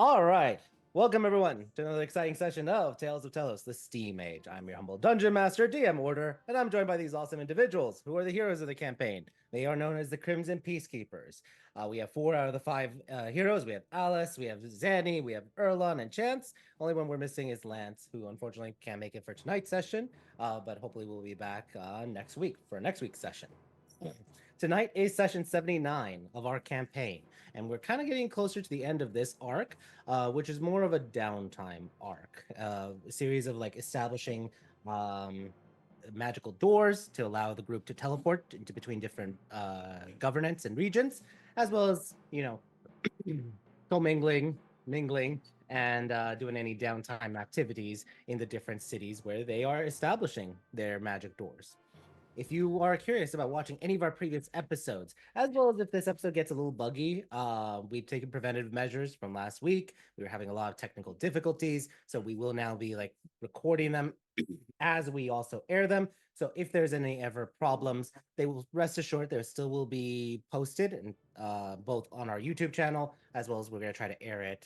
All right. Welcome, everyone, to another exciting session of Tales of Tellos, the Steam Age. I'm your humble Dungeon Master, DM Order, and I'm joined by these awesome individuals who are the heroes of the campaign. They are known as the Crimson Peacekeepers. We have 4 out of the 5 heroes. We have Alice, we have Zanny, we have Erlon, and Chance. Only one we're missing is Lance, who unfortunately can't make it for tonight's session, but hopefully we'll be back next week for next week's session. Tonight is session 79 of our campaign, and we're kind of getting closer to the end of this arc, which is more of a downtime arc, a series of like establishing um, magical doors to allow the group to teleport into between different governance and regions, as well as commingling, mingling, and doing any downtime activities in the different cities where they are establishing their magic doors. If you are curious about watching any of our previous episodes, as well as if this episode gets a little buggy, we've taken preventative measures from last week. We were having a lot of technical difficulties, so we will now be like recording them as we also air them. So if there's any ever problems, they will rest assured there still will be posted and both on our YouTube channel as well as we're going to try to air it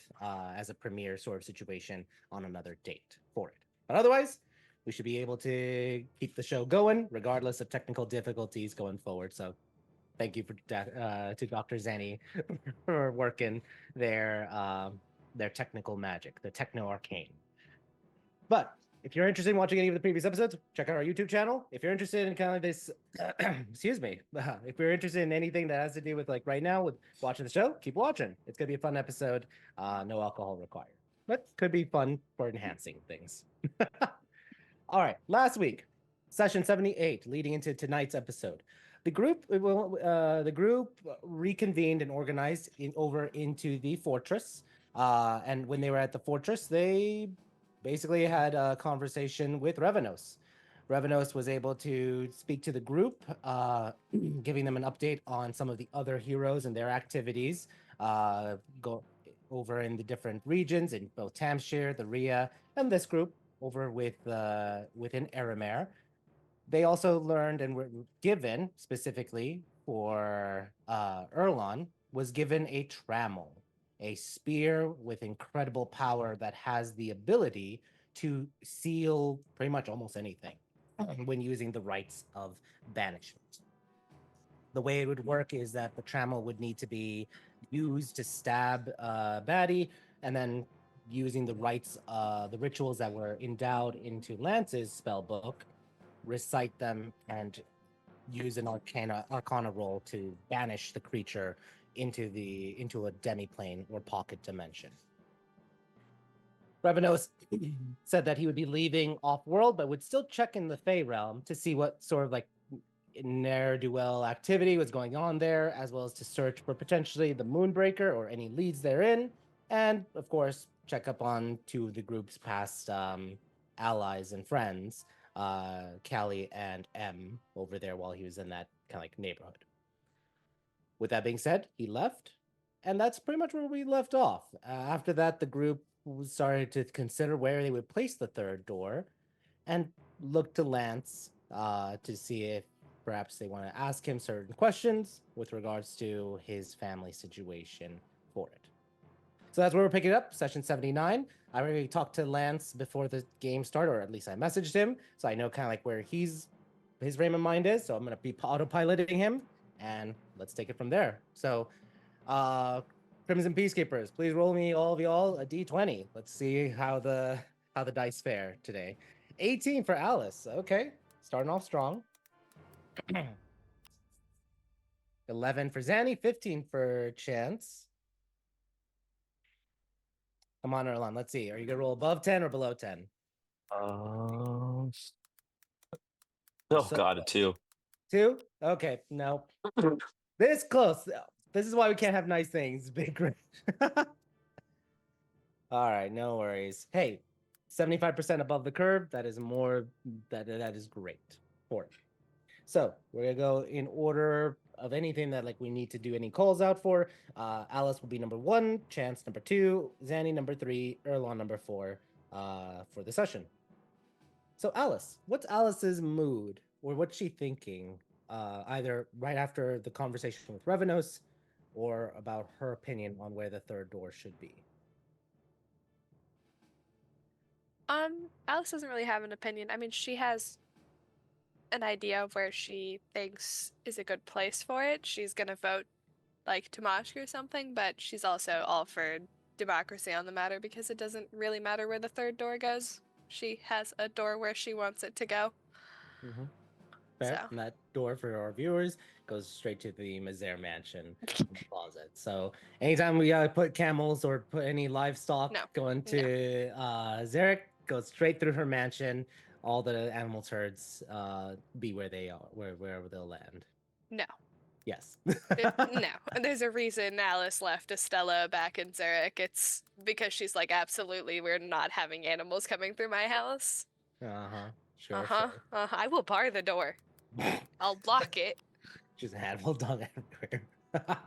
as a premiere sort of situation on another date for it. But otherwise, we should be able to keep the show going regardless of technical difficulties going forward. So thank you to Dr. Zanny for working their technical magic, the techno arcane. But if you're interested in watching any of the previous episodes, check out our YouTube channel. If you're interested in kind of this, excuse me, if you're interested in anything that has to do with like right now with watching the show, keep watching. It's gonna be a fun episode. No alcohol required, but could be fun for enhancing things. All right, last week, session 78, leading into tonight's episode. The group reconvened and organized over into the fortress. And when they were at the fortress, they basically had a conversation with Revenos. Revenos was able to speak to the group, giving them an update on some of the other heroes and their activities, go over in the different regions in both Tamshire, the Ria, and this group over within Eremer. They also learned and were given specifically for Erlon was given a trammel, a spear with incredible power that has the ability to seal pretty much almost anything when using the rites of banishment. The way it would work is that the trammel would need to be used to stab baddie, and then using the rites, the rituals that were endowed into Lance's spell book, recite them and use an arcana roll to banish the creature into a demiplane or pocket dimension. Revenos said that he would be leaving off-world, but would still check in the Fey realm to see what sort of like ne'er-do-well activity was going on there, as well as to search for potentially the Moonbreaker or any leads therein, and of course check up on two of the group's past allies and friends, Callie and M, over there while he was in that kind of like neighborhood. With that being said, he left, and that's pretty much where we left off. After that, the group started to consider where they would place the third door, and looked to Lance to see if perhaps they want to ask him certain questions with regards to his family situation for it. So that's where we're picking up, session 79. I already talked to Lance before the game started, or at least I messaged him, so I know kind of like where his frame of mind is. So I'm going to be autopiloting him, and let's take it from there. So, Crimson Peacekeepers, please roll me all of y'all a d20. Let's see how the dice fare today. 18 for Alice. Okay, starting off strong. 11 for Zanny, 15 for Chance. Come on, Erlon. Let's see. Are you gonna roll above 10 or below 10? Oh So God, a two. 2? Okay, no. This close. This is why we can't have nice things. Big range. All right, no worries. Hey, 75% above the curve. That is more. That is great for it. So we're gonna go in order of anything that like we need to do any calls out for. Alice will be number 1, Chance number 2, Zanny number 3, Erlon number 4 for the session. So Alice, what's Alice's mood or what's she thinking? Either right after the conversation with Revenos or about her opinion on where the third door should be. Alice doesn't really have an opinion. I mean, she has an idea of where she thinks is a good place for it. She's gonna vote like Tamashka or something, but she's also all for democracy on the matter because it doesn't really matter where the third door goes. She has a door where she wants it to go. Hmm. Fair. So, And that door for our viewers goes straight to the Mazer mansion closet. So anytime we put camels or put any livestock no, going no, to Zarek, goes straight through her mansion. All the animal turds be where they are, wherever they'll land. no. Yes. No. And there's a reason Alice left Estella back in Zurich. It's because she's like, absolutely, we're not having animals coming through my house. Uh-huh. Sure, Uh-huh. sure. I will bar the door. I'll lock it. She's an animal dog everywhere.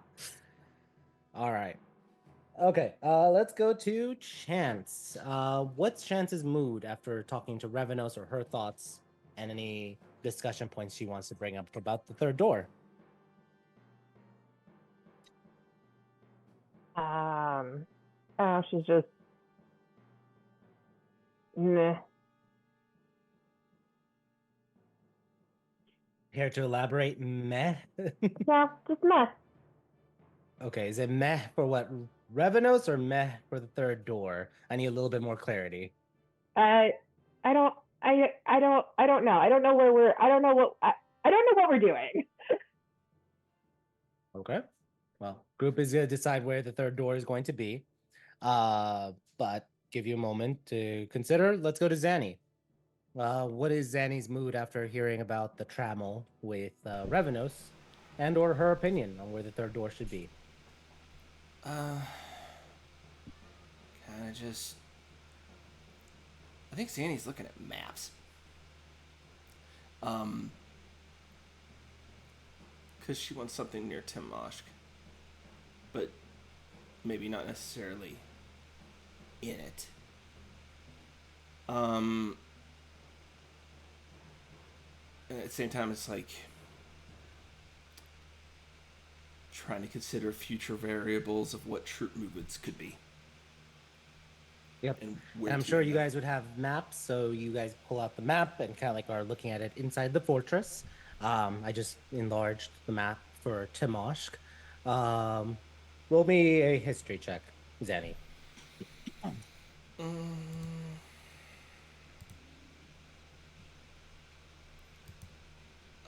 All right. Okay, let's go to Chance. What's Chance's mood after talking to Revenos or her thoughts and any discussion points she wants to bring up about the third door? Um, oh, she's just meh. Here to elaborate, meh. Yeah, just meh. Okay, is it meh for what, Revenos or meh for the third door? I need a little bit more clarity. I, I don't, I don't know. I don't know where we're. I don't know what we're doing. Okay. Well, group is going to decide where the third door is going to be. But give you a moment to consider. Let's go to Zanny. What is Zanny's mood after hearing about the trammel with Revenos and or her opinion on where the third door should be? Kind of just. I think Sandy's looking at maps. Because she wants something near Timoshk, but maybe not necessarily in it. And at the same time, it's like trying to consider future variables of what troop movements could be. Yep. And And where I'm to sure end you up. guys would have maps, so you guys pull out the map and kind of like are looking at it inside the fortress. I just enlarged the map for Timoshk. Um, roll me a history check, Zanny.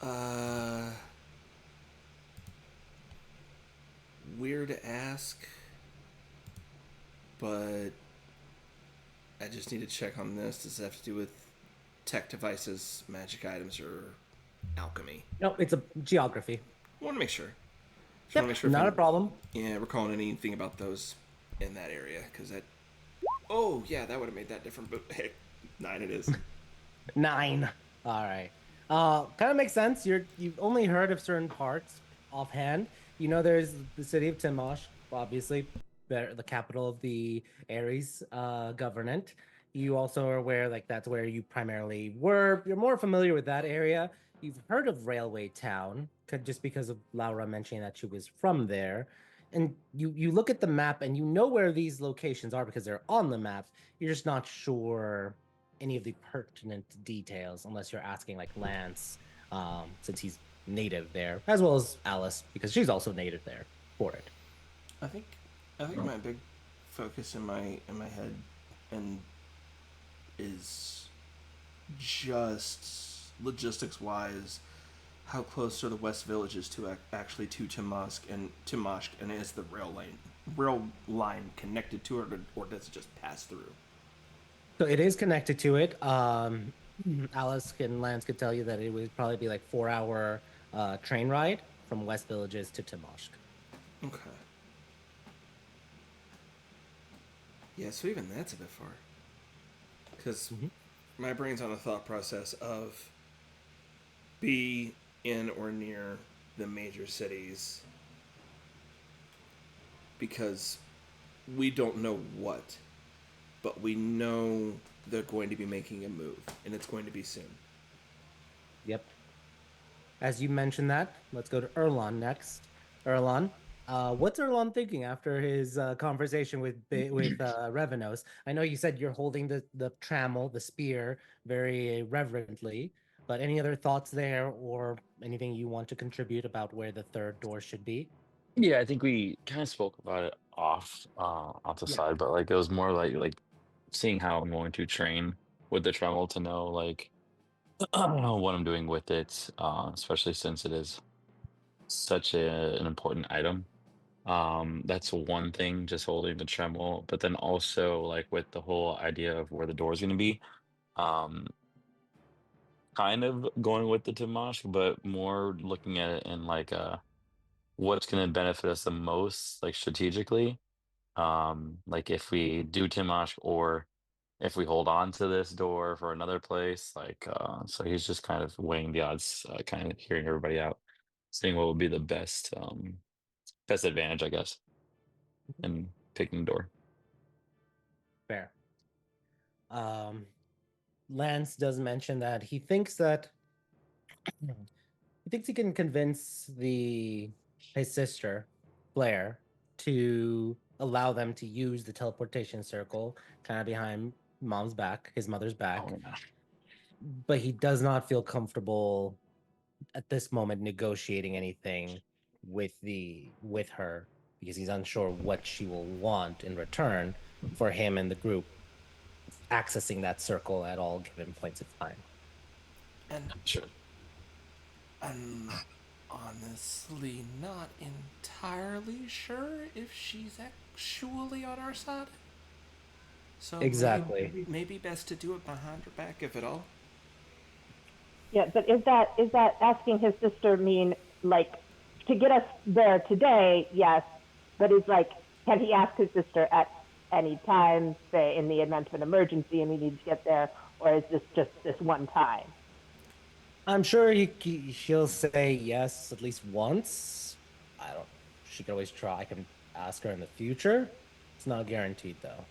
Uh, Weird to ask, but I just need to check on this. Does it have to do with tech devices, magic items, or alchemy? No, it's a geography. I want to make sure. Just want to Yep, make sure if not a I'm problem. recalling anything about those in that area, because that. Oh yeah, that would have made that different. But hey, 9 it is. 9. All right. Kind of makes sense. You've only heard of certain parts offhand. You know, there's the city of Timosh, obviously, the capital of the Ares governorate. You also are aware, like that's where you primarily were. You're more familiar with that area. You've heard of Railway Town, just because of Laura mentioning that she was from there. And you look at the map and you know where these locations are because they're on the map. You're just not sure any of the pertinent details unless you're asking like Lance, since he's native there, as well as Alice because she's also native there for it. I think my big focus in my head and is just logistics wise how close are the west villages to actually to Timoshk, and is the rail line connected to it, or does it just pass through? So it is connected to it. Alice and Lance could tell you that it would probably be like 4 hour train ride from West Villages to Timoshk. Okay. Yeah, so even that's a bit far. Because Mhm. my brain's on the thought process of be in or near the major cities because we don't know what, but we know they're going to be making a move, and it's going to be soon. Yep. As you mentioned that, let's go to Erlon next. Erlon, What's Erlon thinking after his conversation with Revenos? I know you said you're holding the trammel, the spear, very reverently, but any other thoughts there, or anything you want to contribute about where the third door should be? Yeah, I think we kind of spoke about it off the Yeah. side, but like it was more like seeing how I'm going to train with the Tremel to know like what I'm doing with it, especially since it is such an important item. That's one thing, just holding the Tremel, but then also like with the whole idea of where the door is going to be, um, kind of going with the Tamash, but more looking at it in like what's going to benefit us the most, like strategically. Like if we do Timosh or if we hold on to this door for another place, like so he's just kind of weighing the odds, kind of hearing everybody out, seeing what would be the best advantage, I guess, in picking door. Fair. Um, Lance does mention that he can convince his sister, Blair, to allow them to use the teleportation circle kind of behind mom's back, his mother's back. Oh yeah. But he does not feel comfortable at this moment negotiating anything with her because he's unsure what she will want in return for him and the group accessing that circle at all given points of time. And Sure. I'm honestly not entirely sure if she's actually on our side. So Exactly. maybe best to do it behind her back, if at all. Yeah, but is that asking his sister mean like to get us there today? Yes, but is like, can he ask his sister at any time, say in the event of an emergency and we need to get there, or is this just this one time? I'm sure she'll say yes at least once. I don't. She can always try. I can ask her in the future. It's not guaranteed though.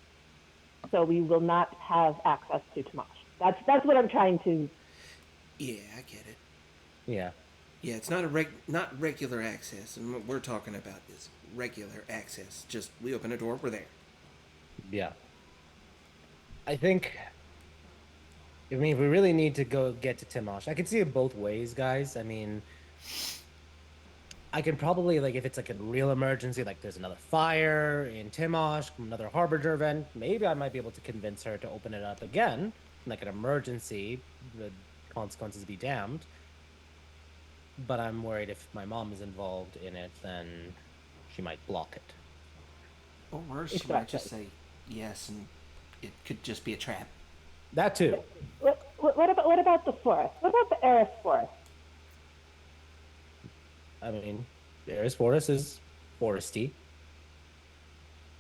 So we will not have access to Tamash. That's what I'm trying to. Yeah, I get it. Yeah. Yeah, it's not not regular access, and what we're talking about is regular access. Just we open a door, we're there. Yeah. I think. I mean, if we really need to go get to Timosh, I can see it both ways, guys. I mean, I can probably like if it's like a real emergency, like there's another fire in Timosh, another Harbinger event, maybe I might be able to convince her to open it up again, like an emergency. The consequences be damned. But I'm worried if my mom is involved in it, then she might block it. Or worse, she might just say yes, and it could just be a trap. That too. What about the forest? What about the Eris forest? I mean, Eris Forest is foresty.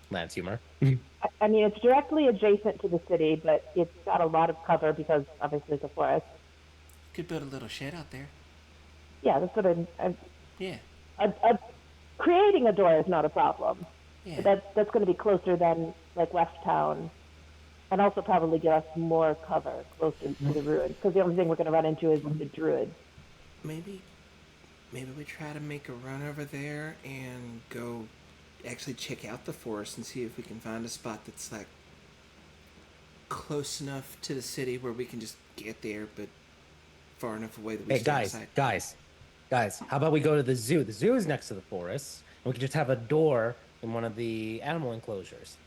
Lance humor. I mean, it's directly adjacent to the city, but it's got a lot of cover because obviously it's a forest. Could build a little shed out there. Yeah, that's what I'm Yeah. Creating a door is not a problem. Yeah. But that's going to be closer than like West Town, and also probably give us more cover closer to the ruins. Because the only thing we're going to run into is the druids. Maybe we try to make a run over there and go actually check out the forest and see if we can find a spot that's like close enough to the city where we can just get there, but far enough away that we Hey, stay outside. guys, how about we go to the zoo? The zoo is next to the forest, and we can just have a door in one of the animal enclosures.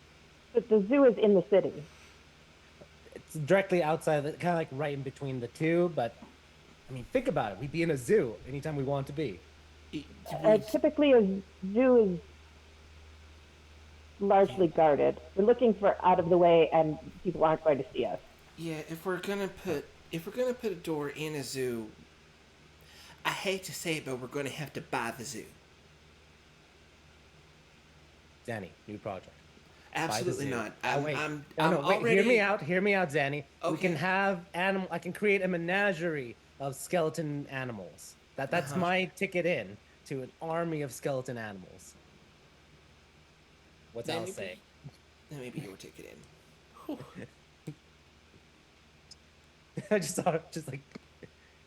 But the zoo is in the city. It's directly outside, kind of like right in between the two. But I mean, think about it. We'd be in a zoo anytime we want to be. Typically, a zoo is largely guarded. We're looking for out of the way, and people aren't going to see us. Yeah, if we're gonna put a door in a zoo, I hate to say it, but we're gonna have to buy the zoo. Danny, new project. Absolutely not. Wait, I'm wait. Hear me out. Hear me out, Zanny. Okay. We can have animal. I can create a menagerie of skeleton animals. That's my ticket in to an army of skeleton animals. What's Al saying? That may be your ticket in. I just thought, just like,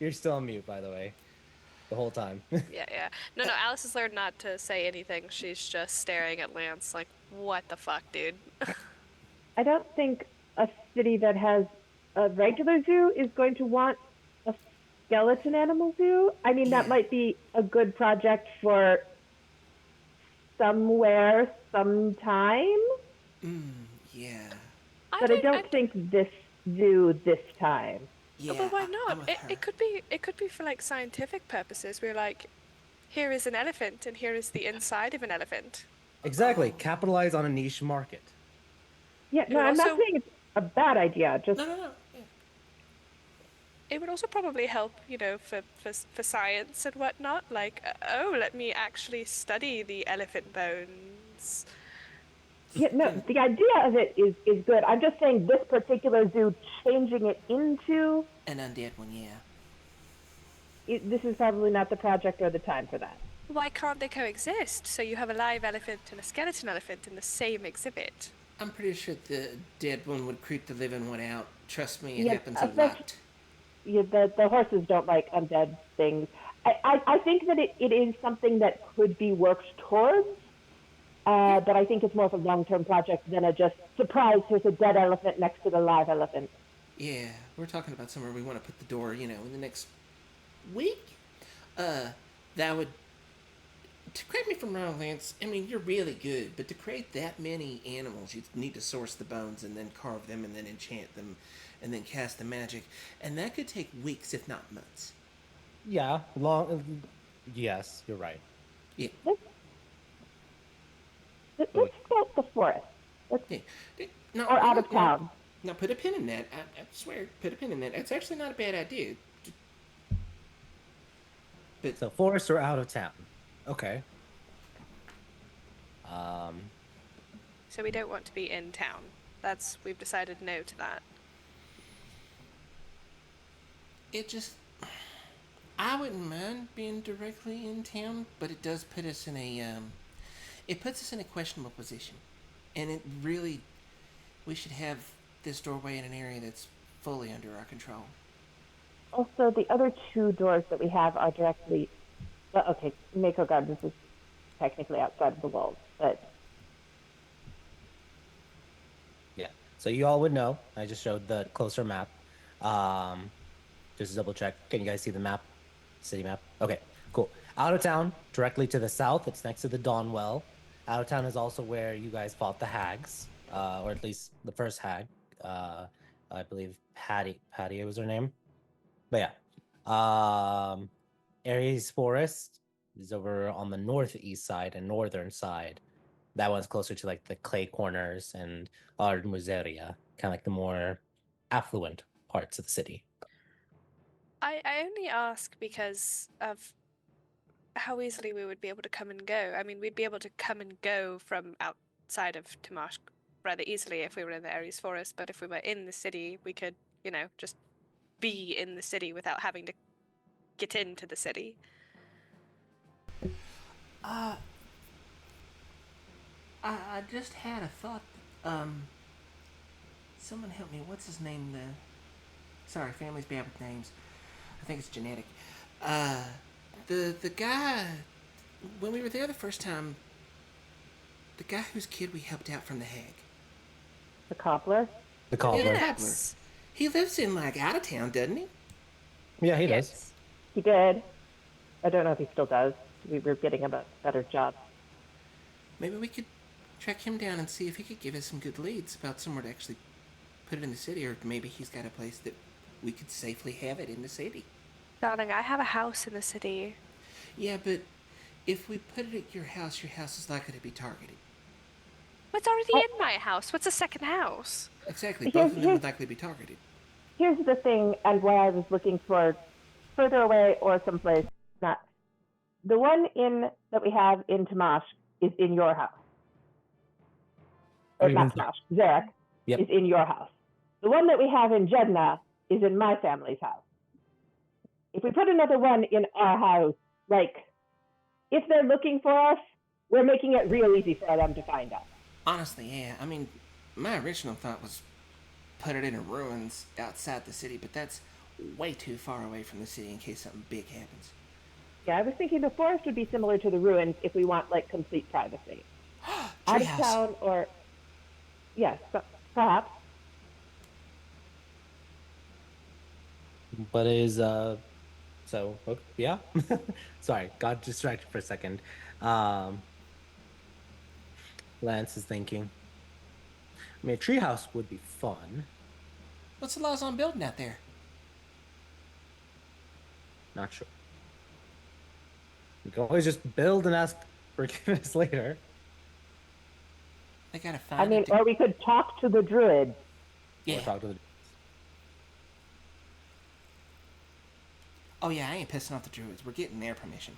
you're still on mute, by the way. the whole time. Yeah. No, Alice has learned not to say anything. She's just staring at Lance like, what the fuck, dude? I don't think a city that has a regular zoo is going to want a skeleton animal zoo. I mean, that Yeah. might be a good project for somewhere, sometime, Yeah. but I I don't think this zoo this time. Oh, Yeah. but why I'm not? with It her. it could be for like scientific purposes. We're like, here is an elephant and here is the inside of an elephant. Exactly. Capitalize on a niche market. Yeah, It no, would I'm not also saying it's a bad idea. Just No. Yeah. probably help, for science and whatnot. Like, oh, let me actually study the elephant bones. yeah, no, the idea of it is good. I'm just saying this particular zoo changing it into An undead one, yeah. this is probably not the project or the time for that. Why can't they coexist? So you have a live elephant and a skeleton elephant in the same exhibit. I'm pretty sure the dead one would creep the living one out. Trust me, it Yeah, happens a especially lot. yeah, the horses don't like undead things. I think that it is something that could be worked towards, but I think it's more of a long-term project than a just surprise, here's a dead elephant next to the live elephant. Yeah, we're talking about somewhere we want to put the door, in the next week. That would. To correct me if I'm wrong, Lance, I mean, you're really good, but to create that many animals, you need to source the bones and then carve them and then enchant them and then cast the magic. And that could take weeks, if not months. Yeah, long. Yes, you're right. Yeah. Let's go the forest. Yeah. No, Or out of town. No, put a pin in that. I swear, put a pin in that. It's actually not a bad idea. But So forest or out of town. Okay. Um, So we don't want to be in town. We've decided no to that. it just. I wouldn't mind being directly in town, but it does put us in a. It puts us in a questionable position. And it really. We should have this doorway in an area that's fully under our control. Also, the other two doors that we have are directly. Well, okay, Mako Gardens is technically outside of the walls, but yeah. So you all would know. I just showed the closer map. Um, just to double check. Can you guys see the map? City map? Okay, cool. Out of town, directly to the south, it's next to the Dawnwell. Out of town is also where you guys fought the hags, or at least the first hag. I believe Patty was her name. But yeah. Ares Forest is over on the northeast side and northern side. That one's closer to like the Clay Corners and Ard Museria, kind of like the more affluent parts of the city. I only ask because of how easily we would be able to come and go. I mean, we'd be able to come and go from outside of Tamashk rather easily if we were in the Ares Forest, but if we were in the city, we could, just be in the city without having to get into the city. I just had a thought. Someone help me. What's his name? Sorry, family's bad with names. I think it's genetic. The guy when we were there the first time, the guy whose kid we helped out from the hag. the cobbler. The cobbler. Yes. He lives in out of town, doesn't he? Yeah, he does. Yes. He did. I don't know if he still does. We were getting a better job. Maybe we could track him down and see if he could give us some good leads about somewhere to actually put it in the city, or maybe he's got a place that we could safely have it in the city. Darling, I have a house in the city. Yeah, but if we put it at your house is likely to be targeted. What's already in my house? What's a second house? Exactly, both of them would likely be targeted. Here's the thing, and why I was looking for further away or someplace not. The one that we have in Tamash is in your house. Or not Tamash, Zarek is in your house. The one that we have in Jedna is in my family's house. If we put another one in our house, if they're looking for us, we're making it real easy for them to find us. Honestly, yeah. I mean, my original thought was put it in ruins outside the city, but that's way too far away from the city in case something big happens. Yeah, I was thinking the forest would be similar to the ruins if we want like complete privacy. Out of Treehouse. town or yes, perhaps. But is so okay, yeah. Sorry, got distracted for a second. Um, Lance is thinking. I mean, a treehouse would be fun. What's the laws on building out there? Not sure. You can always just build and ask forgiveness later. They gotta I find mean, it. or we could talk to the druid. Yeah. Or talk to the. Oh yeah, I ain't pissing off the druids. We're getting their permission.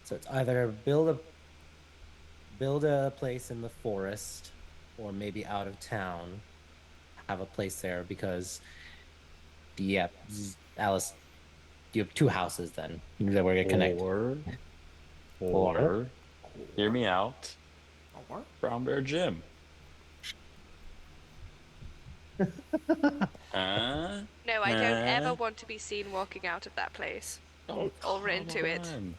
So it's either build a place in the forest, or maybe out of town, have a place there because, yeah, Alice, you have two houses then that we're gonna connect. Or hear me out. Or Brown Bear Gym. Huh? No, I don't ever want to be seen walking out of that place Oh, or into it. on.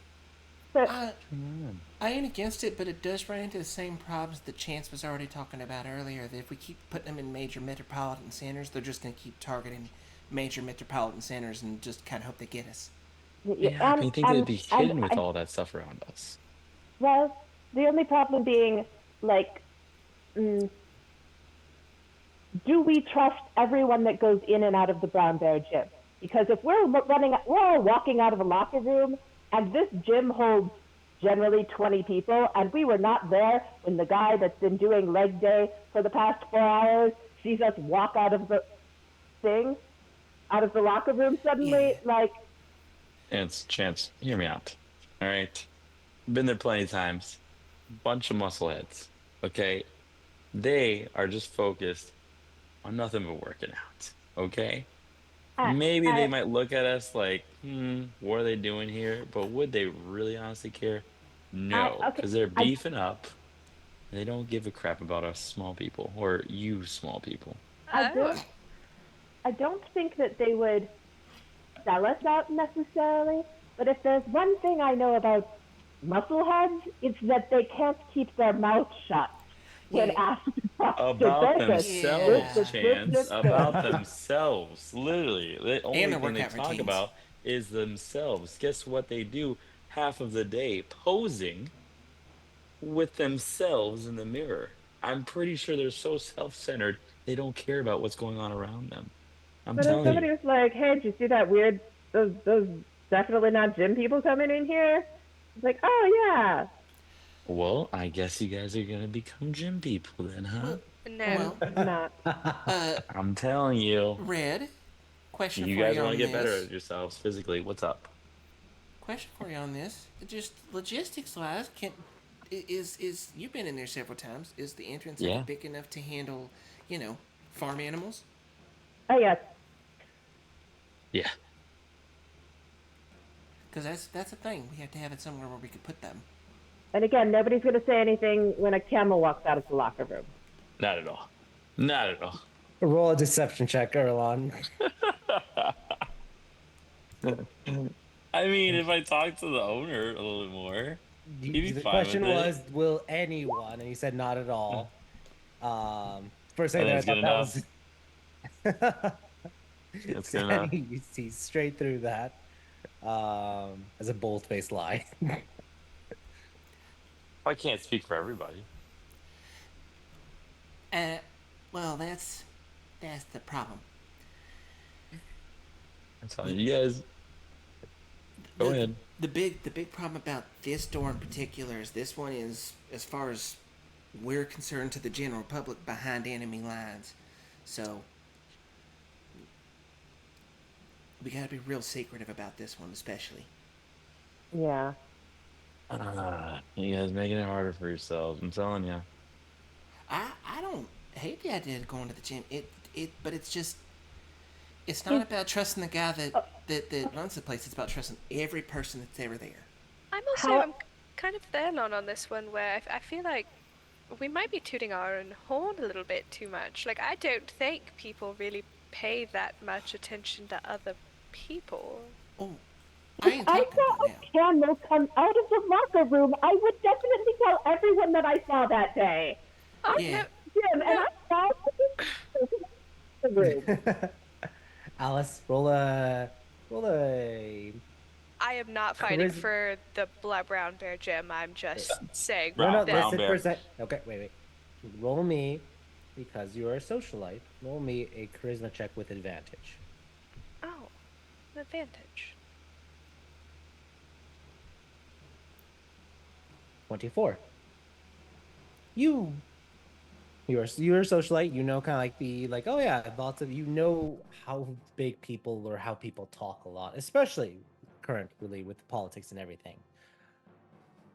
But I Come ain't against it, but it does run into the same problems that Chance was already talking about earlier. That if we keep putting them in major metropolitan centers, they're just gonna keep targeting major metropolitan centers and just kind of hope they get us. Yeah, I mean, think they'd be hidden with all that stuff around us. well, the only problem being like, do we trust everyone that goes in and out of the Brown Bear gym? Because if we're all walking out of a locker room, and this gym holds generally 20 people, and we were not there when the guy that's been doing leg day for the past 4 hours sees us walk out of the locker room suddenly, Yeah. like, Chance, hear me out. All right. Been there plenty of times. Bunch of muscleheads. Okay. They are just focused on nothing but working out. Okay. Maybe they might look at us like, what are they doing here? But would they really honestly care? No, okay, because they're beefing up. They don't give a crap about us small people or you small people. Oh, I don't think that they would sell us out necessarily, but if there's one thing I know about muscleheads, it's that they can't keep their mouth shut when Yeah. asked to talk to About focus. themselves, Yeah. Chance. About themselves. Literally. The only their thing they workout talk routines. about is themselves. Guess what they do half of the day? Posing with themselves in the mirror. I'm pretty sure they're so self-centered they don't care about what's going on around them. I'm But if telling somebody you. was like, "Hey, did you see that weird those definitely not gym people coming in here?" It's like, "Oh yeah." Well, I guess you guys are gonna become gym people then, huh? Well, no. Not. I'm telling you. Red. Question You for guys you want to on get better this. at yourselves physically. What's up? Question for you on this. Just logistics wise, can is you've been in there several times? Is the entrance ever Yeah. big enough to handle, farm animals? Oh yes. Yeah. Because that's a thing. We have to have it somewhere where we could put them. And again, nobody's going to say anything when a camel walks out of the locker room. Not at all. Not at all. Roll a deception check, Erlon. I mean, if I talk to the owner a little bit more, he'd be The fine question with it. was, will anyone? And he said not at all. For a second, I that's thought good that enough. was. That's good enough. He sees straight through that as a bold-faced lie. I can't speak for everybody. Well, that's the problem. I'm telling you guys. Go ahead. The big problem about this door in particular is this one is, as far as we're concerned, to the general public, behind enemy lines. So we gotta be real secretive about this one, especially. Yeah. You guys making it harder for yourselves. I'm telling you. I don't hate the idea of going to the gym. But it's just, it's not about trusting the guy that runs the place. It's about trusting every person that's ever there. I'm kind of there on this one where I feel like we might be tooting our own horn a little bit too much. Like, I don't think people really pay that much attention to other people. Oh, I If ain't I talking saw about a now. camel come out of the locker room, I would definitely tell everyone that I saw that day. Oh I Yeah. no, Jim, and no! I saw the room. Alice, roll a I am not fighting charisma. for the brown bear gym. I'm just saying No, no, this. Brown listen for a bear. sec. Okay, wait. Roll me, because you are a socialite. Roll me a charisma check with advantage. Oh, an advantage. 24. You you're a socialite. You know, kind of like the like. Oh yeah, lots of you know how big people or how people talk a lot, especially currently with the politics and everything.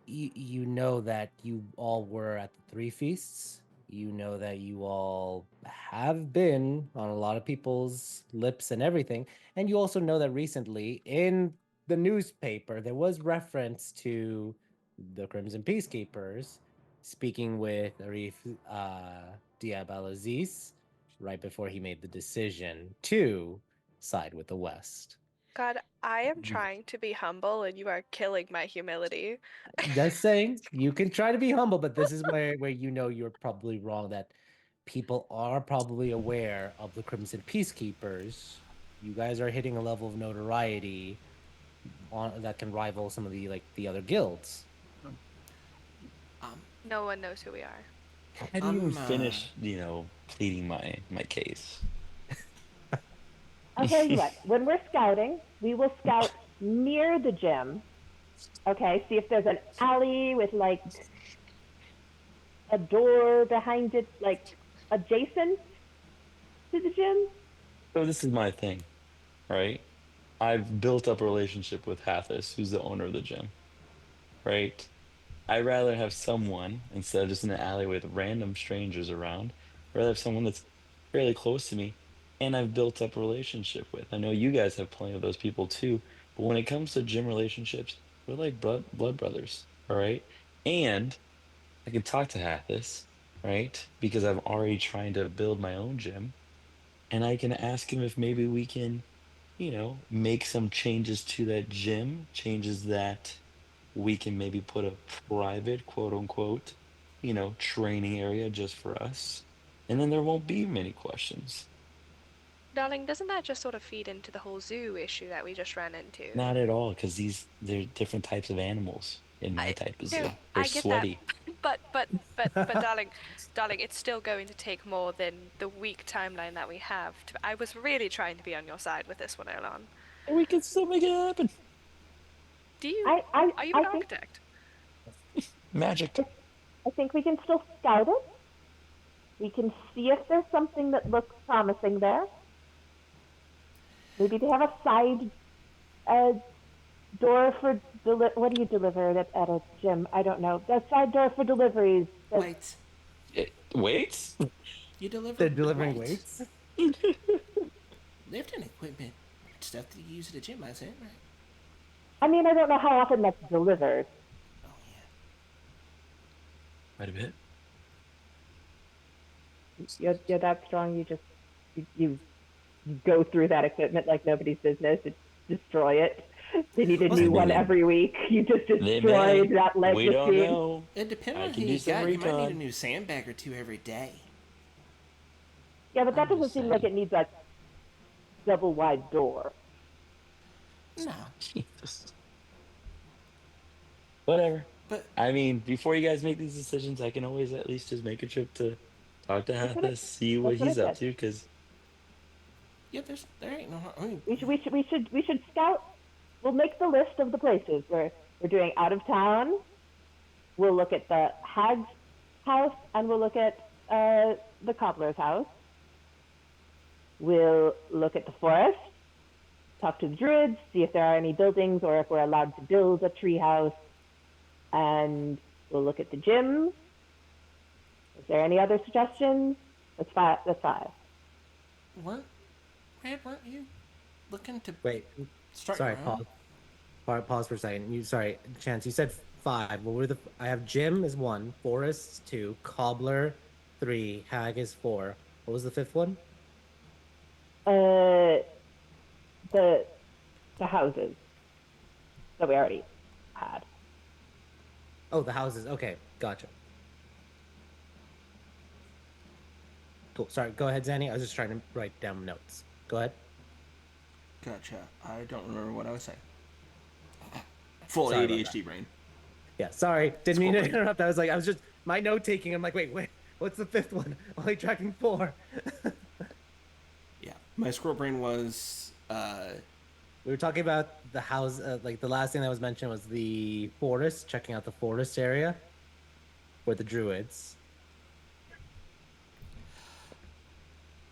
You know that you all were at the three feasts. You know that you all have been on a lot of people's lips and everything. And you also know that recently in the newspaper there was reference to the Crimson Peacekeepers speaking with Arif Diabalaziz right before he made the decision to side with the West. God, I am trying to be humble, and you are killing my humility. Just saying, you can try to be humble, but this is where you know you're probably wrong. That people are probably aware of the Crimson Peacekeepers. You guys are hitting a level of notoriety on that can rival some of the like the other guilds. Um, No one knows who we are. I didn't even I'm finish, pleading my case. I'll tell you what, when we're scouting, we will scout near the gym. Okay, see if there's an alley with like a door behind it, like adjacent to the gym. So this is my thing, right? I've built up a relationship with Hathis, who's the owner of the gym, right? I'd rather have someone instead of just in an alley with random strangers around. I'd rather have someone that's fairly close to me and I've built up a relationship with. I know you guys have plenty of those people too, but when it comes to gym relationships, we're like blood brothers, all right? And I can talk to Hathis, right? Because I'm already trying to build my own gym, and I can ask him if maybe we can, make some changes to that gym, changes that we can maybe put a private, quote unquote, training area just for us. And then there won't be many questions. Darling, doesn't that just sort of feed into the whole zoo issue that we just ran into? Not at all, because they're different types of animals in my I type of no, zoo. They're I get that, sweaty. but darling, it's still going to take more than the week timeline that we have. I was really trying to be on your side with this one, Elon. We can still make it happen. Do you? I, I, Are you an I think, architect? Magic. I think we can still scout it. We can see if there's something that looks promising there. Maybe they have a side uh, door for what do you deliver at a gym? I don't know. The side door for deliveries. wait. Wait. You deliver They're delivering weights, weights. lifting equipment, stuff that you use at a gym. I said, right? I mean, I don't know how often that's delivered. Oh yeah. Quite a bit. You're that strong. You go through that equipment like nobody's business. Destroy it. They need a Well, new I one mean, every week. You just they destroyed may. that We don't legacy. know. it depends I on can who do you some got. You might need a recon. new sandbag or two every day. Yeah, but that I'm doesn't just seem like saying. it needs a double wide door. No, Jesus. Whatever. but I mean, before you guys make these decisions, I can always at least just make a trip to talk to That's what I, Hathis, see what that's what I he's up said. to. Because yeah, there ain't no harm. I mean, We should scout. We'll make the list of the places where we're doing out of town. We'll look at the hag's house and we'll look at the cobbler's house. We'll look at the forest, talk to the druids, see if there are any buildings or if we're allowed to build a tree house. And we'll look at the gym. Is there any other suggestions? That's five. That's five. weren't weren't you looking to Wait, start sorry, your own? pause. Pause for a second. Sorry, Chance. You said five. What were the? I have gym is one, forests two, cobbler three, hag is four. What was the fifth one? Uh, the houses. that we already had. Oh, the houses. Okay, gotcha. Cool. Sorry, go ahead, Zanny. I was just trying to write down notes. Go ahead. Gotcha. I don't remember what I was saying. Full Sorry about ADHD brain. Yeah, sorry. Didn't mean to Squirrel brain. interrupt. I was just my note taking. I'm like, wait, what's the fifth one? Only tracking 4. Yeah, my squirrel brain was. We were talking about the house. Like the last thing that was mentioned was the forest. Checking out the forest area for the druids.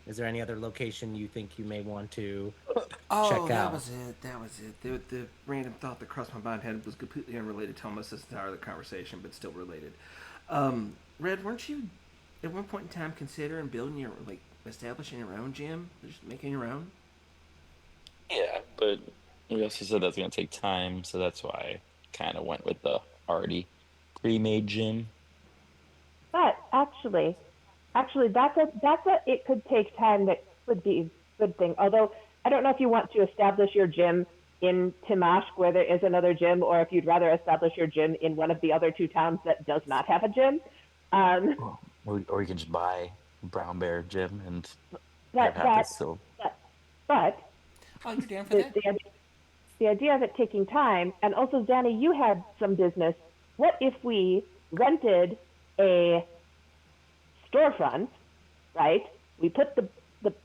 Is there any other location you think you may want to check that out? was it. That was it. The random thought that crossed my mind head was completely unrelated to almost this entire conversation, but still related. Red, weren't you at one point in time considering building your establishing your own gym, just making your own? Yeah, but we also said that's gonna take time, so that's why I kind of went with the already pre-made gym. But actually, it could take time. That could be a good thing. Although I don't know if you want to establish your gym in Timashk where there is another gym, or if you'd rather establish your gym in one of the other 2 towns that does not have a gym. Um, Or you can just buy Brown Bear gym and that have that it still. that, but Oh, you're down for the that? the idea of it taking time, and also Danny, you had some business. What if we rented a storefront, right? We put the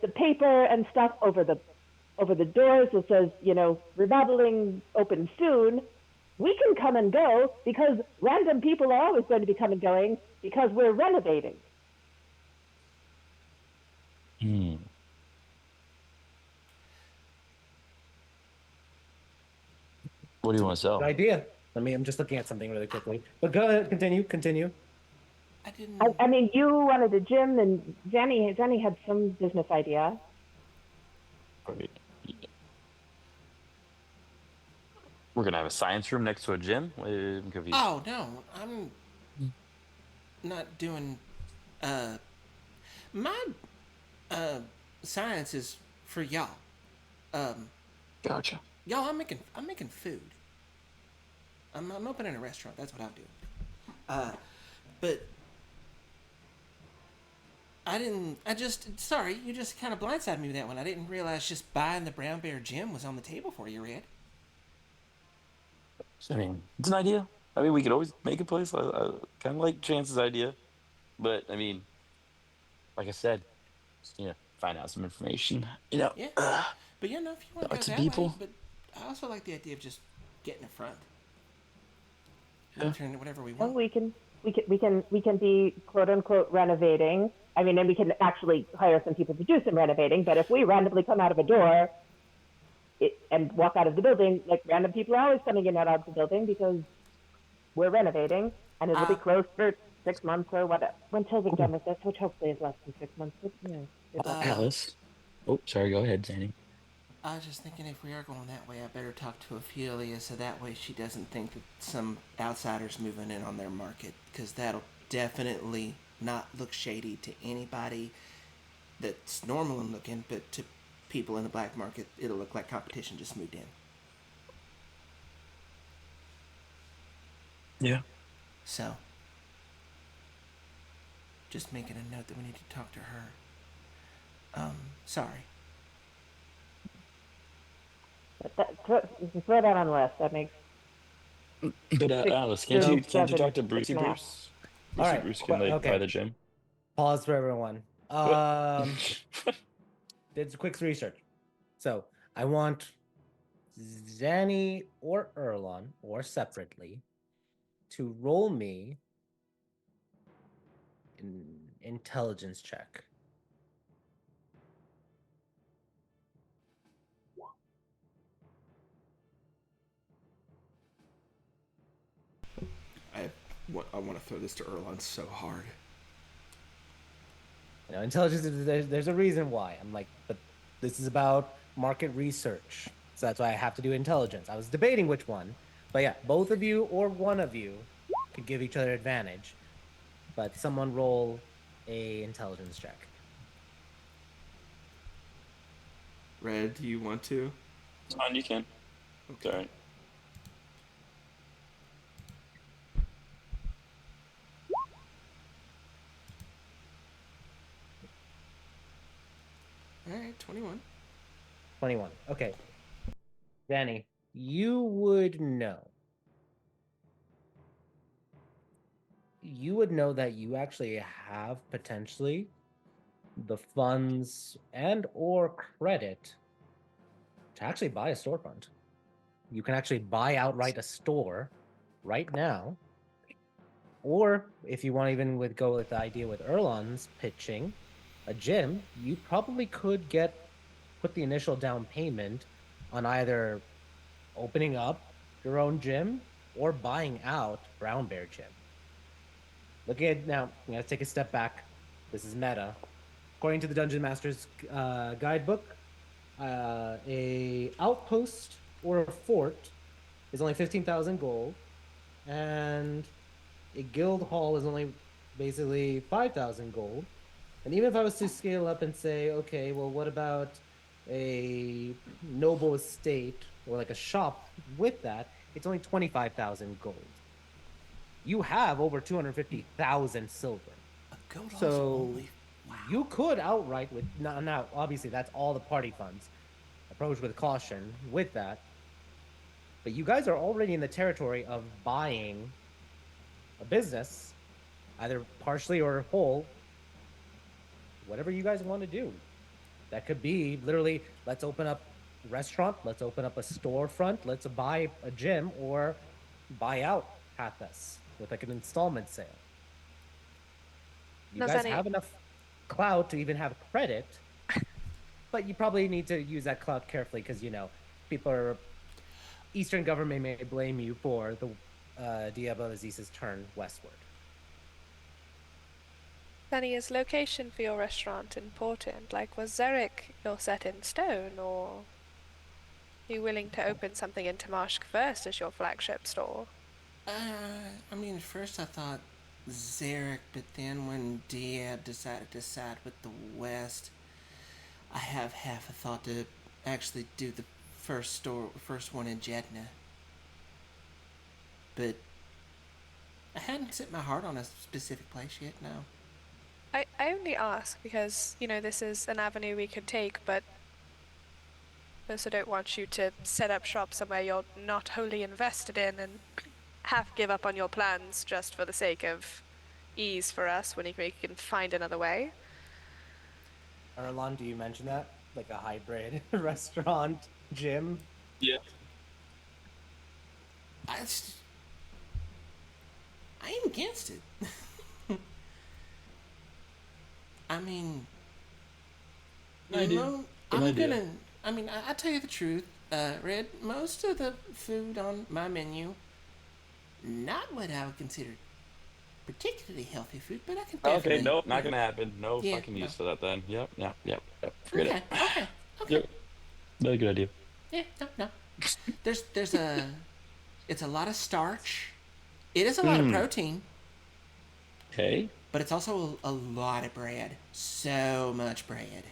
paper and stuff over the doors that says, remodeling open soon. We can come and go because random people are always going to be coming and going because we're renovating. Hmm. What do you want to Good sell? idea. I'm just looking at something really quickly. But go ahead, continue. I didn't. I mean, you wanted a gym, and Zanny had some business idea. Right. We're gonna have a science room next to a gym. I'm confused. Oh no, I'm not doing. Uh, my uh science is for y'all. Um, Gotcha. y'all, I'm making food. I'm opening a restaurant. That's what I'm doing. But I didn't. I just. Sorry, you just kind of blindsided me with that one. I didn't realize just buying the Brown Bear gym was on the table for you, Red. I mean, it's an idea. I mean, we could always make a place. I kind of like Chance's idea, but I mean, like I said, find out some information. Yeah. But you know, if you want to Talk go to that way, people. but I also like the idea of just getting in front. We Yeah. can turn into whatever we Well, want. we can be quote unquote renovating. I mean, and we can actually hire some people to do some renovating. But if we randomly come out of a door and walk out of the building, like random people are always coming in and out of the building because we're renovating, and it'll be Uh, closed for 6 months or whatever until we're done Cool. with this, which hopefully is less than 6 months. But good luck. Alice. Oh, sorry. Go ahead, Zanny. I was just thinking if we are going that way, I better talk to Ophelia so that way she doesn't think that some outsiders moving in on their market, because that'll definitely not look shady to anybody that's normal and looking, but to people in the black market, it'll look like competition just moved in. Yeah. So, just making a note that we need to talk to her. Sorry. Throw that on the list. That makes But six, Alice, zero, can't you seven, talk to six Brucey and a half. Bruce? All Brucey right. Bruce can like buy Okay. the gym. Pause for everyone. What? Did some quick research. So I want Zanny or Erlon or separately to roll me an intelligence check. I want to throw this to Erlon so hard. Intelligence. There's a reason why. I'm like, but this is about market research, so that's why I have to do intelligence. I was debating which one, but yeah, both of you or one of you could give each other advantage, but someone roll a intelligence check. Red, do you want to? It's fine, you can. It's all right. right, 21. 21. Okay. Danny, you would know. You would know that you actually have potentially the funds and or credit to actually buy a storefront. You can actually buy outright a store right now. Or if you want to even go with the idea with Erlon's pitching a gym, you probably could put the initial down payment on either opening up your own gym or buying out Brown Bear Gym. Looking at now, I'm gonna take a step back. This is meta. According to the Dungeon Master's guidebook, a outpost or a fort is only 15,000 gold, and a guild hall is only basically 5,000 gold. And even if I was to scale up and say, okay, well, what about a noble estate or like a shop with that? It's only 25,000 gold. You have over 250,000 silver. A gold also So only. Wow. you could outright with now obviously that's all the party funds. Approach with caution with that. But you guys are already in the territory of buying a business, either partially or whole, whatever you guys want to do. That could be literally, let's open up a restaurant, let's open up a storefront, let's buy a gym, or buy out Hathas with like an installment sale. You guys have enough clout to even have credit, but you probably need to use that clout carefully because people are Eastern government may blame you for the Diablo Aziz's turn westward. Danny, is location for your restaurant important? Like, was Zarek your set in stone, or are you willing to open something in Tamashk first as your flagship store? I mean, at first I thought Zarek, but then when Diab decided to side with the West, I have half a thought to actually do the first one in Jeddah. But I hadn't set my heart on a specific place yet, no. I only ask because, this is an avenue we could take, but I also don't want you to set up shop somewhere you're not wholly invested in and half give up on your plans just for the sake of ease for us when you can find another way. Erlon, do you mention that? Like a hybrid restaurant, gym? Yeah. I ain't against it. I mean, I tell you the truth, Red, most of the food on my menu, not what I would consider particularly healthy food, but I can definitely... Okay, nope, not gonna happen. No Yeah, fucking no. use for that then. Yep. Forget it. Okay. Yep. Not good idea. Yeah, no. There's it's a lot of starch. It is a lot of protein. Okay. But it's also a lot of bread. So much bread.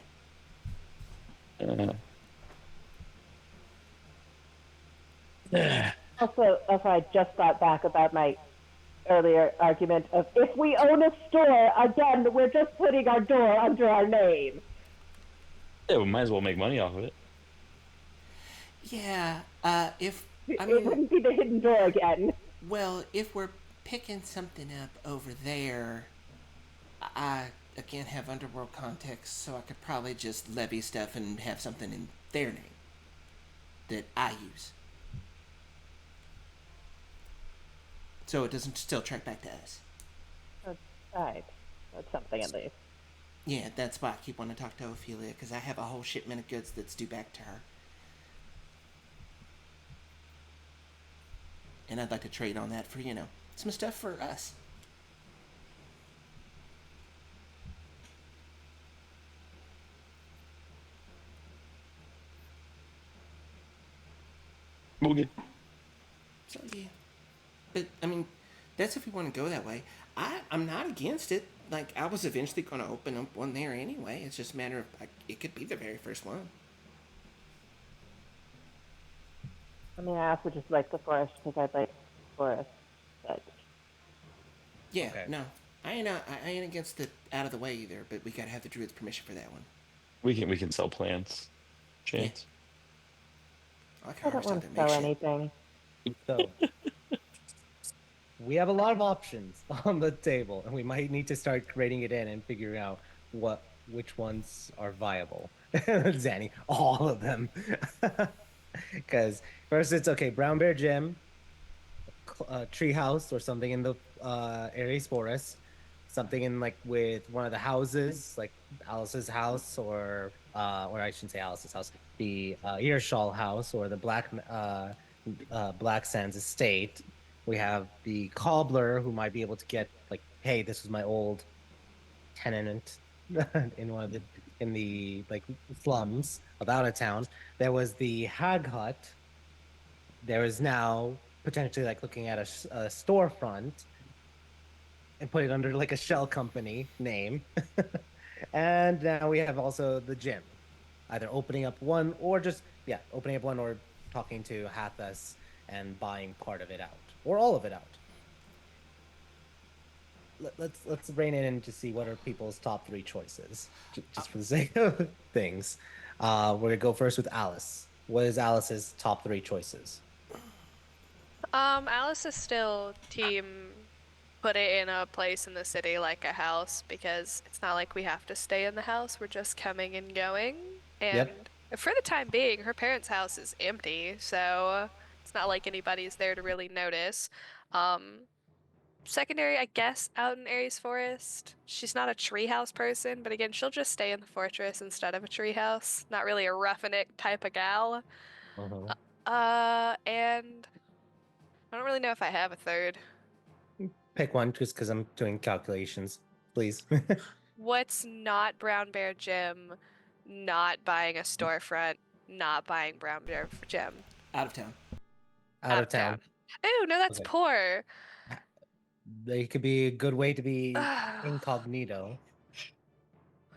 Also, I just got back about my earlier argument of if we own a store, again, we're just putting our door under our name. Yeah, we might as well make money off of it. Yeah, It wouldn't be the hidden door again. Well, if we're picking something up over there, I, again, have underworld context, so I could probably just levy stuff and have something in their name that I use. So it doesn't still track back to us. Alright, that's something at least. Yeah, that's why I keep wanting to talk to Ophelia, because I have a whole shipment of goods that's due back to her. And I'd like to trade on that for, some stuff for us. Okay. So, yeah. But, I mean, that's if we want to go that way. I'm not against it. Like, I was eventually going to open up one there anyway. It's just a matter of, it could be the very first one. I mean, I also just like the forest because I like forest. But Yeah, okay. No. I ain't against the out of the way either, but we gotta have the druid's permission for that one. We can sell plants. Chance. I like I how don't hard want to to make sell shit. anything. So we have a lot of options on the table, and we might need to start grading it in and figuring out which ones are viable. Zanny, all of them. Because first it's okay, Brown Bear Gym, tree house or something in the Aries forest, something in like with one of the houses, like Alice's house, or I shouldn't say Alice's house, the Earshall house, or the Black Sands estate. We have the cobbler who might be able to get like, hey, this was my old tenant in one of the in the like slums of out of town. There was the hag hut. There is now potentially like looking at a storefront and put it under like a shell company name. And now we have also the gym, either opening up one or just, yeah, opening up one or talking to Hathas and buying part of it out or all of it out. Let's rein it in to see what are people's top three choices, just for the sake of things. We're gonna go first with Alice. What is Alice's top three choices? Alice is still team put it in a place in the city like a house because it's not like we have to stay in the house. We're just coming and going. Yep. And for the time being, her parents' house is empty, so it's not like anybody's there to really notice. Um, Secondary, I guess, out in Aries Forest. She's not a treehouse person, but again, she'll just stay in the fortress instead of a treehouse. Not really a roughing type of gal. Uh-huh. And I don't really know if I have a third. Pick one just because I'm doing calculations, please. What's not Brown Bear Gym? Not buying a storefront, not buying Brown Bear Gym. Out of town. Out of town. Oh, no, that's Okay. poor. They could be a good way to be incognito.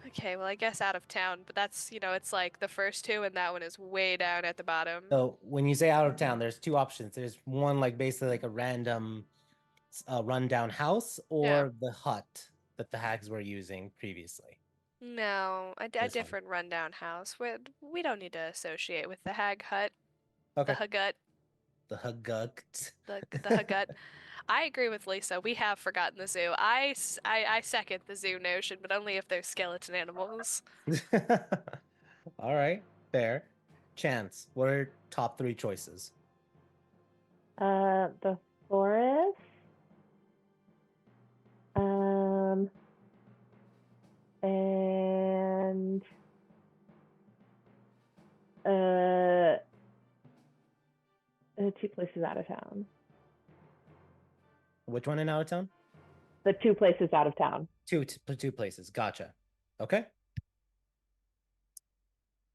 Okay, well, I guess out of town, but that's, it's like the first two, and that one is way down at the bottom. So when you say out of town, there's two options. There's one like basically like a random rundown house or the hut that the hags were using previously. No, a This one. different rundown house. We don't need to associate with the hag hut, Okay. the hagut, The Huguct. the hagut. I agree with Lisa. We have forgotten the zoo. I second the zoo notion, but only if they're skeleton animals. All right, fair. Chance, what are top three choices? The forest. And the two places out of town. Which one in out of town? The two places out of town. Two places. Gotcha. Okay.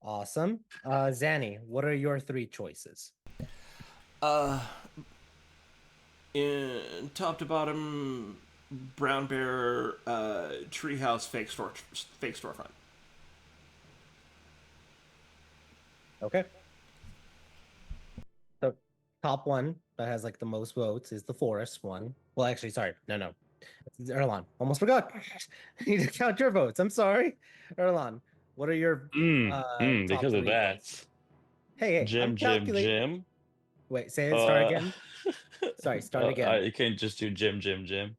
Awesome. Zanny, what are your three choices? In top to bottom, brown bear, treehouse, fake storefront. Okay. So top one that has like the most votes is the forest one. Well, actually, sorry. No. Erlan, almost forgot. I need to count your votes. I'm sorry. Erlan, what are your top because of three that. votes? Hey, I'm calculating. Jim. Wait, start again. Sorry, start again. You can't just do Jim. Jim.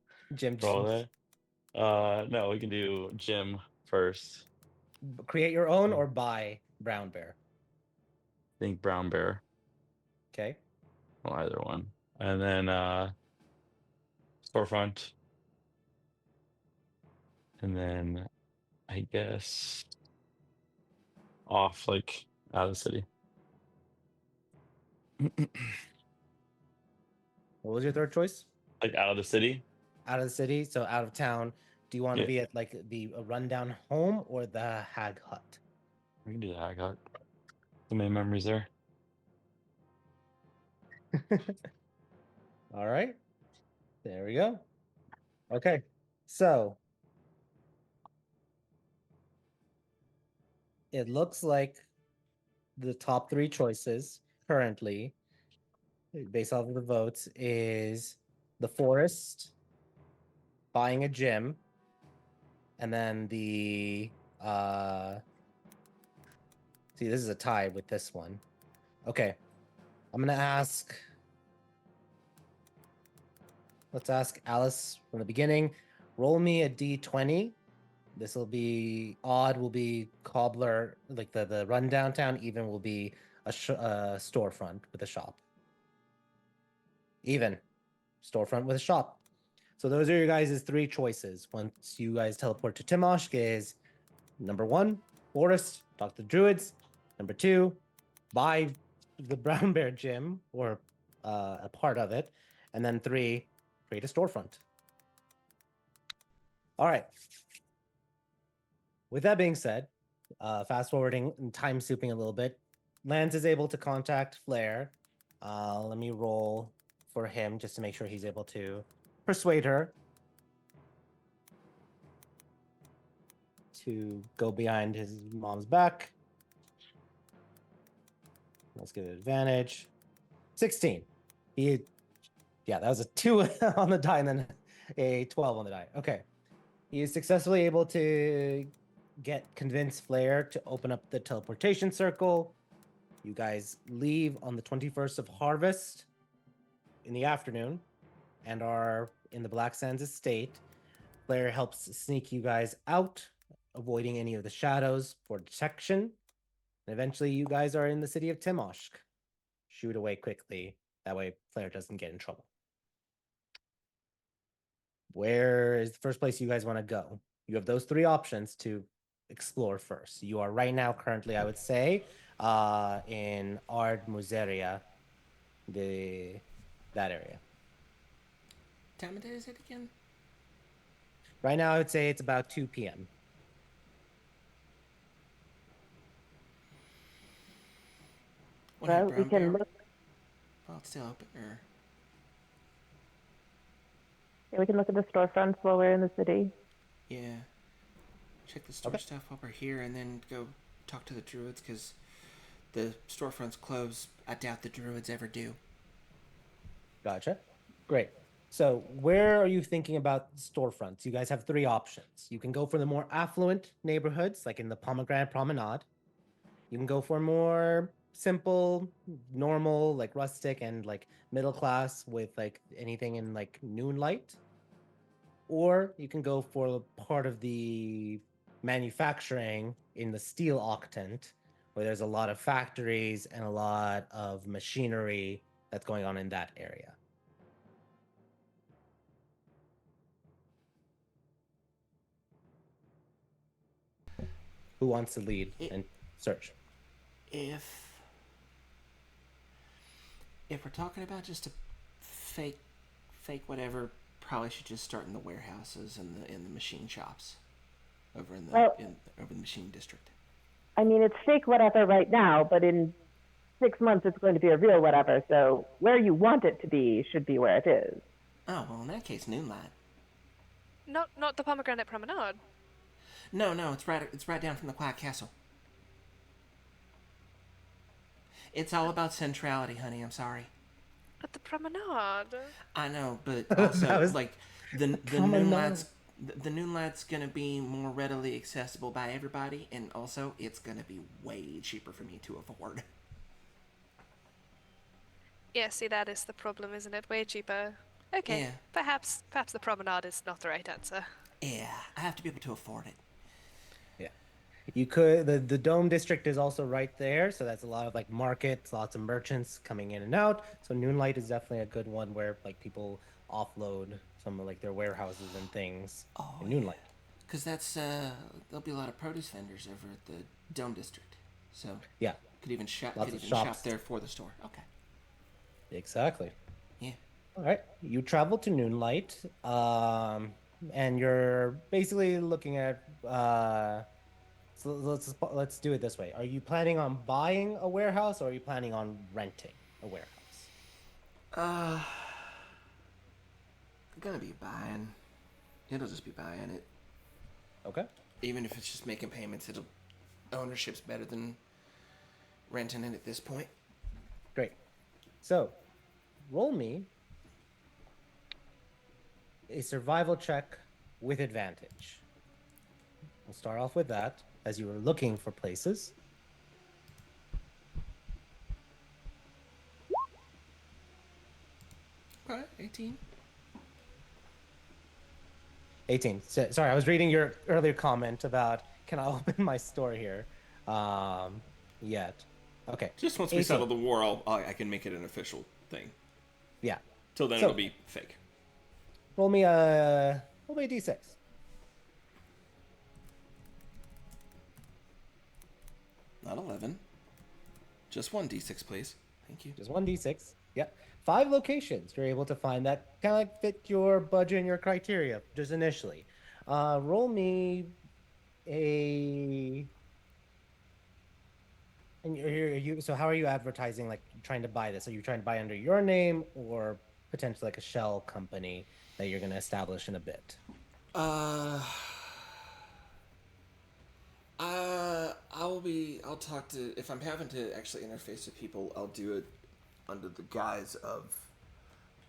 For all that. No, we can do Jim first. Create your own or buy Brown Bear. I think Brown Bear. Okay. Well, either one. And then storefront. And then I guess off like out of the city. What was your third choice? Like out of the city? Out of the city, so out of town. Do you want to be at like the rundown home or the hag hut? We can do that. I got so many memories there. All right. There we go. Okay. So it looks like the top three choices currently, based off of the votes, is the forest, buying a gym, and then the See, this is a tie with this one. Okay. I'm gonna ask. Let's ask Alice from the beginning. Roll me a d20. This will be odd. Will be cobbler, like the run downtown. Even will be a storefront with a shop. Even storefront with a shop. So those are your guys' three choices. Once you guys teleport to Timoshk is number 1, forest, talk to the druids. Number 2, buy the Brown Bear Gym or a part of it. And then 3, create a storefront. All right. With that being said, fast forwarding and time souping a little bit, Lance is able to contact Flair. Let me roll for him just to make sure he's able to persuade her to go behind his mom's back. Let's get an advantage. 16. Yeah, that was a 2 on the die and then a 12 on the die. Okay. He is successfully able to convince Flair to open up the teleportation circle. You guys leave on the 21st of Harvest in the afternoon and are in the Black Sands estate. Flair helps sneak you guys out, avoiding any of the shadows for detection. And eventually you guys are in the city of Timoshk. Shoot away quickly. That way Flair doesn't get in trouble. Where is the first place you guys want to go? You have those 3 options to explore first. You are right now currently, I would say, in Ard Museria, that area. Time of day is it again? Right now, I would say it's about 2 p.m. Well, we can look. Well, it's still open, or Yeah, we can look at the storefronts while we're in the city. yeah. Check the store stuff while we're here, and then go talk to the druids because the storefronts close. I doubt the druids ever do. Gotcha. Great. So where are you thinking about storefronts? You guys have 3 options. You can go for the more affluent neighborhoods, like in the Pomegranate Promenade. You can go for more simple, normal, like rustic and like middle class with like anything in like Noonlight. Or you can go for part of the manufacturing in the Steel Octant, where there's a lot of factories and a lot of machinery that's going on in that area. Who wants to lead and search? If we're talking about just a fake whatever, probably should just start in the warehouses and the machine shops over in the over the machine district. I mean, it's fake whatever right now, but in 6 months it's going to be a real whatever. So where you want it to be should be where it is. Oh well, in that case, Noonlight. Not the Pomegranate Promenade. No, it's right down from the Quiet Castle. It's all about centrality, honey. I'm sorry. But the Promenade. I know, but also was- like the Noonlight's gonna be more readily accessible by everybody, and also it's gonna be way cheaper for me to afford. Yeah, see, that is the problem, isn't it? Way cheaper. Okay, Yeah. perhaps the Promenade is not the right answer. Yeah, I have to be able to afford it. Yeah. You could the Dome district is also right there, so that's a lot of like markets, lots of merchants coming in and out. So Noonlight is definitely a good one where like people offload some of like their warehouses and things in Noonlight. Because that's there'll be a lot of produce vendors over at the Dome district, so Yeah, could even shop Lots could of even shop shops. there for the store. Okay. exactly. Yeah. All right, you travel to Noonlight, and you're basically looking at. So let's do it this way. Are you planning on buying a warehouse, or are you planning on renting a warehouse? I'm gonna be buying. It'll just be buying it. Okay. Even if it's just making payments, ownership's better than renting it at this point. Great. So, roll me a survival check with advantage. We'll start off with that as you were looking for places. 18. 18. Sorry, I was reading your earlier comment about can I open my store here? Yet. Okay. Just once we 18. settle the war, I can make it an official thing. Yeah. Till then, So- it'll be fake. Roll me a d6. Not 11. Just one d6, please. Thank you. Just one d6. Yeah. 5 locations you're able to find that kind of like fit your budget and your criteria just initially. Roll me a. And you. So how are you advertising? Like trying to buy this? Are you trying to buy under your name or potentially like a shell company that you're going to establish in a bit? I'll talk to, if I'm having to actually interface with people, I'll do it under the guise of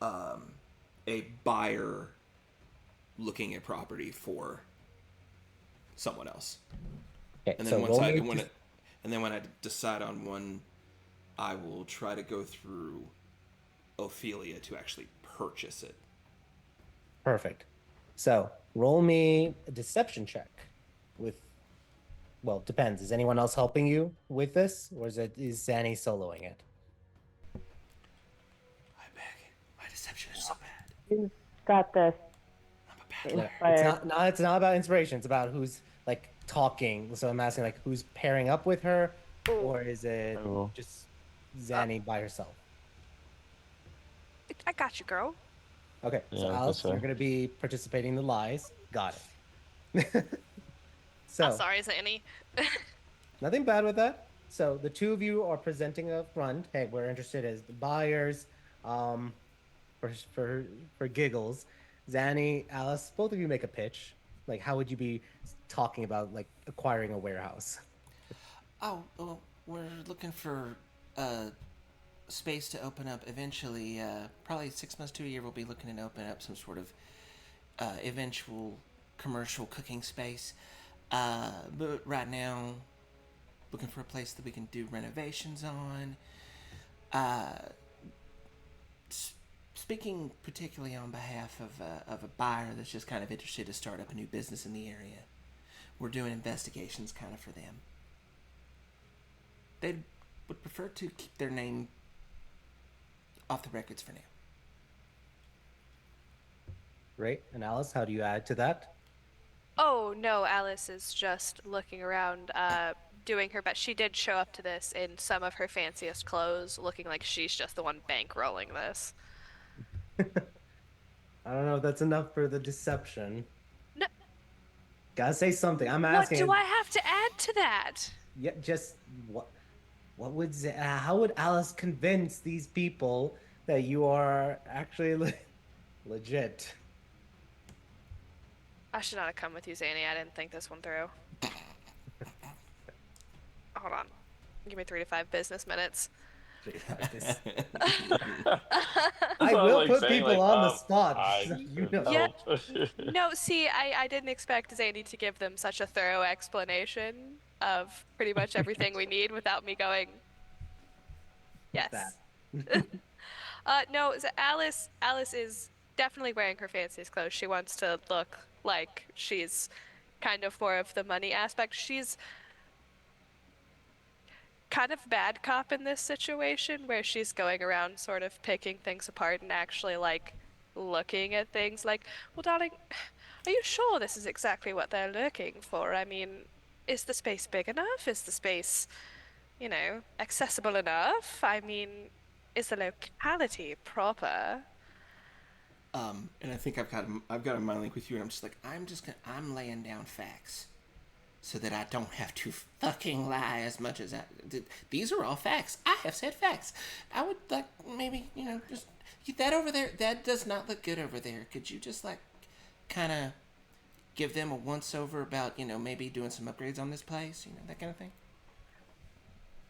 a buyer looking at property for someone else. Okay. And So then roll me. when I decide on one, I will try to go through Ophelia to actually purchase it. Perfect. So roll me a deception check with. Well, it depends. Is anyone else helping you with this, or is Zanny soloing it? I beg. My deception is so bad. Who's got this? I'm a bad Yeah, liar. it's not about inspiration. It's about who's like talking. So I'm asking like who's pairing up with her, or is it Oh. just Zanny by herself? I got you, girl. Okay, so Yeah, Alice, that's fair. you're gonna be participating in the lies. Got it. I'm So sorry, Zanny. nothing bad with that. So the two of you are presenting a front. Hey, we're interested as the buyers. For for giggles, Zanny, Alice, both of you make a pitch. Like, how would you be talking about like acquiring a warehouse? Oh, well, we're looking for space to open up eventually. Probably 6 months to a year, we'll be looking to open up some sort of eventual commercial cooking space. But right now, looking for a place that we can do renovations on. Speaking particularly on behalf of a buyer that's just kind of interested to start up a new business in the area, we're doing investigations kind of for them. They would prefer to keep their name off the records for now. Right? And Alice, how do you add to that? Oh no, Alice is just looking around, doing her best. She did show up to this in some of her fanciest clothes, looking like she's just the one bankrolling this. I don't know if that's enough for the deception. No, Gotta say something. I'm what asking. do I have to add to that? Yeah, just what? What would? How would Alice convince these people that you are actually legit? I should not have come with you, Zanny. I didn't think this one through. Hold on. Give me 3 to 5 business minutes. I So I'm, will like, put saying, people like, on the spot. I You know. Yeah. help. No, see, I didn't expect Zanny to give them such a thorough explanation of pretty much everything we need without me going, yes. That. No, so Alice is definitely wearing her fanciest clothes. She wants to look like she's kind of more of the money aspect. She's kind of bad cop in this situation where she's going around sort of picking things apart and actually like looking at things like, well, darling, are you sure this is exactly what they're looking for? I mean, is the space big enough? Is the space, accessible enough? I mean, is the locality proper? And I think I've got a mind link with you, and I'm laying down facts, so that I don't have to fucking lie as much as these are all facts. I have said facts. I would like maybe just that over there. That does not look good over there. Could you just like kind of give them a once over about maybe doing some upgrades on this place, that kind of thing.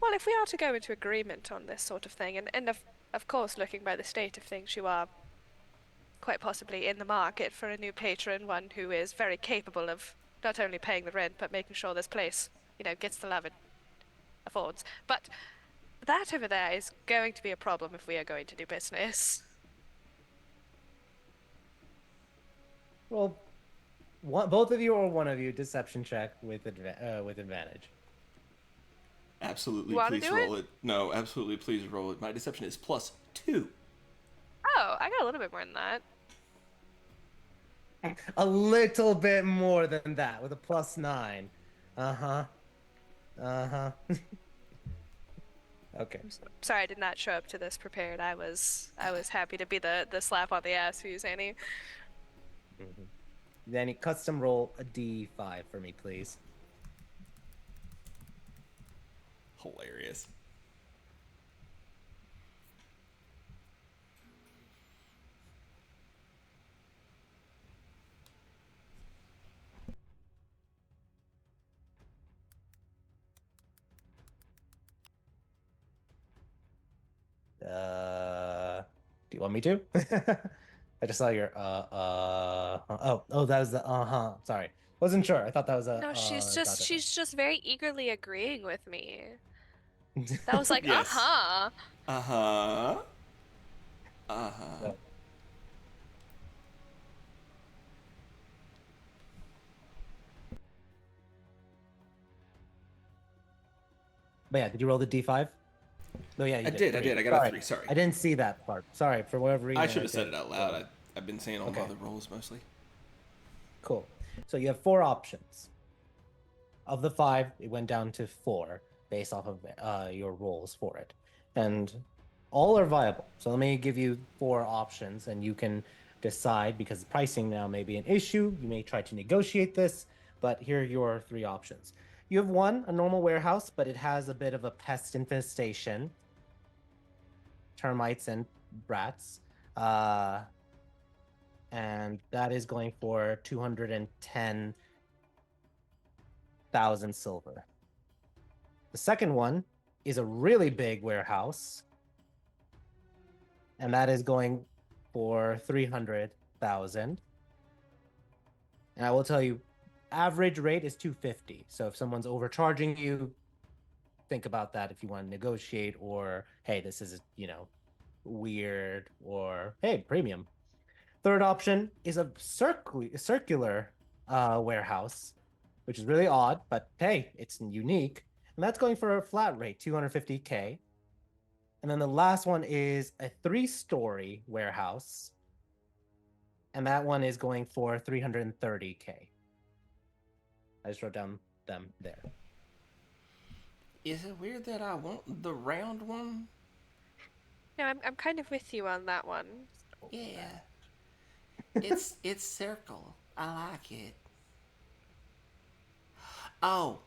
Well, if we are to go into agreement on this sort of thing, and of course, looking by the state of things, you are quite possibly in the market for a new patron, one who is very capable of not only paying the rent, but making sure this place, gets the love it affords. But that over there is going to be a problem if we are going to do business. Well, both of you or one of you deception check with advantage. You Absolutely, want to please do it? roll it. No, absolutely, please roll it. My deception is +2. Oh, I got a little bit more than that. A little bit more than that with a +9. Uh-huh. Uh-huh. Okay. Sorry, I did not show up to this prepared. I was happy to be the slap on the ass for you, Zanny. Mhm. Then you custom roll a D5 for me, please. Hilarious. Do you want me to? I just saw your oh, that was the sorry. Wasn't sure. I thought that was a No, dot dot she's just very eagerly agreeing with me. That was like, Yes. uh-huh. Uh huh. Uh huh. dot. But yeah, did you roll the D5? No, yeah, you I did. did. I 3. did. I got a Sorry. 3. Sorry. I didn't see that part. Sorry, for whatever I reason should I have said did. it out loud. I've been saying all my Okay. other rolls mostly. Cool. So you have 4 options. Of the 5, it went down to 4 based off of your rolls for it. And all are viable. So let me give you 4 options and you can decide because pricing now may be an issue. You may try to negotiate this, but here are your 3 options. You have 1, a normal warehouse, but it has a bit of a pest infestation, termites and rats. And that is going for 210,000 silver. The second one is a really big warehouse, and that is going for 300,000. And I will tell you, average rate is 250. So if someone's overcharging you, think about that if you want to negotiate, or hey, this is weird, or hey, premium. Third option is a circular warehouse, which is really odd, but hey, it's unique. And that's going for a flat rate, 250K. And then the last one is a 3-story warehouse. And that one is going for 330K. I just wrote down them there. Is it weird that I want the round one? No, I'm kind of with you on that one. Yeah. It's circle. I like it. Oh.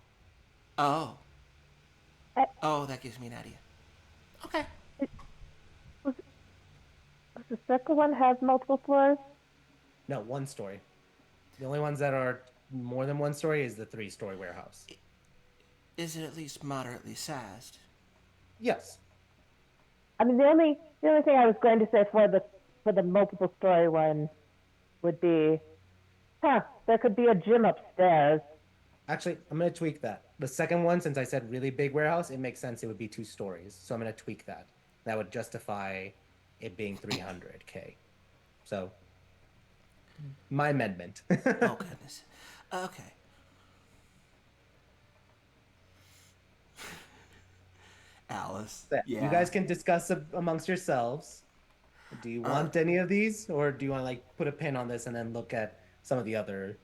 Oh. Uh, Oh, that gives me an idea. Okay. Was, does the circle one have multiple floors? No, 1 story. The only ones that are more than 1 story is the 3-story warehouse. Is it at least moderately sized? Yes. I mean, the only thing I was going to say for the multiple story one would be, there could be a gym upstairs. Actually, I'm going to tweak that. The second one, since I said really big warehouse, it makes sense it would be 2 stories. So I'm going to tweak that. That would justify it being 300K. So, my amendment. Oh goodness. Okay. Alice. You Yeah. guys can discuss amongst yourselves. Do you want any of these, or do you want to put a pin on this and then look at some of the other,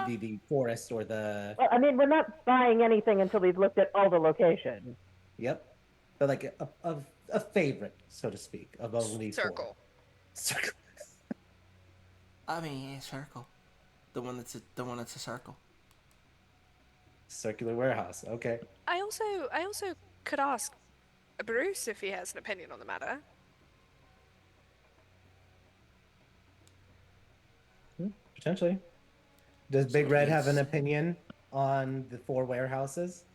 the forest or the? Well, I mean, we're not buying anything until we've looked at all the locations. Yep, but like a favorite, so to speak, of all these 4. Circle. Circle. I mean, yeah, circle. The one that's a circle. Circular warehouse. Okay. I also could ask Bruce if he has an opinion on the matter. Potentially. Does So Big Red have an he's- opinion on the 4 warehouses?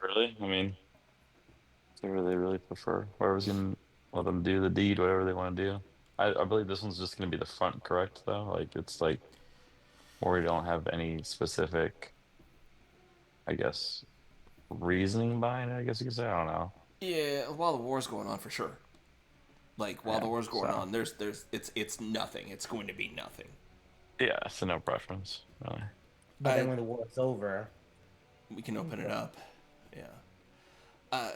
Really? I mean, whatever they really prefer. Whoever's gonna let them do the deed, whatever they want to do. I believe this one's just gonna be the front, correct? Though, like it's like where we don't have any specific, I guess, reasoning behind it. I guess you could say. I don't know. Yeah, while the war's going on, for sure. Like while Yeah, the war's going so- on, it's nothing. It's going to be nothing. Yeah, so no preference, really. But then I- when the war is over, We can open it up. Yeah. Uh,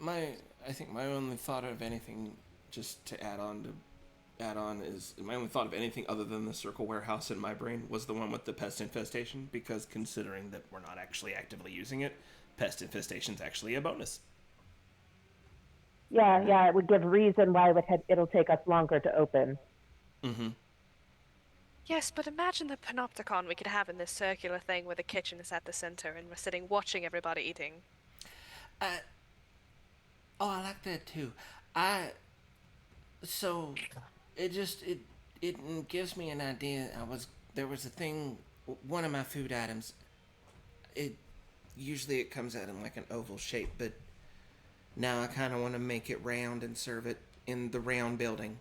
I think my only thought of anything, just to add on is my only thought of anything other than the circle warehouse in my brain was the one with the pest infestation, because considering that we're not actually actively using it, pest infestation's actually a bonus. Yeah, it would give reason why it'll take us longer to open. Mm-hmm. Yes, but imagine the panopticon we could have in this circular thing where the kitchen is at the center and we're sitting watching everybody eating. Oh, I like that too. So it gives me an idea. There was a thing, one of my food items. It usually it comes out in like an oval shape, but now I kind of want to make it round and serve it in the round building.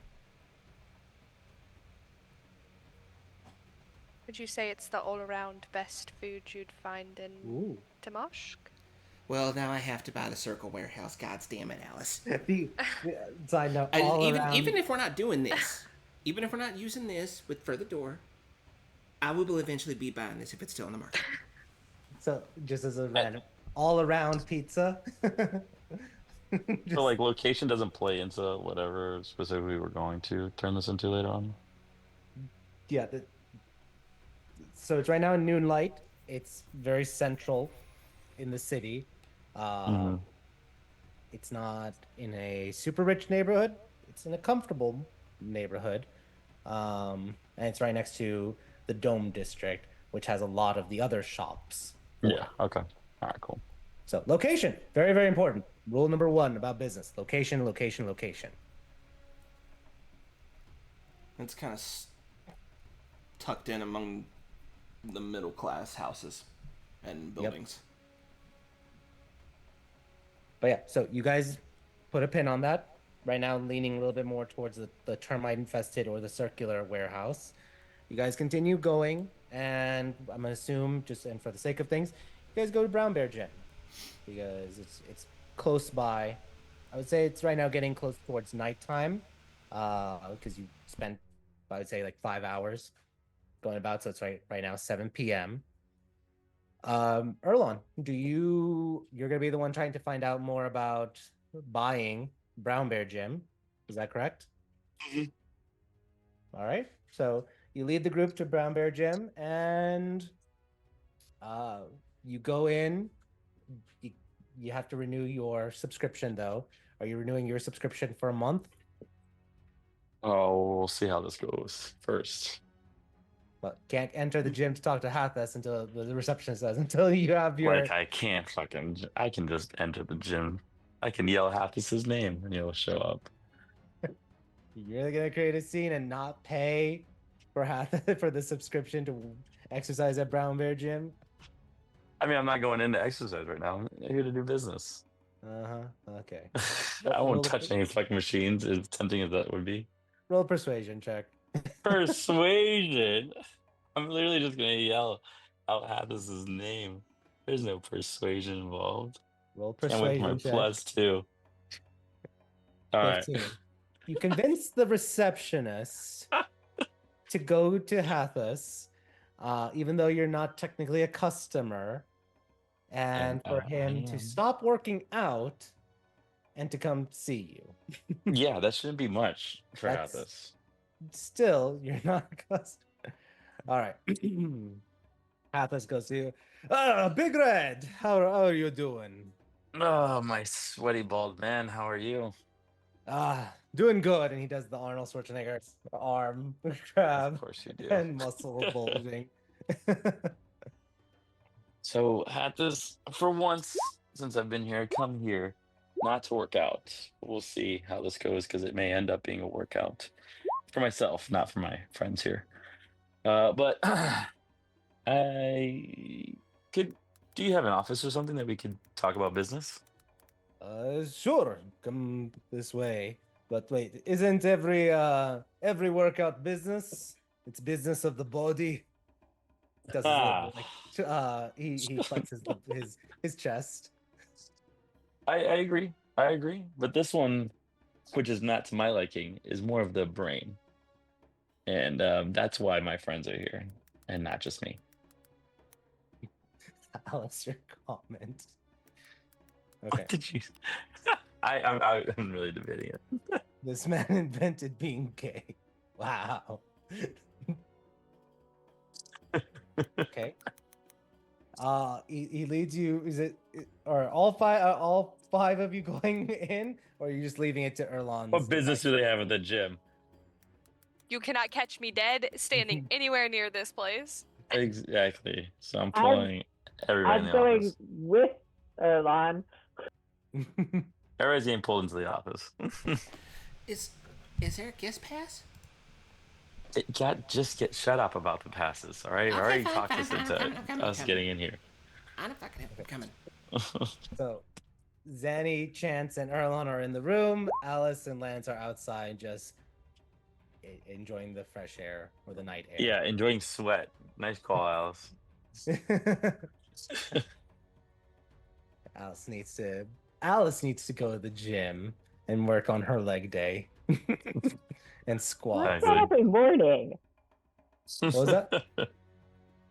Would you say it's the all-around best food you'd find in ooh, Timoshk? Well, now I have to buy the circle warehouse. God damn it, Alice. the, side note, all around. Even if we're not doing this, even if we're not using this for the door, I will eventually be buying this if it's still in the market. So just as a random, all around pizza. So like location doesn't play into whatever specifically we're going to turn this into later on. Yeah. So it's right now in noon light. It's very central in the city. Mhm. It's not in a super rich neighborhood. It's in a comfortable neighborhood. And it's right next to the Dome District, which has a lot of the other shops. Yeah. Okay. All right. Cool. So location, very, very important. Rule number one about business: location, location, location. It's kind of tucked in among the middle class houses and buildings. But yeah, so you guys put a pin on that. Right now, leaning a little bit more towards the termite infested or the circular warehouse. You guys continue going, and I'm gonna assume, just and for the sake of things, you guys go to Brown Bear Gym because it's close by. I would say it's right now getting close towards nighttime, because you spent, I would say, like 5 hours going about. So it's right now 7 p.m. Erlon, you're gonna be the one trying to find out more about buying Brown Bear Gym. Is that correct? All right. So you lead the group to Brown Bear Gym, and you go in. You, you have to renew your subscription, though. Are you renewing your subscription for a month? Oh, we'll see how this goes first. But can't enter the gym to talk to Hathas until the receptionist says until you have your. Like I can't fucking. I can just enter the gym. I can yell Hathis' name and he'll show up. You're really gonna create a scene and not pay for for the subscription to exercise at Brown Bear Gym? I mean, I'm not going into exercise right now. I'm here to do business. Okay. I Roll won't a- touch any fucking machines, as tempting as that would be. Roll a persuasion check. Persuasion. I'm literally just gonna yell out Hathis' name. There's no persuasion involved. Roll Can't wait for my persuasion check. +2. All right. 15. You convince the receptionist to go to Hathis, even though you're not technically a customer, and for I him to am. stop working out and to come see you. Yeah, that shouldn't be much for That's- Hathis. Still, you're not a customer. All right. Hathis goes to you. Big Red, how are you doing? Oh, my sweaty bald man. How are you? Doing good. And he does the Arnold Schwarzenegger arm Of grab course you do. and muscle bulging. So, Hathis, for once since I've been here, I come here not to work out. We'll see how this goes because it may end up being a workout for myself, not for my friends here. But I could. Do you have an office or something that we could talk about business? Sure, come this way. But wait, isn't every workout business? It's business of the body. Does his Ah. little, like he flexes his chest. I agree. I agree. But this one, which is not to my liking, is more of the brain. And that's why my friends are here, and not just me. Alice, your comment. What Okay. did you? I'm really debating it. This man invented being gay. Wow. Okay. He leads you. Is it or all five of you going in, or are you just leaving it to Erlon's? What business do they have at the gym? You cannot catch me dead standing anywhere near this place. Exactly. So I'm I'm- pulling everybody in I'm the going office. with Erlon. Everybody's getting pulled into the office. Is there a guest pass? Just get shut up about the passes, all right? Okay, Already fine, talked fine, us fine, into I'm coming, us getting in here. I'm coming. So, Zanny, Chance, and Erlon are in the room. Alice and Lance are outside, just enjoying the fresh air or the night air. Yeah, enjoying sweat. Nice call, Alice. Alice needs to go to the gym and work on her leg day and squat. What's that every morning? What was that?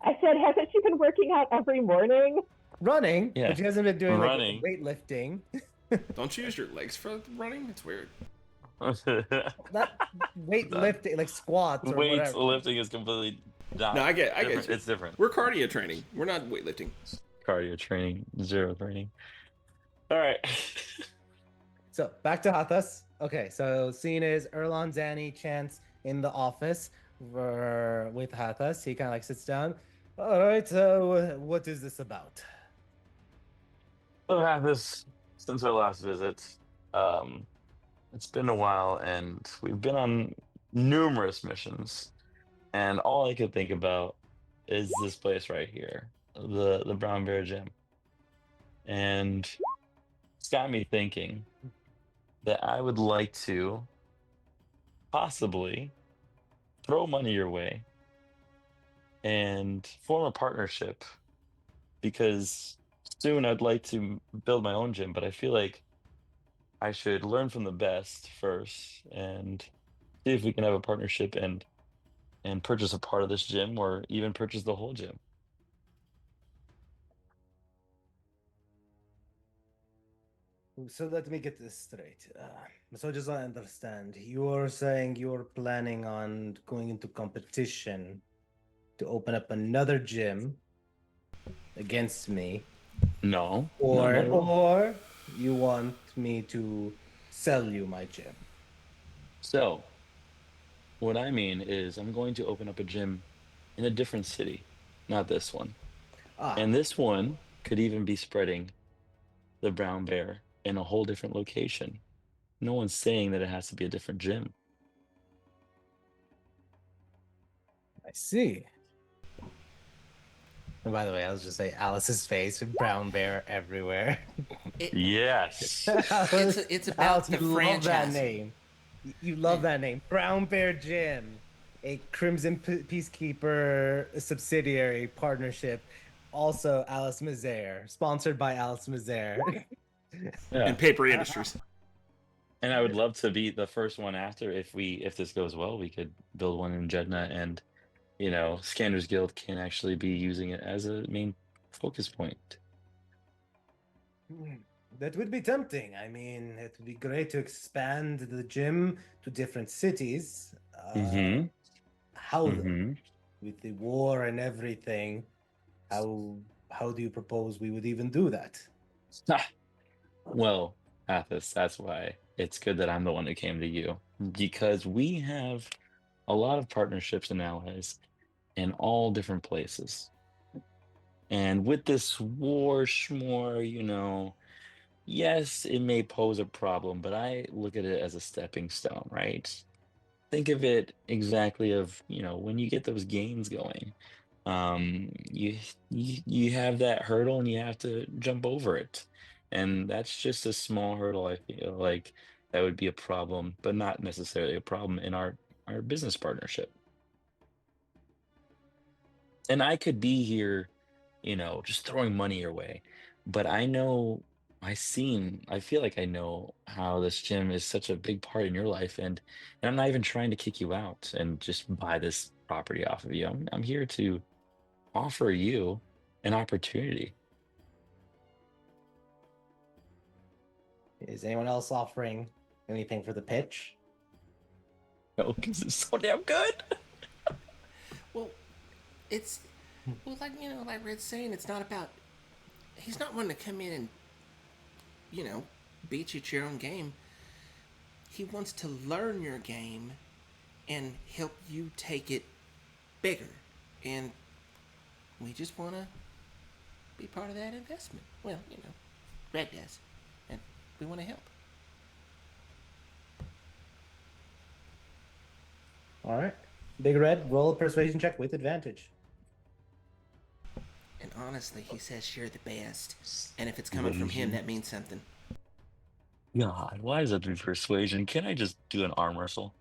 I said, hasn't she been working out every morning? Running, Yeah. but she hasn't been doing Running. like weightlifting. Don't you use your legs for running? It's weird. Not weightlifting, like squats or Weights whatever. lifting is completely not. No, I get different. you. It's different. We're cardio training. We're not weightlifting. Cardio training, zero training. All right. So back to Hathas. Okay, so scene is Erlon, Zanny, Chance in the office with Hathas. He kind of like sits down. All right, so what is this about? I've had this since our last visit. It's been a while, and we've been on numerous missions. And all I could think about is this place right here, the Brown Bear Gym. And it's got me thinking that I would like to possibly throw money your way and form a partnership, because soon I'd like to build my own gym, but I feel like I should learn from the best first and see if we can have a partnership and purchase a part of this gym, or even purchase the whole gym. So let me get this straight. So just so I understand, you're saying you're planning on going into competition to open up another gym against me, No. or no, no, no. or you want me to sell you my gym? So, what I mean is, I'm going to open up a gym in a different city, not this one. Ah, And this one could even be spreading the brown bear in a whole different location. No one's saying that it has to be a different gym. I see. And by the way, I was just say Alice's face, brown bear everywhere. Yes. It's about the you love that franchise. name. You love that name, Brown Bear Gym, a Crimson Peacekeeper subsidiary partnership. Also, Alice Mazaire, sponsored by Alice Mazaire. Yeah. And paper industries. And I would love to be the first one after. If this goes well, we could build one in Jeddah, and Scanners Guild can actually be using it as a main focus point. That would be tempting. I mean, it would be great to expand the gym to different cities. Mhm. How though? Mhm. With the war and everything, how do you propose we would even do that? Well, Athos, that's why it's good that I'm the one who came to you, because we have a lot of partnerships and allies in all different places. And with this war schmore, yes, it may pose a problem, but I look at it as a stepping stone, right? Think of it exactly of, when you get those gains going, you have that hurdle and you have to jump over it. And that's just a small hurdle. I feel like that would be a problem, but not necessarily a problem in our business partnership. And I could be here, just throwing money your way, but I know I feel like I know how this gym is such a big part in your life, and I'm not even trying to kick you out and just buy this property off of you. I'm here to offer you an opportunity. Is anyone else offering anything for the pitch? No, because it's so damn good. Well, it's well, like like Red's saying, it's not about. He's not wanting to come in and beat you at your own game. He wants to learn your game and help you take it bigger. And we just want to be part of that investment. Well, Red does. And we want to help. All right. Big Red, roll a persuasion check with advantage. And honestly, he says you're the best. And if it's coming from him, that means something. God, why is it through persuasion? Can I just do an arm wrestle?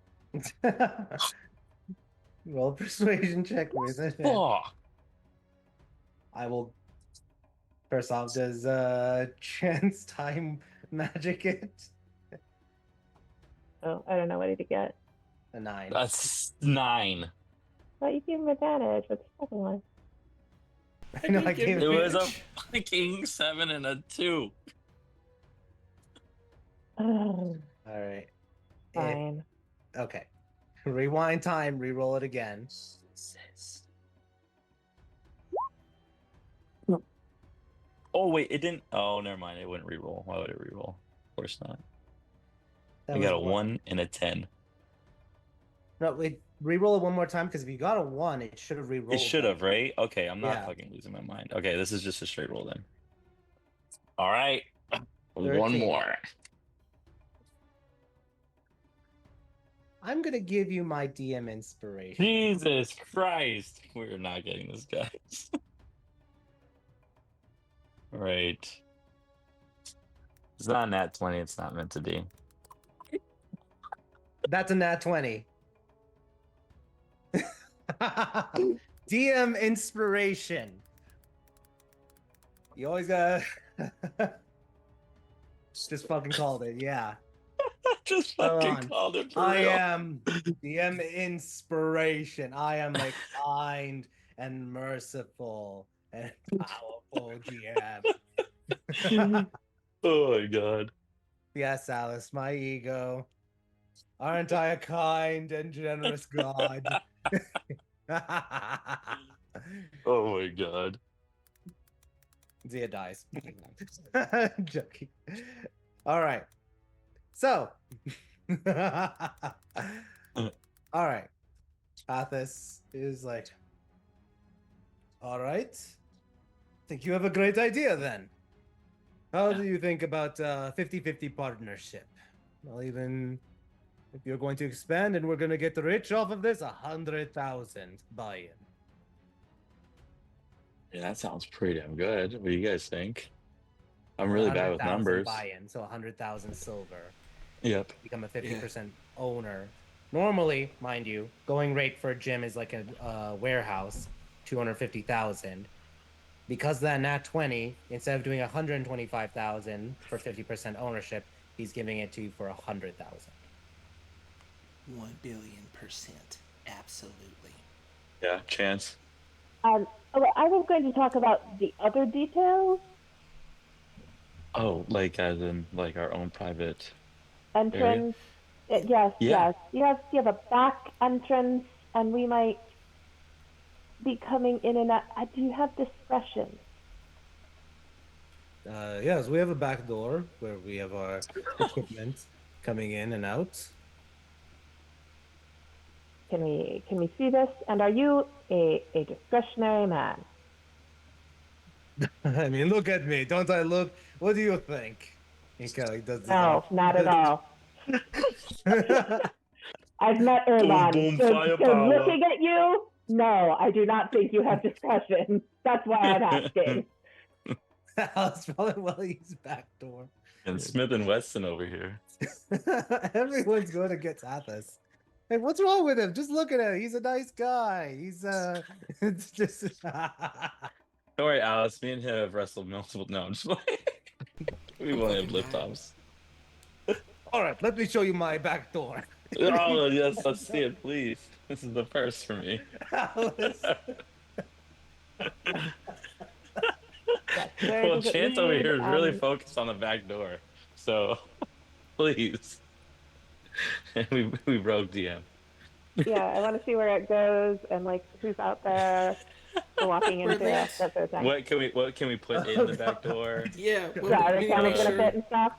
Roll a persuasion check with advantage. Oh, I will. First off, does chance time magic it? Oh, I don't know what did he get. A 9. that's 9. But you gave him advantage with the second one. I know I gave It was a advantage. fucking 7 and a 2. Oh, All right. fine. Okay. Rewind time. Re-roll it again. Oh wait, it didn't. Oh, never mind. It wouldn't re-roll. Why would it re-roll? Of course not. That I was got a 1 and a 10. No, wait. Re-roll it one more time because if you got a 1, it should have re-rolled. It should have, that. right? Okay, I'm not Yeah. fucking losing my mind. Okay, this is just a straight roll then. All right, 1 13. more. I'm gonna give you my DM inspiration. Jesus Christ, we're not getting this, guys. All right. It's not a nat 20. It's not meant to be. That's a nat 20. DM inspiration. You always gotta just fucking called it, yeah. Just Hold fucking on. called it for I real. am DM inspiration. I am a kind and merciful and powerful GM. Oh my god. Yes, Alice, my ego. Aren't I a kind and generous god? Oh my god. Zia dies. Joking. All right. So. All right. Athos is like, all right. Think you have a great idea then. How do you think about 50-50 partnership? Well, even if you're going to expand and we're going to get rich off of this, 100,000 buy-in. Yeah, that sounds pretty damn good. What do you guys think? I'm really bad with 100,000 numbers. buy-in, so 100,000 silver. Yep. Become a 50% owner. Normally, mind you, going rate for a gym is like a warehouse, 250,000. Because that nat 20, instead of doing 125,000 for 50% ownership, he's giving it to you for 100,000. 1,000,000,000%. Absolutely. Yeah, chance. Okay, I was going to talk about the other details. Oh, like as in like our own private Entrance. Yes, Yeah. yes. You have a back entrance, and we might be coming in and out. Do you have discretion? Yes, we have a back door where we have our equipment coming in and out. Can we see this? And are you a discretionary man? I mean, look at me. Don't I look? What do you think? He kind of does this. No, not at all. I've met Boom, Erlon. boom, So firepower. looking at you, no, I do not think you have discretion. That's why I'm asking. That's probably Willie's back door. And Smith and Wesson over here. Everyone's going to get Athos. Hey, what's wrong with him? Just look at him. He's a nice guy. He's it's just Don't worry, Alice. Me and him have wrestled multiple. No, I'm just like. We I'm won't have fucking lift dying. tops. All right, let me show you my back door. Oh yes, let's see it, please. This is the first for me. Alice. Yes. Where Well, does it Chance over lead? here is really focused on the back door. So please. We broke DM. Yeah, I want to see where it goes and like who's out there we're walking Where into, Lance? that sort of thing. What can we put in the back door? Yeah, Go well, Yeah, are we the need to cameras make gonna sure. fit and stuff?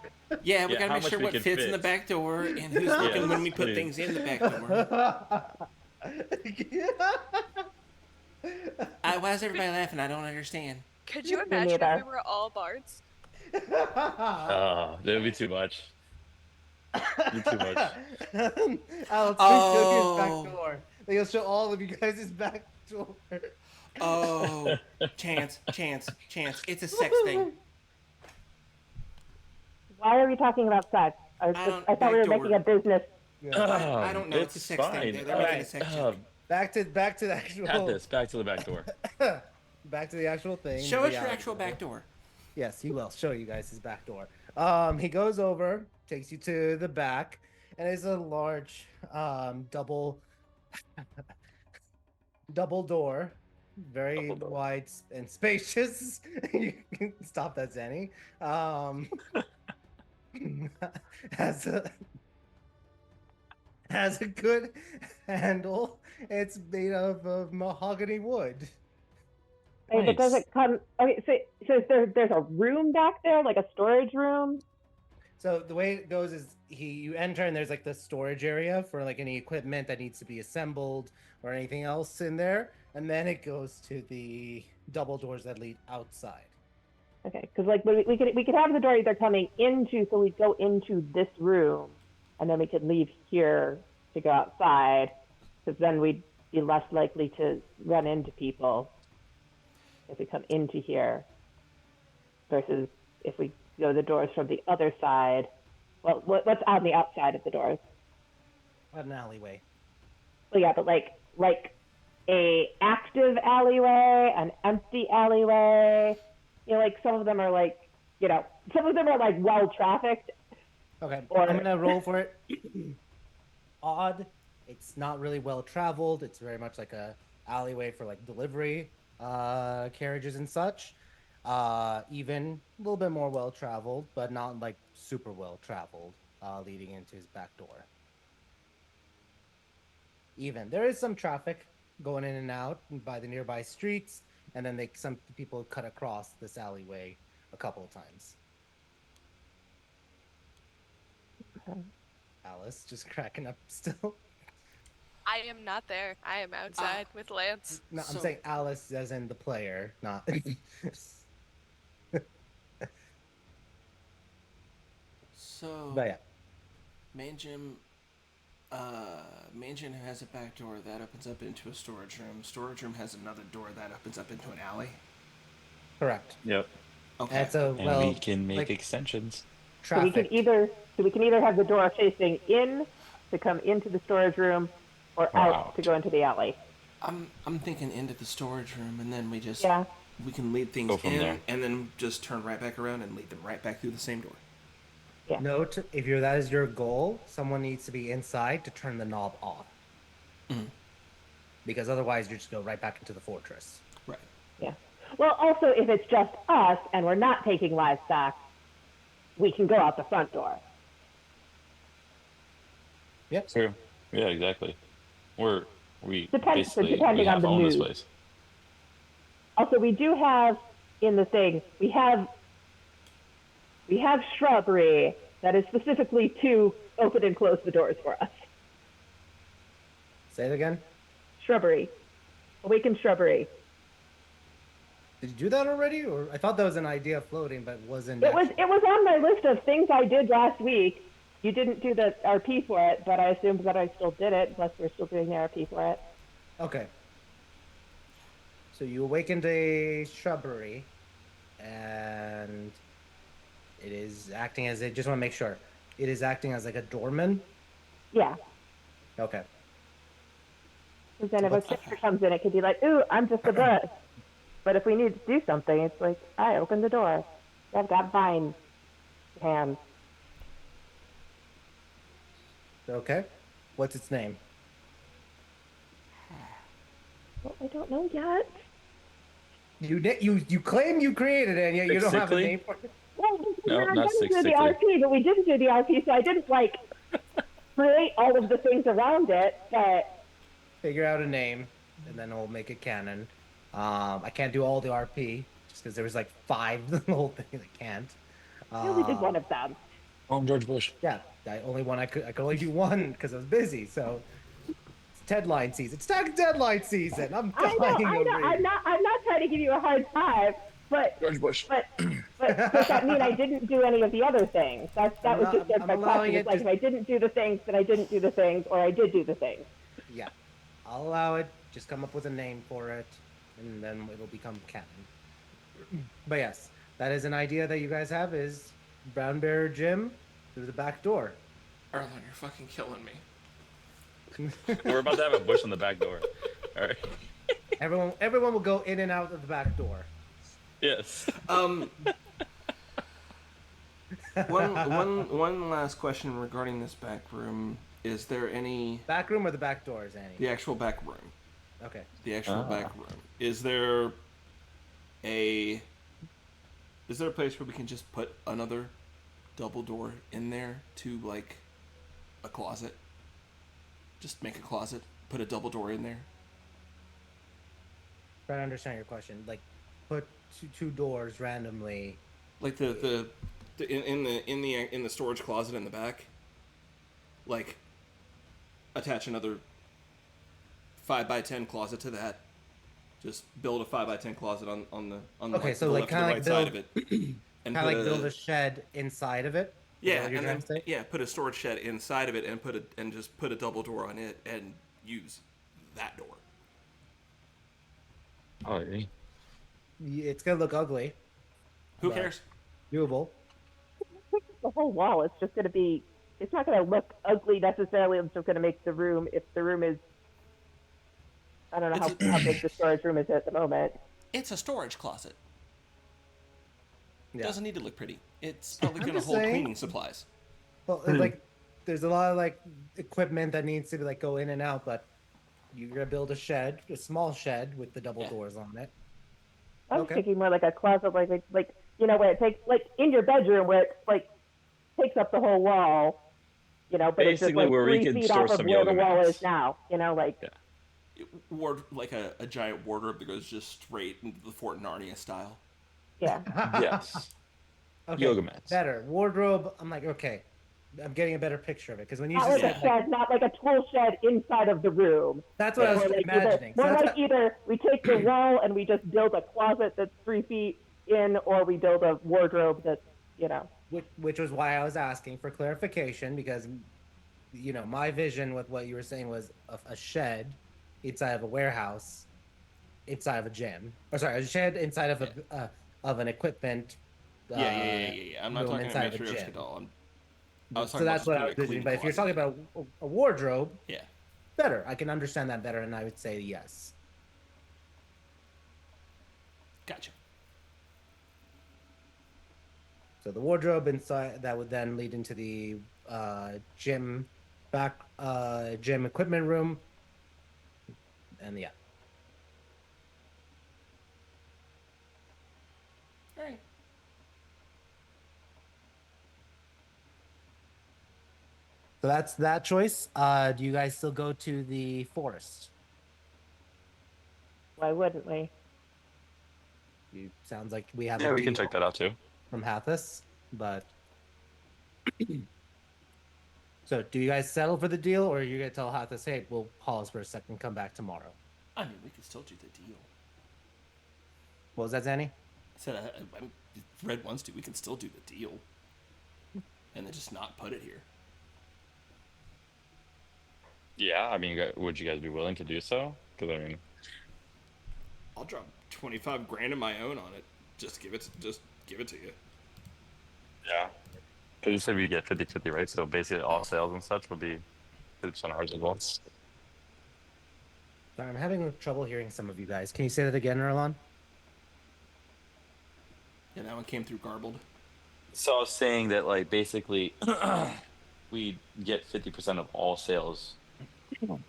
Yeah, we Yeah, gotta how make much sure we what can fits in the fit. back door and who's looking when Yes, we put please. things in the back door. Why is everybody laughing? I don't understand. Could you Me imagine if we neither. were all bards? Oh, that would be too much. Be too much. Alex, let me show you his back Oh, door. He'll show all of you guys his back door. oh, Chance. It's a sex thing. Why are we talking about sex? I don't. I thought we Back were door. making a business. Yeah. I don't know. It's a It's sex thing. fine. They're All making right. a sex joke. Back to the actual Pat this back to the back door. back to the actual thing. Show the us your reality actual of it. back door. Yes, he will show you guys his back door. He goes over, takes you to the back, and it's a large double door, very Double door. wide and spacious. You can stop that, Zanny. Has a good handle. It's made of mahogany wood. Hey, but does Nice. it come? Okay, so is there's a room back there, like a storage room? So the way it goes is you enter and there's like the storage area for like any equipment that needs to be assembled or anything else in there, and then it goes to the double doors that lead outside. Okay, because like we could have the door either coming into, so we go into this room, and then we could leave here to go outside, because then we'd be less likely to run into people if we come into here, versus if we go the doors from the other side. Well, what's on the outside of the doors? An alleyway. Well, yeah, but like a active alleyway, an empty alleyway. You know, like some of them are like, you know, some of them are like well trafficked. Okay, Or- I'm gonna roll for it. Odd. It's not really well traveled. It's very much like a alleyway for like delivery carriages and such. Even a little bit more well traveled, but not like super well traveled, leading into his back door. Even there is some traffic going in and out by the nearby streets, and then some people cut across this alleyway a couple of times. Okay. Alice just cracking up still. I am not there. I am outside with Lance. No, I'm So- saying Alice as in the player, not. So, But yeah, Manjim has a back door that opens up into a storage room. Storage room has another door that opens up into an alley. correct. Yep. Okay. That's a And well we can make like, extensions. So we traffic. can either have the door facing in to come into the storage room, or out to out. go into the alley. I'm thinking into the storage room, and then we just Yeah. we can lead things Go from in, there. and then just turn right back around and lead them right back through the same door. Yeah. Note, if that is your goal, someone needs to be inside to turn the knob off. Mhm. Because otherwise, you just go right back into the fortress. Right. Yeah. Well, also, if it's just us and we're not taking livestock, we can go out the front door. Yep. True. Yeah, exactly. We Depends- basically depending we on have the owned this mood. place. Also, we do have in the thing, we have shrubbery that is specifically to open and close the doors for us. Say it again. Shrubbery. Awakened shrubbery. Did you do that already, or I thought that was an idea floating, but wasn't. It was on my list of things I did last week. You didn't do the RP for it, but I assumed that I still did it, unless we're still doing the RP for it. Okay. So you awakened a shrubbery, and it is acting as just want to make sure it is acting as like a doorman. Yeah. Okay. Because then if a What's- sister comes in, it could be like, ooh, I'm just a bus. But if we need to do something, it's like, I opened the door. I've got vines. hands. Okay. What's its name? Well, I don't know yet. You claim you created it, and yet you don't have a Sickly? name for it. Well, No, we're not gonna do the sickly. RP, but we didn't do the RP, so I didn't like create all of the things around it. But Figure out a name, and then we'll make it canon. I can't do all the RP just because there was like 5 the whole thing. I can't. we only did one Um, of them. George Bush. yeah, I could only do one because I was busy. So it's deadline season. It's not deadline season. I'm I dying know. over here. I'm not trying to give you a hard time, but George Bush. does that mean I didn't do any of the other things? That was just I'm my allowing question. It's it. like if I didn't do the things, then I didn't do the things, or I did do the things. Yeah, I'll allow it. Just come up with a name for it, and then it'll become canon. But yes, that is an idea that you guys have: is Brown Bear Jim through the back door. Erlen, you're fucking killing me. We're about to have a bush on the back door. All right. Everyone will go in and out of the back door. Yes. One last question regarding this back room. Is there any Back room or the back doors, Annie? the actual back room? Okay. The actual back room. Is there a place where we can just put another double door in there to like a closet? Just make a closet, put a double door in there. Trying to understand your question. Like, put two doors randomly. Like in the storage closet in the back. Like attach another 5x10 closet to that. Just build a 5x10 closet on the Okay, like, so the like left and the right side of it. And Kind of like build a shed inside of it. Is that yeah, what you're and trying then to say? yeah, put a storage shed inside of it and just put a double door on it and use that door. Oh, yeah. It's gonna look ugly. Who But cares? Doable. The whole wall. It's just going to be. It's not going to look ugly necessarily. It's just going to make the room. If the room is, I don't know how big the storage room is at the moment. It's a storage closet. Yeah. Doesn't need to look pretty. It's probably I'm going to just hold saying. cleaning supplies. Well, like, there's a lot of like equipment that needs to be like go in and out, but you're gonna build a shed, a small shed with the double Yeah. doors on it. I was Okay. thinking more like a closet, like where it takes like in your bedroom where it like takes up the whole wall. But it's just Basically like where we 3 could feet store off of some where the yoga wall mats. is now. Like. Yeah. Like a giant wardrobe that goes just straight into the Fort Narnia style. Yeah. Yes. Okay. Yoga mats. Better wardrobe. I'm like, okay, I'm getting a better picture of it because when you Not just like said a shed, not like a tool shed inside of the room. that's what I was More like imagining. So More that's like either we take the wall and we just build a closet that's 3 feet in, or we build a wardrobe that's. which was why I was asking for clarification because my vision with what you were saying was a shed inside of a warehouse inside of a gym, or sorry, a shed inside of of an equipment. Yeah. I'm not room talking inside about of a Matryoshka gym. at all. I was So talking that's about what I was just putting a visioning. clean But if you're talking closet about a wardrobe, in. Yeah. better. I can understand that better, and I would say yes. Gotcha. So the wardrobe inside that would then lead into the gym gym equipment room, and yeah. All right. So that's that choice. Do you guys still go to the forest? Why wouldn't we? Sounds like we have Yeah, a we can deal check that out too. from Hathis, but so do you guys settle for the deal, or are you gonna tell Hathis, hey, we'll pause for a second, come back tomorrow? I mean, we could still do the deal. What was that, Zanny? I said, I Red wants to. We can still do the deal, and then just not put it here. Yeah, I mean, would you guys be willing to do so? Because I mean, I'll drop 25 grand of my own on it. Just give it to you. yeah. Because you said we get 50-50, right? So basically, all sales and such would be 50% ours as well. Sorry, I'm having trouble hearing some of you guys. Can you say that again, Erlon? Yeah, that one came through garbled. So I was saying that, like, basically, we get 50% of all sales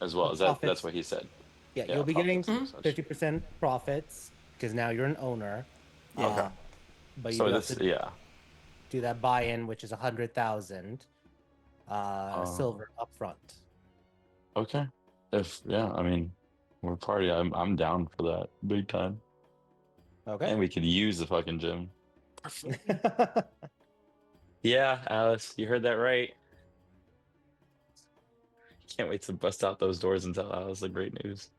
as well. Is that's Profits. what he said? Yeah, Yeah, you'll be getting profits and such. 50% profits because now you're an owner. Yeah. Okay. But you So do have this, to yeah. do that buy-in, which is 100,000 silver upfront. Okay. I mean, we're party. I'm down for that big time. Okay. And we could use the fucking gym. Yeah, Alice, you heard that right. Can't wait to bust out those doors and tell Alice the great news.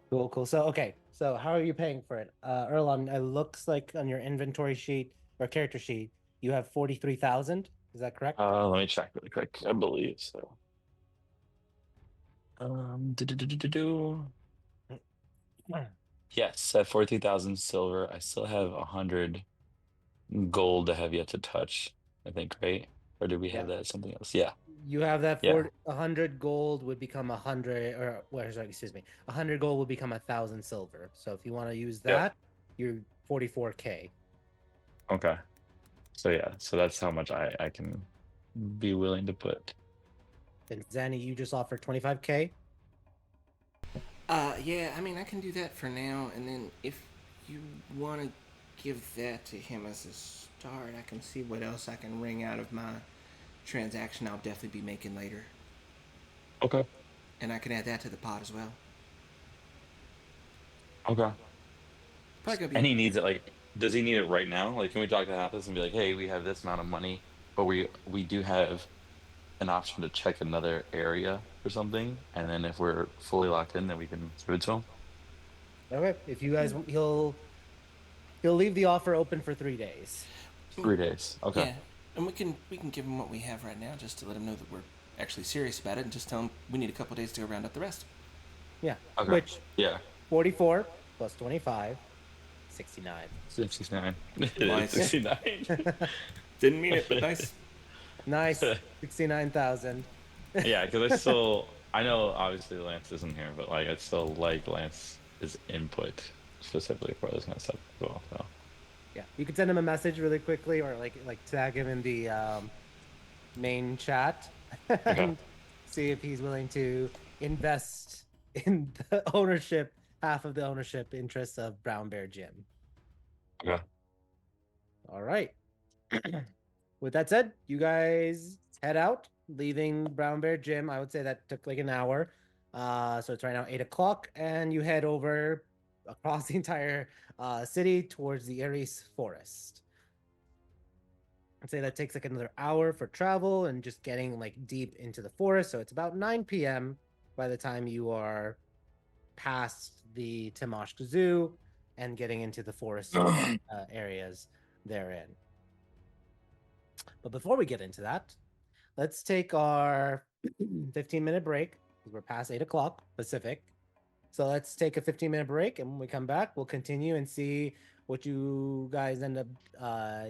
Cool, cool. So, okay. So, how are you paying for it? Earl, it looks like on your inventory sheet or character sheet, you have 43,000. Is that correct? Let me check really quick. I believe so. Do. Yes, at 42,000 silver, I still have 100 gold I have yet to touch. I think, right? Or did we have Yeah. that as something else? Yeah. You have that Yeah. 100 gold would become 100, or well, sorry, excuse me, 100 gold would become 1,000 silver. So if you want to use Yep. that, you're 44k. Okay. So yeah, so that's how much I can be willing to put. And Zanny, you just offered 25k. Yeah, I mean, I can do that for now, and then if you want to give that to him as a start, I can see what else I can wring out of my transaction I'll definitely be making later. Okay. And I can add that to the pot as well. Okay. Probably gonna be. And he needs it, like, does he need it right now? Like, can we talk to Atlas and be like, hey, we have this amount of money, but we do have an option to check another area or something, and then if we're fully locked in, then we can give it to him. Okay. If you guys, he'll leave the offer open for 3 days. 3 days. Okay. Yeah, and we can give him what we have right now, just to let him know that we're actually serious about it, and just tell him we need a couple days to go round up the rest. Yeah. Okay. Which Yeah. 44 plus 25, 69. 69. Nice. 69. Didn't mean it, but nice. Nice. 69,000. Yeah, because I know obviously Lance isn't here, but like I still like Lance's input specifically for this kind of stuff as well. So Yeah, you could send him a message really quickly, or like tag him in the main chat and see if he's willing to invest in the half of the ownership interests of Brown Bear Gym. okay. All right. With that said, you guys head out, leaving Brown Bear Gym. I would say that took like an hour. So it's right now 8 o'clock, and you head over across the entire city towards the Ares Forest. I'd say that takes like another hour for travel and just getting like deep into the forest. So it's about 9 p.m. by the time you are past the Tamashka Zoo and getting into the forest areas therein. But before we get into that, let's take our 15-minute break because we're past 8 o'clock Pacific. So let's take a 15-minute break, and when we come back, we'll continue and see what you guys end up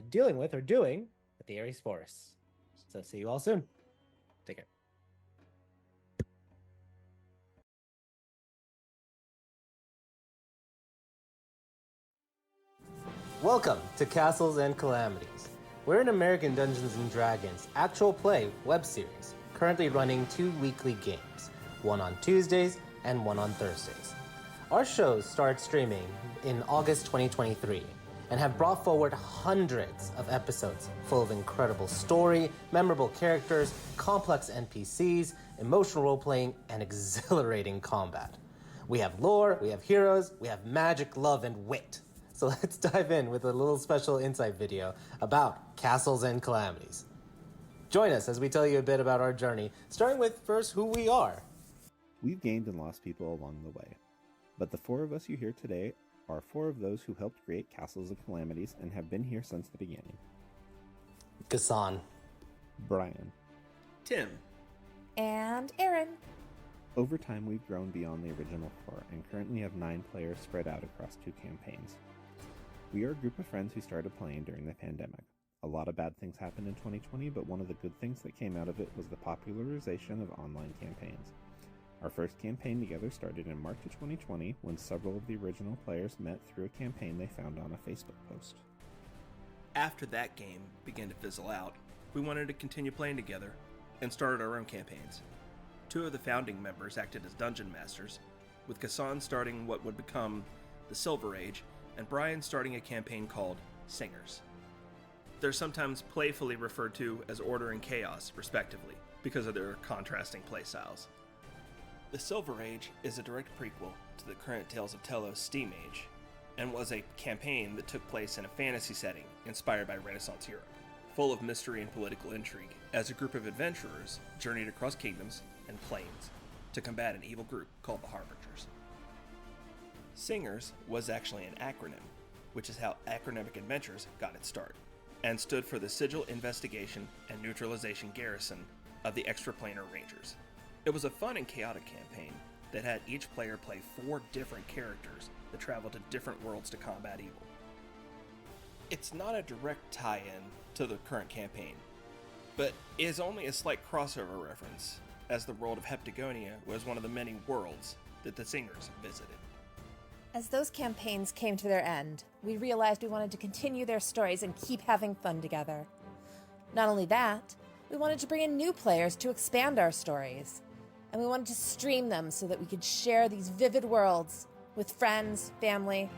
dealing with or doing at the Ares Forest. So see you all soon. Take care. Welcome to Castles and Calamities. We're an American Dungeons & Dragons actual play web series, currently running 2 weekly games, one on Tuesdays and one on Thursdays. Our shows started streaming in August 2023 and have brought forward hundreds of episodes full of incredible story, memorable characters, complex NPCs, emotional role-playing, and exhilarating combat. We have lore, we have heroes, we have magic, love, and wit. So let's dive in with a little special insight video about Castles and Calamities. Join us as we tell you a bit about our journey, starting with first who we are. We've gained and lost people along the way, but the 4 of us you hear today are 4 of those who helped create Castles and Calamities and have been here since the beginning. Gassan. Brian. Tim. And Aaron. Over time, we've grown beyond the original 4 and currently have 9 players spread out across 2 campaigns. We are a group of friends who started playing during the pandemic. A lot of bad things happened in 2020, but one of the good things that came out of it was the popularization of online campaigns. Our first campaign together started in March of 2020 when several of the original players met through a campaign they found on a Facebook post. After that game began to fizzle out, we wanted to continue playing together and started our own campaigns. Two of the founding members acted as dungeon masters, with Kassan starting what would become the Silver Age, and Brian starting a campaign called Singers. They're sometimes playfully referred to as Order and Chaos, respectively, because of their contrasting playstyles. The Silver Age is a direct prequel to the current Tales of Tellos Steam Age, and was a campaign that took place in a fantasy setting inspired by Renaissance Europe, full of mystery and political intrigue, as a group of adventurers journeyed across kingdoms and plains to combat an evil group called the Harbingers. Singers was actually an acronym, which is how Acronymic Adventures got its start, and stood for the Sigil Investigation and Neutralization Garrison of the Extraplanar Rangers. It was a fun and chaotic campaign that had each player play 4 different characters that traveled to different worlds to combat evil. It's not a direct tie-in to the current campaign, but is only a slight crossover reference, as the world of Heptagonia was one of the many worlds that the Singers visited. As those campaigns came to their end, we realized we wanted to continue their stories and keep having fun together. Not only that, we wanted to bring in new players to expand our stories, and we wanted to stream them so that we could share these vivid worlds with friends, family,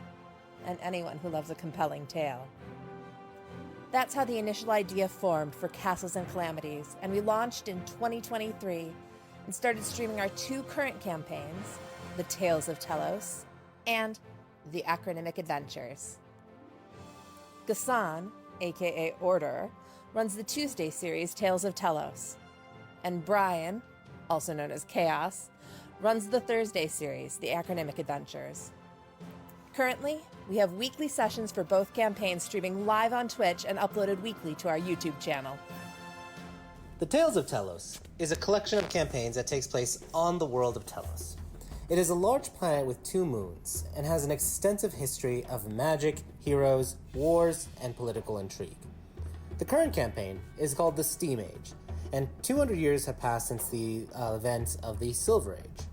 and anyone who loves a compelling tale. That's how the initial idea formed for Castles and Calamities, and we launched in 2023 and started streaming our 2 current campaigns, The Tales of Tellos and The Acronymic Adventures. Gassan, aka Order, runs the Tuesday series Tales of Tellos, and Brian, also known as Chaos, runs the Thursday series, The Acronymic Adventures. Currently, we have weekly sessions for both campaigns streaming live on Twitch and uploaded weekly to our YouTube channel. The Tales of Tellos is a collection of campaigns that takes place on the world of Tellos. It is a large planet with 2 moons and has an extensive history of magic, heroes, wars, and political intrigue. The current campaign is called the Steam Age, and 200 years have passed since the events of the Silver Age.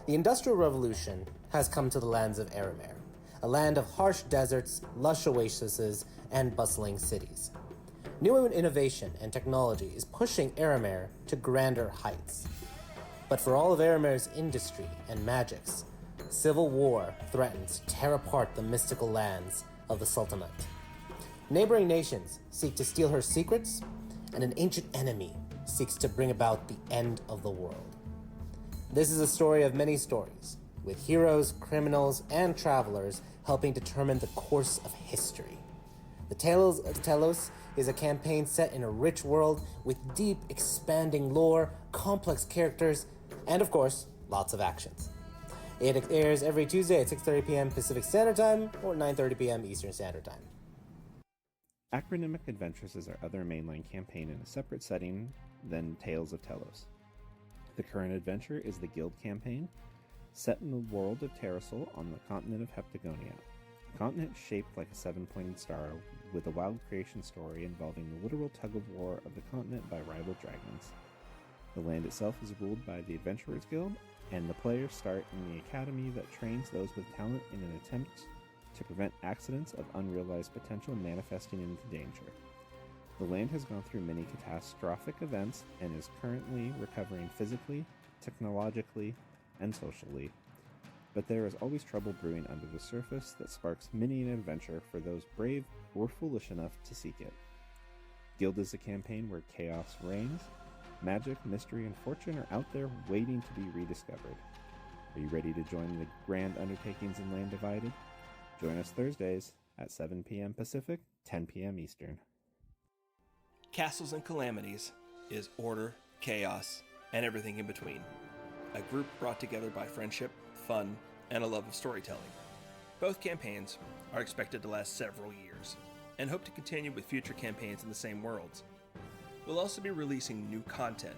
The Industrial Revolution has come to the lands of Eremer, a land of harsh deserts, lush oases, and bustling cities. New innovation and technology is pushing Eremer to grander heights. But for all of Eremer's industry and magics, civil war threatens to tear apart the mystical lands of the Sultanate. Neighboring nations seek to steal her secrets, and an ancient enemy seeks to bring about the end of the world. This is a story of many stories, with heroes, criminals, and travelers helping determine the course of history. The Tales of Tellos is a campaign set in a rich world with deep, expanding lore, complex characters, and of course, lots of actions. It airs every Tuesday at 6:30 p.m. Pacific Standard Time or 9:30 p.m. Eastern Standard Time. Acronymic Adventures is our other mainline campaign in a separate setting than Tales of Tellos. The current adventure is the Guild campaign, set in the world of Terrasol on the continent of Heptagonia, a continent shaped like a 7-pointed star with a wild creation story involving the literal tug-of-war of the continent by rival dragons. The land itself is ruled by the Adventurers Guild, and the players start in the academy that trains those with talent in an attempt to prevent accidents of unrealized potential manifesting into danger. The land has gone through many catastrophic events and is currently recovering physically, technologically, and socially, but there is always trouble brewing under the surface that sparks many an adventure for those brave or foolish enough to seek it. Guild is a campaign where chaos reigns. Magic, mystery, and fortune are out there waiting to be rediscovered. Are you ready to join the grand undertakings in Land Divided? Join us Thursdays at 7 p.m. Pacific, 10 p.m. Eastern. Castles and Calamities is order, chaos, and everything in between. A group brought together by friendship, fun, and a love of storytelling. Both campaigns are expected to last several years, and hope to continue with future campaigns in the same worlds. We'll also be releasing new content,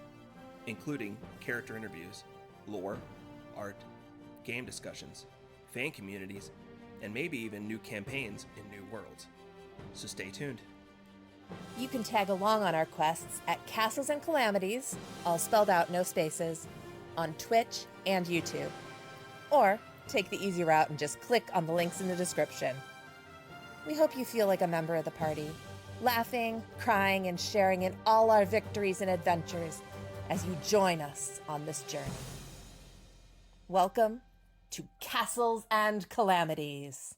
including character interviews, lore, art, game discussions, fan communities, and maybe even new campaigns in new worlds. So stay tuned. You can tag along on our quests at Castles and Calamities, all spelled out, no spaces, on Twitch and YouTube. Or take the easy route and just click on the links in the description. We hope you feel like a member of the party. laughing, crying, and sharing in all our victories and adventures as you join us on this journey. Welcome to Castles and Calamities.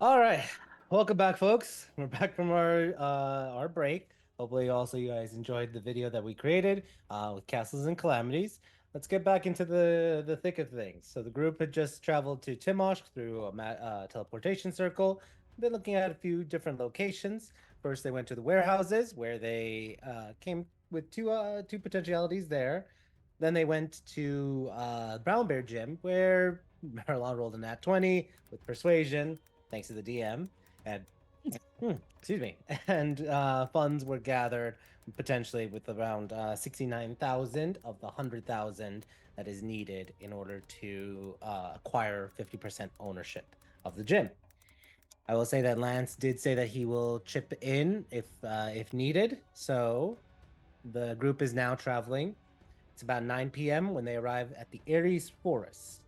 All right, welcome back, folks. We're back from our break. Hopefully, also you guys enjoyed the video that we created with castles and calamities. Let's get back into the thick of things. So the group had just traveled to Timosh through a teleportation circle. Been looking at a few different locations. First, they went to the warehouses where they came with two potentialities there. Then they went to Brown Bear Gym where Marlon rolled a nat 20 with persuasion thanks to the DM, and excuse me, and funds were gathered potentially with around 69,000 of the 100,000 that is needed in order to acquire 50% ownership of the gym. I will say that Lance did say that he will chip in if needed. So the group is now traveling. It's about 9 p.m. when they arrive at the Ares Forest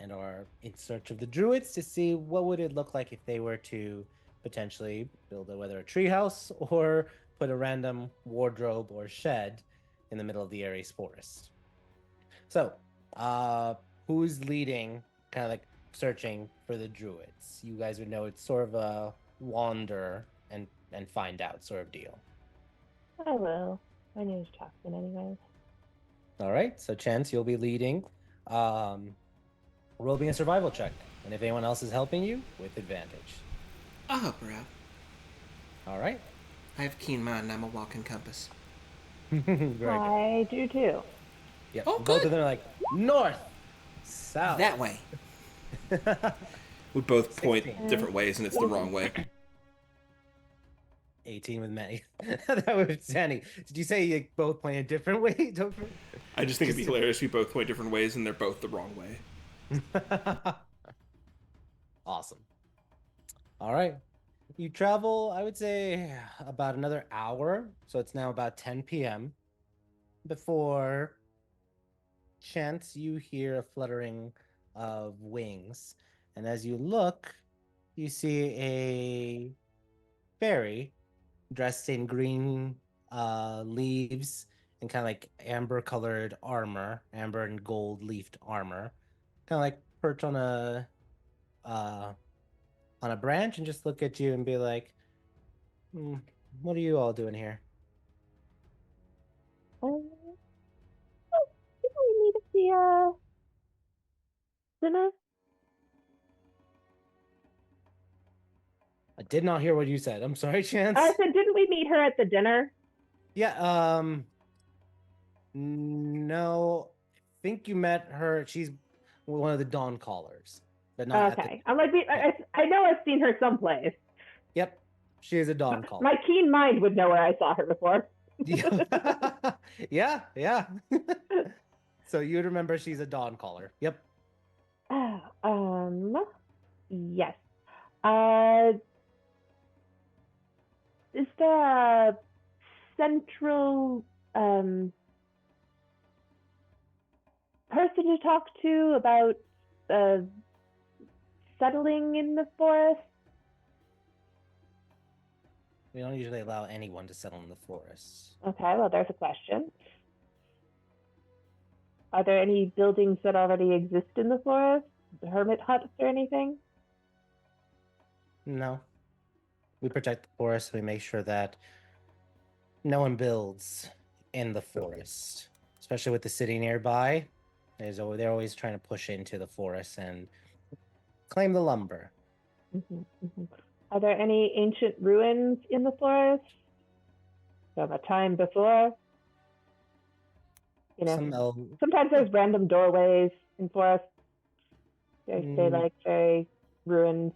and are in search of the druids to see what would it look like if they were to potentially build whether a treehouse or put a random wardrobe or shed in the middle of the Ares Forest. So, who's leading, kind of like searching for the druids? You guys would know it's sort of a wander and find out sort of deal. I will. My name's Jackson, anyways. All right, so Chance, you'll be leading. Roll me a survival check, and if anyone else is helping you, with advantage. I'll help her out. All right. I have keen mind and I'm a walking compass. Very good. I do too. Yep. Oh, Both good. of them are like north, south. That way. We both point 16. different ways and it's the wrong way. 18 with Manny. That was Sandy. Did you say you both point a different way? I just think it'd be hilarious if we both point different ways and they're both the wrong way. Awesome. All right. You travel, I would say, about another hour. So it's now about 10 p.m. Before Chance, you hear a fluttering of wings. And as you look, you see a fairy dressed in green leaves and kind of like amber colored armor, amber and gold leafed armor, kind of like perch on a branch and just look at you and be like, what are you all doing here? Did we meet at the dinner? I did not hear what you said. I'm sorry, Chance. I said, didn't we meet her at the dinner? Yeah, no, I think you met her. She's one of the Dawn Callers, but not Okay. at I'm like, I know I've seen her someplace. Yep, she is a Dawn Caller. My keen mind would know where I saw her before. Yeah. So you'd remember she's a Dawn Caller. Yep. Yes. Is there a central person to talk to about settling in the forest? We don't usually allow anyone to settle in the forest. Okay, well, there's a question. Are there any buildings that already exist in the forest? Hermit huts or anything? No. We protect the forest. We make sure that no one builds in the forest, especially with the city nearby. They're always trying to push into the forest and claim the lumber. Are there any ancient ruins in the forest from a time before? You know, sometimes there's random doorways in forests. They're like very ruins.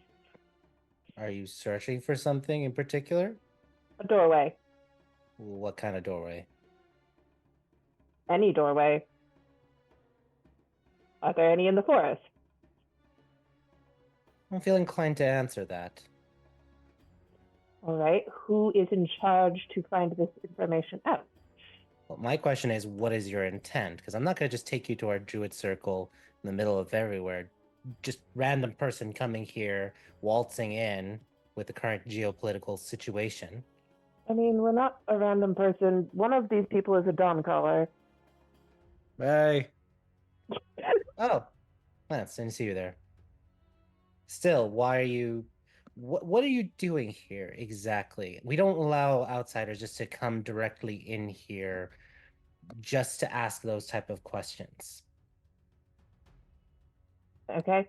Are you searching for something in particular? A doorway. What kind of doorway? Any doorway. Are there any in the forest? I don't feel inclined to answer that. All right. Who is in charge to find this information out? Well, my question is, what is your intent? Because I'm not going to just take you to our druid circle in the middle of everywhere. Just random person coming here, waltzing in with the current geopolitical situation. I mean, we're not a random person. One of these people is a Dawn Caller. Hey. Oh, Lance, didn't see you there. Still, why are you what are you doing here exactly? We don't allow outsiders just to come directly in here just to ask those type of questions. Okay.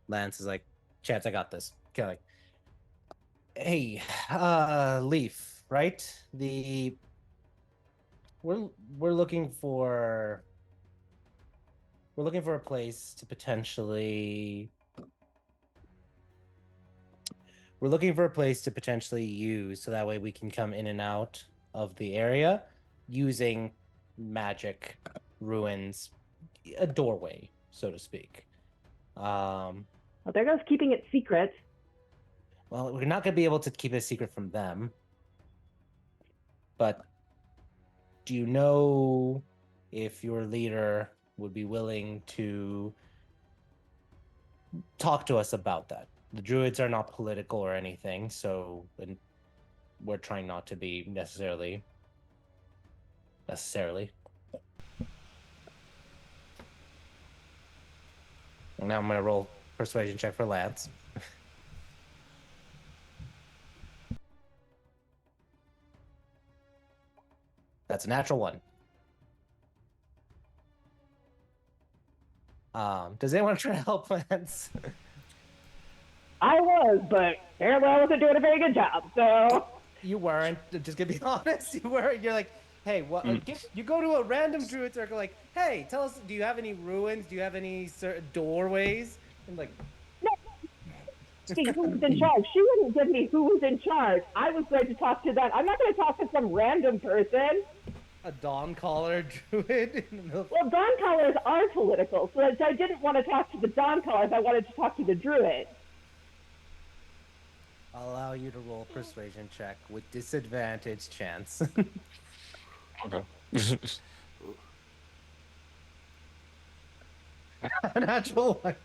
Lance is like, Chance, I got this. Okay, like, hey, Leaf, right? We're we're looking for we're looking for a place to potentially we're looking for a place to potentially use so that way we can come in and out of the area using magic ruins, a doorway, so to speak. Well, there goes keeping it secret. Well, we're not going to be able to keep it a secret from them. But do you know if your leader would be willing to talk to us about that? The druids are not political or anything, so we're trying not to be necessarily. And now I'm going to roll persuasion check for Lance. That's a natural one. Does anyone try to help Lance? I was, but apparently I wasn't doing a very good job. So You weren't. Just gonna be honest. You weren't. You're like, hey, what? You go to a random druid circle, like, hey, tell us. Do you have any ruins? Do you have any doorways? And like, who was in charge? She wouldn't give me who was in charge. I was going to talk to them. I'm not going to talk to some random person. a dawn caller druid in the middle. Well, dawn callers are political, so I didn't want to talk to the dawn callers. I wanted to talk to the druid. I'll allow you to roll a persuasion check with disadvantage chance. Okay. Natural one.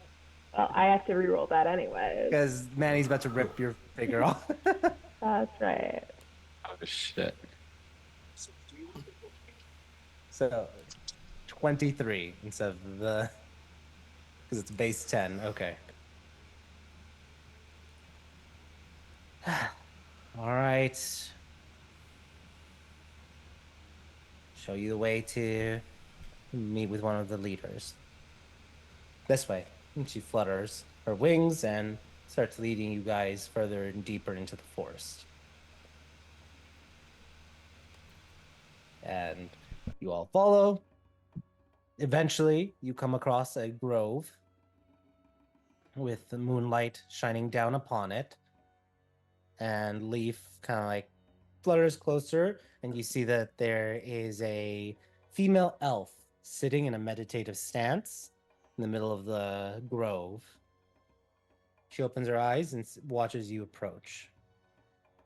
Well, I have to re-roll that anyway. Because Manny's about to rip your figure off. That's right. Oh shit. So 23 instead of the, because it's base 10. Okay. All right. Show you the way to meet with one of the leaders. This way. And she flutters her wings and starts leading you guys further and deeper into the forest. And you all follow. Eventually, you come across a grove with the moonlight shining down upon it. And Leaf kind of like flutters closer, and you see that there is a female elf sitting in a meditative stance in the middle of the grove. She opens her eyes and watches you approach.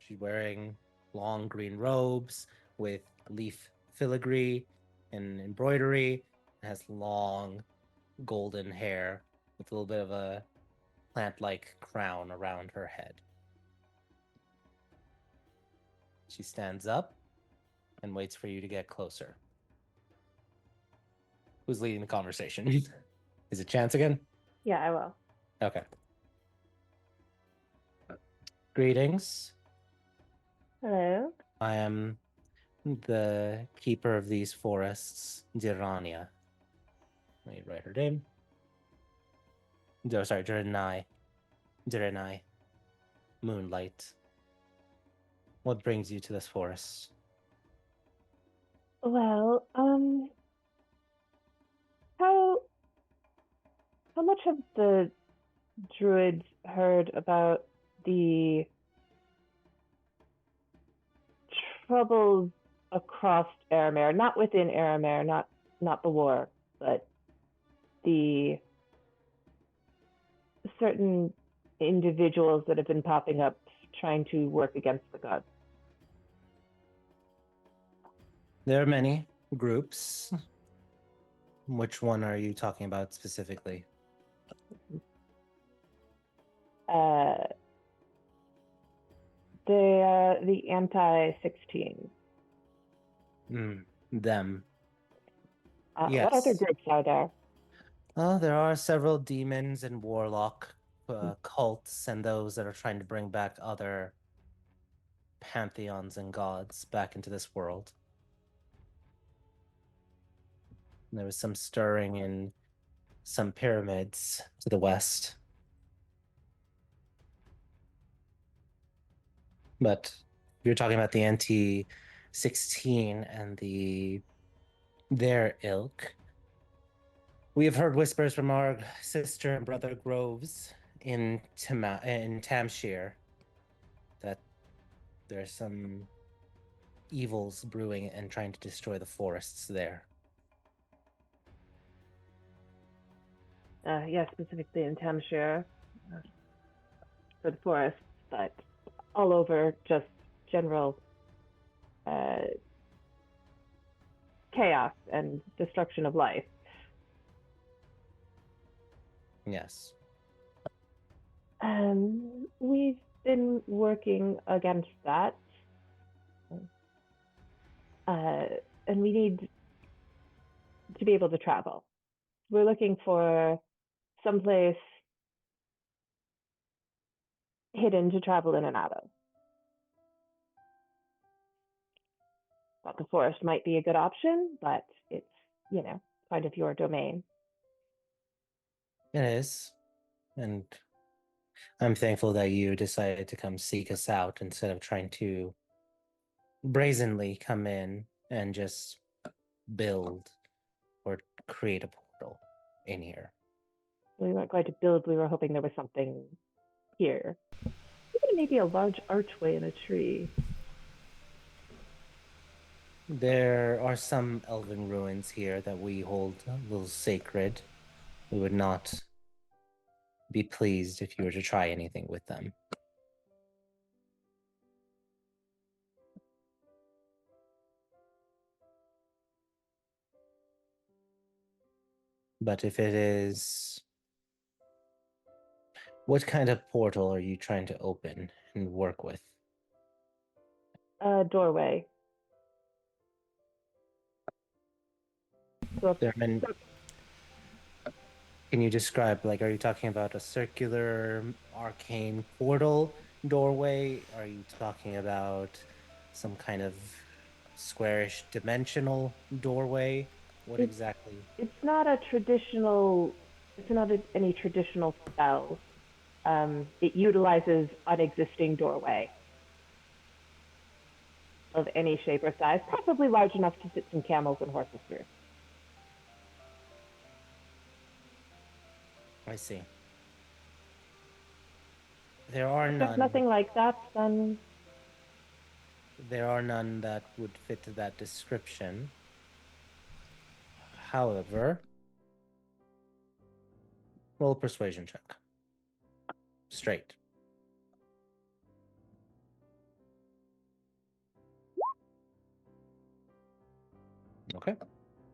She's wearing long green robes with leaf filigree and embroidery, and has long golden hair with a little bit of a plant-like crown around her head. She stands up and waits for you to get closer. Who's leading the conversation? Is it Chance again? Yeah, I will. Okay. Greetings. Hello. I am the keeper of these forests, Dirania. Let me write her name. Oh, sorry, Direnai. Direnai. Moonlight. What brings you to this forest? Well, how much have the druids heard about the troubles across Aramare? Not within Aramare, not the war, but the certain individuals that have been popping up trying to work against the gods. There are many groups. Which one are you talking about specifically? The anti-16. Them. What other Yes. groups are there? There are several demons and warlock cults, and those that are trying to bring back other pantheons and gods back into this world. There was some stirring in some pyramids to the west. But you're talking about the NT-16 and their ilk. We have heard whispers from our sister and brother Groves in Tamshire that there's some evils brewing and trying to destroy the forests there. Yes, specifically in Tamshire for the forests, but all over just general chaos and destruction of life. Yes. We've been working against that. And we need to be able to travel. We're looking for someplace hidden to travel in and out of. Thought the forest might be a good option, but it's, kind of your domain. It is. And I'm thankful that you decided to come seek us out instead of trying to brazenly come in and just build or create a portal in here. We weren't going to build, we were hoping there was something here. Even maybe a large archway in a tree. There are some elven ruins here that we hold a little sacred. We would not be pleased if you were to try anything with them. But if it is... What kind of portal are you trying to open and work with? A doorway. So Can you describe, are you talking about a circular arcane portal doorway? Are you talking about some kind of squarish dimensional doorway? What exactly? It's not a traditional, it's not any traditional spell. It utilizes an existing doorway of any shape or size, probably large enough to fit some camels and horses through. I see. There are If none. there's nothing like that, then There are none that would fit that description. However, roll a persuasion check. Straight. Okay.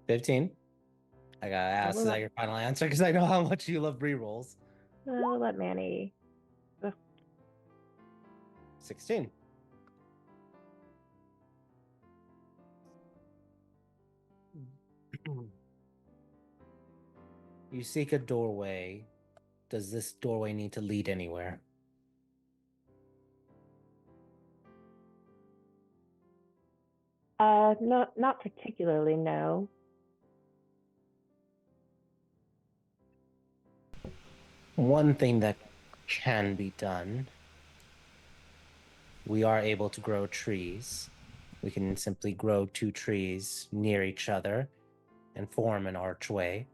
15. I gotta ask, is that your final answer? Because I know how much you love rerolls. I'll let Manny. 16. You seek a doorway. Does this doorway need to lead anywhere? Not particularly, no. One thing that can be done, we are able to grow trees. We can simply grow 2 trees near each other and form an archway,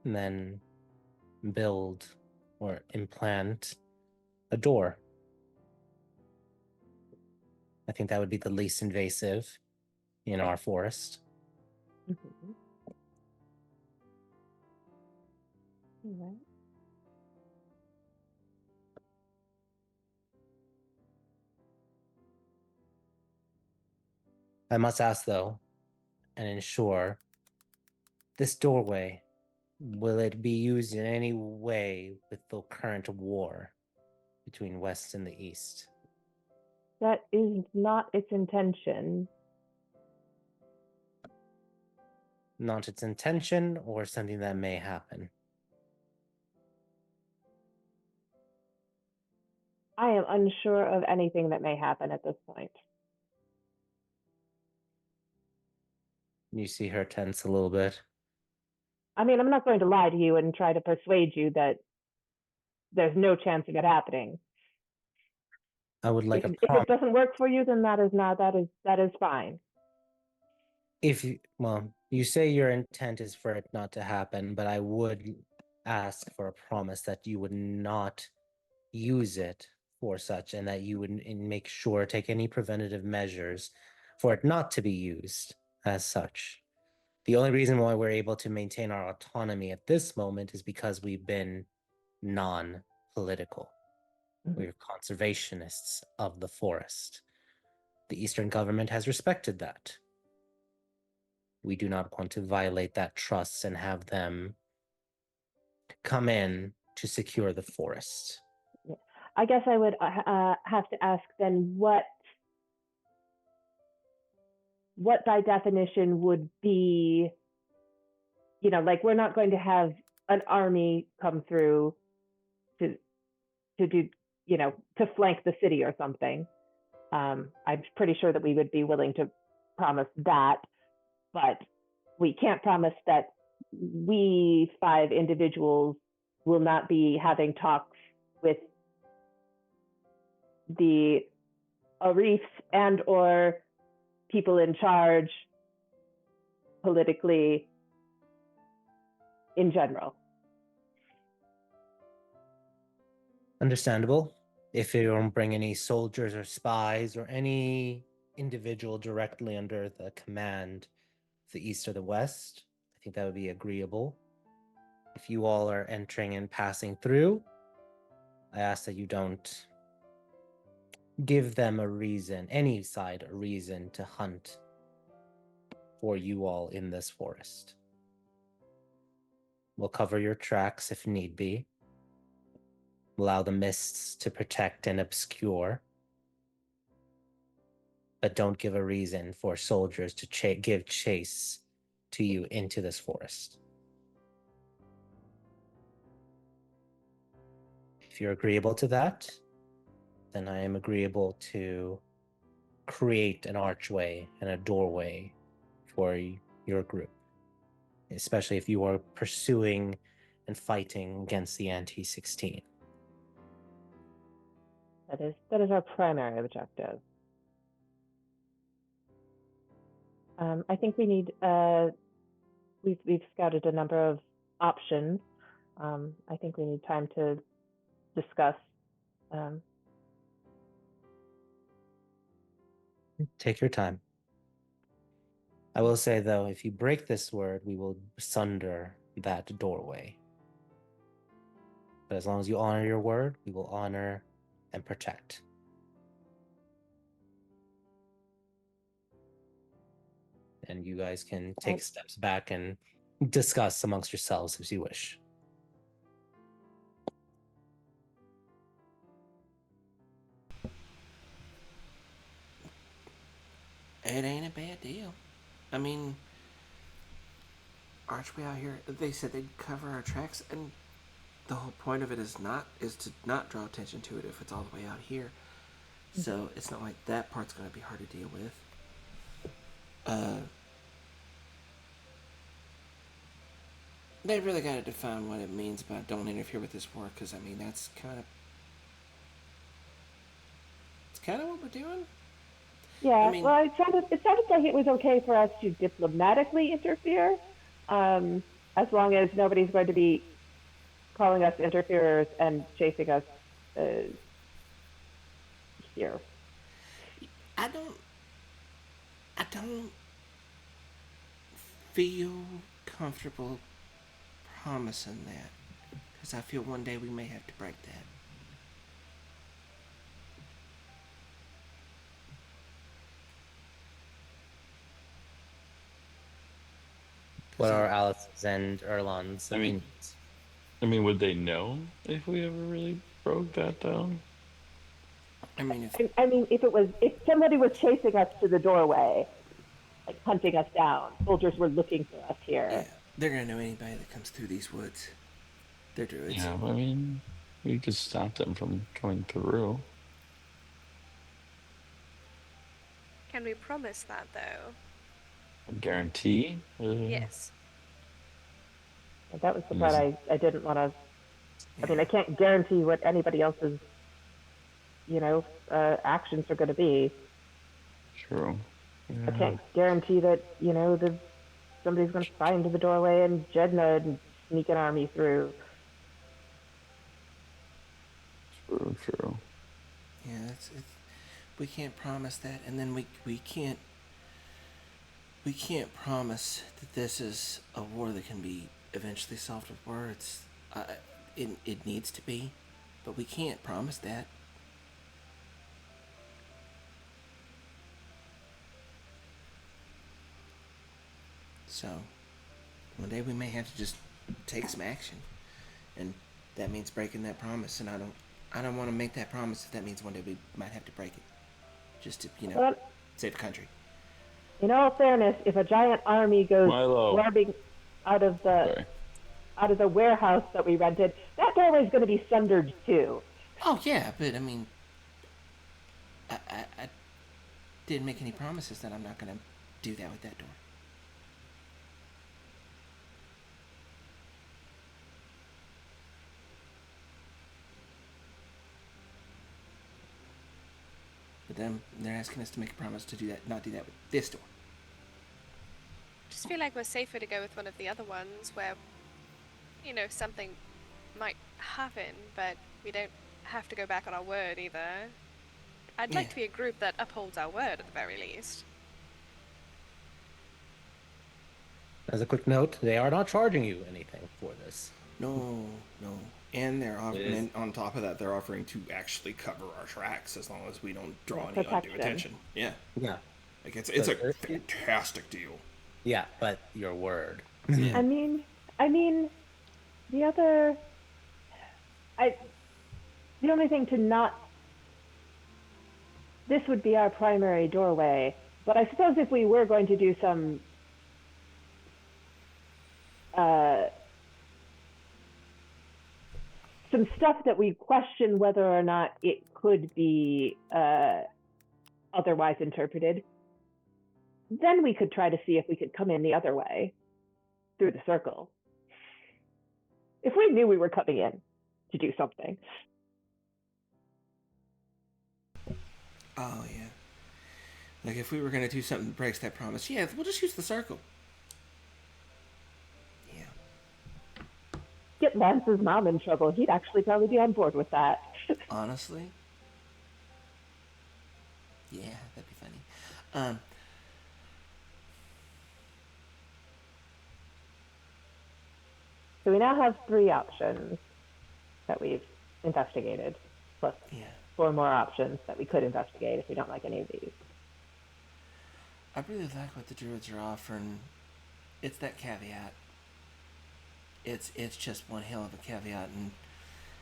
and then build or implant a door. I think that would be the least invasive in our forest. Mm-hmm. All right. I must ask, though, and ensure, this doorway, will it be used in any way with the current war between West and the East? That is not its intention. not its intention or something that may happen. I am unsure of anything that may happen at this point. You see her tense a little bit. I mean, I'm not going to lie to you and try to persuade you that there's no chance of it happening. I would like if, a if promise. it doesn't work for you, then that is fine. If you, well, you say your intent is for it not to happen, but I would ask for a promise that you would not use it for such, and that you would make sure take any preventative measures for it not to be used as such. The only reason why we're able to maintain our autonomy at this moment is because we've been non-political. We're conservationists of the forest. The Eastern government has respected that. We do not want to violate that trust and have them come in to secure the forest. I guess I would have to ask then what by definition would be, like we're not going to have an army come through to do, to flank the city or something. I'm pretty sure that we would be willing to promise that, but we can't promise that we 5 individuals will not be having talks with the Arifs and or people in charge politically in general. Understandable. If you don't bring any soldiers or spies or any individual directly under the command of the East or the West, I think that would be agreeable. If you all are entering and passing through, I ask that you don't give them a reason, any side a reason to hunt for you all in this forest. We'll cover your tracks if need be. Allow the mists to protect and obscure. But don't give a reason for soldiers to give chase to you into this forest. If you're agreeable to that, then I am agreeable to create an archway and a doorway for your group, especially if you are pursuing and fighting against the Anti-16. That is our primary objective. I think we need. We've scouted a number of options. I think we need time to discuss. Take your time. I will say, though, if you break this word, we will sunder that doorway. But as long as you honor your word, we will honor and protect. And you guys can take steps back and discuss amongst yourselves as you wish. It ain't a bad deal. I mean, archway out here, they said they'd cover our tracks, and the whole point of it is to not draw attention to it if it's all the way out here. So it's not like that part's going to be hard to deal with. They really got to define what it means by don't interfere with this work, because I mean that's kind of what we're doing. Yeah, I mean, well, it sounded like it was okay for us to diplomatically interfere, as long as nobody's going to be calling us interferers and chasing us here. I don't feel comfortable promising that, because I feel one day we may have to break that. What are Alice's and Erlon's opinions? I mean, would they know if we ever really broke that down? I mean, if somebody was chasing us to the doorway, like hunting us down. Soldiers were looking for us here. Yeah, they're gonna know anybody that comes through these woods. They're druids. Yeah, I mean, we could stop them from coming through. Can we promise that though? Guarantee? Yes. And that was the And part is- I didn't want to. I mean, I can't guarantee what anybody else's, actions are going to be. True. I can't guarantee that, somebody's going to find the doorway in Jedna and sneak an army through. True. Yeah, we can't promise that, and then we can't promise that this is a war that can be eventually solved with words. It needs to be, but we can't promise that. So, one day we may have to just take some action, and that means breaking that promise. And I don't want to make that promise if that means one day we might have to break it, just to But save the country. in all fairness, if a giant army goes Milo. swarming out of Sorry. the warehouse that we rented, that doorway is going to be sundered too. Oh yeah, but I mean, I didn't make any promises that I'm not going to do that with that door. But then they're asking us to make a promise to do that, not do that with this door. Just feel like we're safer to go with one of the other ones where, something might happen, but we don't have to go back on our word either. I'd like Yeah. to be a group that upholds our word at the very least. As a quick note, they are not charging you anything for this. No. And they're offering, is- and on top of that, they're offering to actually cover our tracks as long as we don't draw Yeah, any undue protection. attention. Yeah, Yeah. like it's So a fantastic deal. Yeah, but your word. Yeah. I mean, the other, the only thing to not, this would be our primary doorway, but I suppose if we were going to do some, some stuff that we question whether or not it could be otherwise interpreted, then we could try to see if we could come in the other way through the circle. If we knew we were coming in to do something. Oh yeah. Like if we were gonna do something that breaks that promise, yeah, we'll just use the circle. Yeah. Get Lance's mom in trouble. He'd actually probably be on board with that. Honestly. Yeah, that'd be funny. So we now have 3 options that we've investigated, plus Yeah. 4 more options that we could investigate if we don't like any of these. I really like what the druids are offering. It's that caveat. It's just one hell of a caveat, and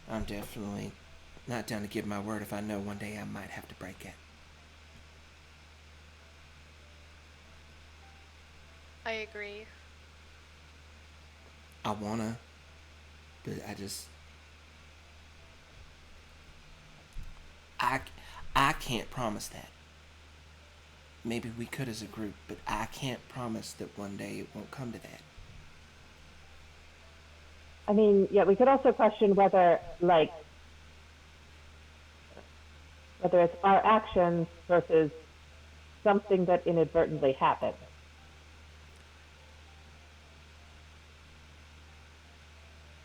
I'm definitely not down to give my word if I know one day I might have to break it. I agree. I wanna, but I can't promise that. Maybe we could as a group, but I can't promise that one day it won't come to that. I mean, yeah, we could also question whether it's our actions versus something that inadvertently happened.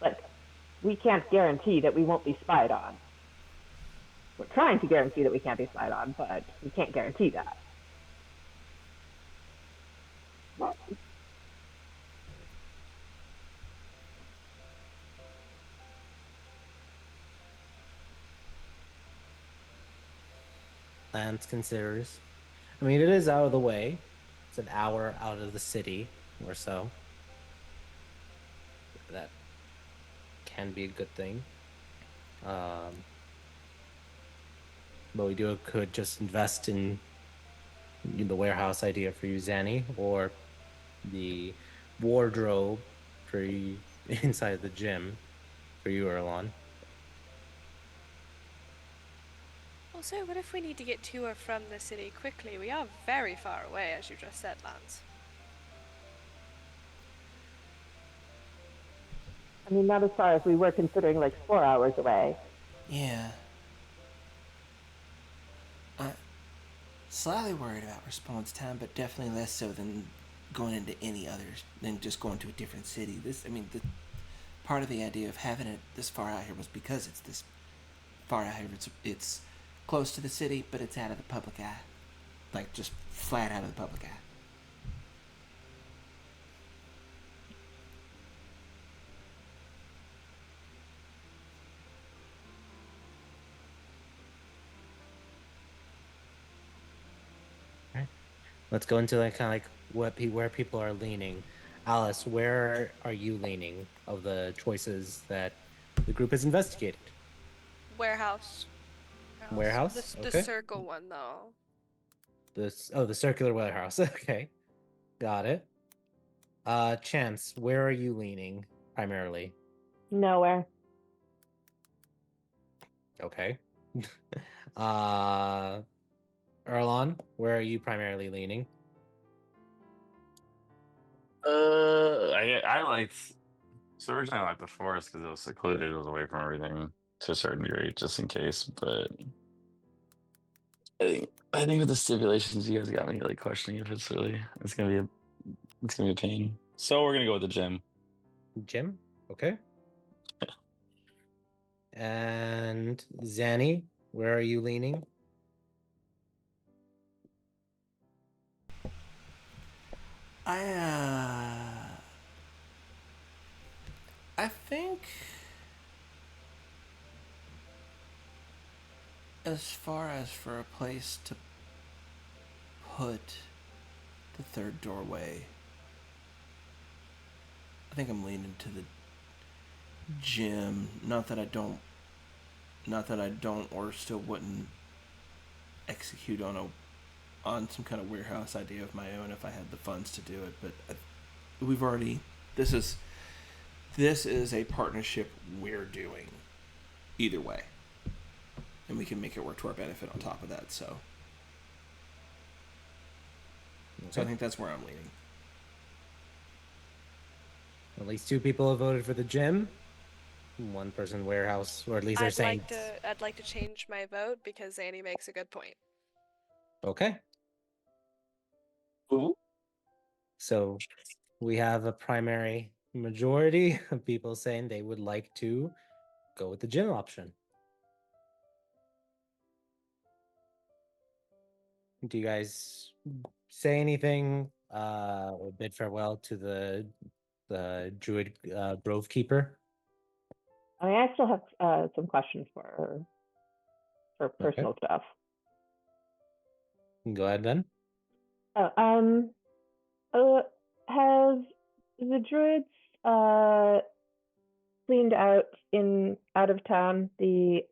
Like, we can't guarantee that we won't be spied on. We're trying to guarantee that we can't be spied on, but we can't guarantee that. Lance considers. I mean, it is out of the way. It's an hour out of the city or so. That can be a good thing. But we could just invest in the warehouse idea for you, Zanny, or the wardrobe for you inside the gym for you, Erlon? Also, what if we need to get to or from the city quickly? We are very far away, as you just said, Lance. I mean, not as far as we were considering, like 4 hours away. Yeah. I'm slightly worried about response time, but definitely less so than going into any others, than just going to a different city. The part of the idea of having it this far out here was because it's this far out here. It's close to the city, but it's out of the public eye. Like, just flat out of the public eye. Okay. Let's go into like kind of like where people are leaning. Alice, where are you leaning of the choices that the group has investigated? Warehouse. Warehouse. The Okay. circle one, though. The circular warehouse. Okay, got it. Chance, where are you leaning primarily? Nowhere. Okay. uh, Erlon, where are you primarily leaning? I liked. So originally I liked the forest because it was secluded, it was away from everything to a certain degree, just in case. But I think with the stipulations, you guys got me like questioning if it's gonna be a pain. So we're gonna go with the gym. Jim. Okay. And Zanny, where are you leaning? I think as far as for a place to put the third doorway, I think I'm leaning to the gym. Not that I don't or still wouldn't execute on some kind of warehouse idea of my own if I had the funds to do it. But we've already this is a partnership we're doing either way, and we can make it work to our benefit on top of that. So I Okay. think that's where I'm leaning. At least two people have voted for the gym. One person warehouse, or at least they're saying. I'd like to change my vote because Annie makes a good point. Okay. Ooh. So we have a primary majority of people saying they would like to go with the gym option. Do you guys say anything or bid farewell to the druid grove keeper? I still have some questions for personal stuff. Go ahead then. Have the druids cleaned out of town the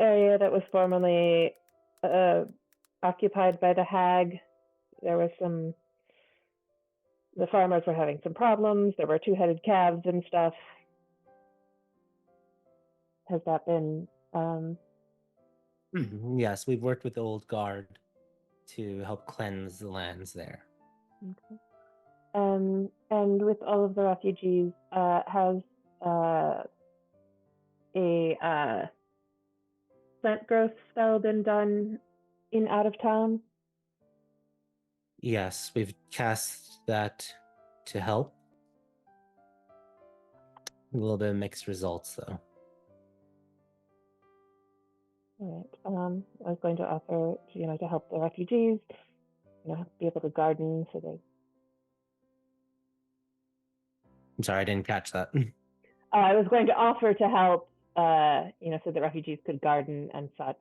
area that was formerly occupied by the hag? There was the farmers were having some problems. There were two-headed calves and stuff. Has that been Yes, we've worked with the old guard to help cleanse the lands there. okay. And with all of the refugees, has a plant growth spell been done in out of town? Yes, we've cast that to help. A little bit of mixed results, though. All right. I was going to offer, to help the refugees, be able to garden so they. I'm sorry, I didn't catch that. I was going to offer to help, so the refugees could garden and such.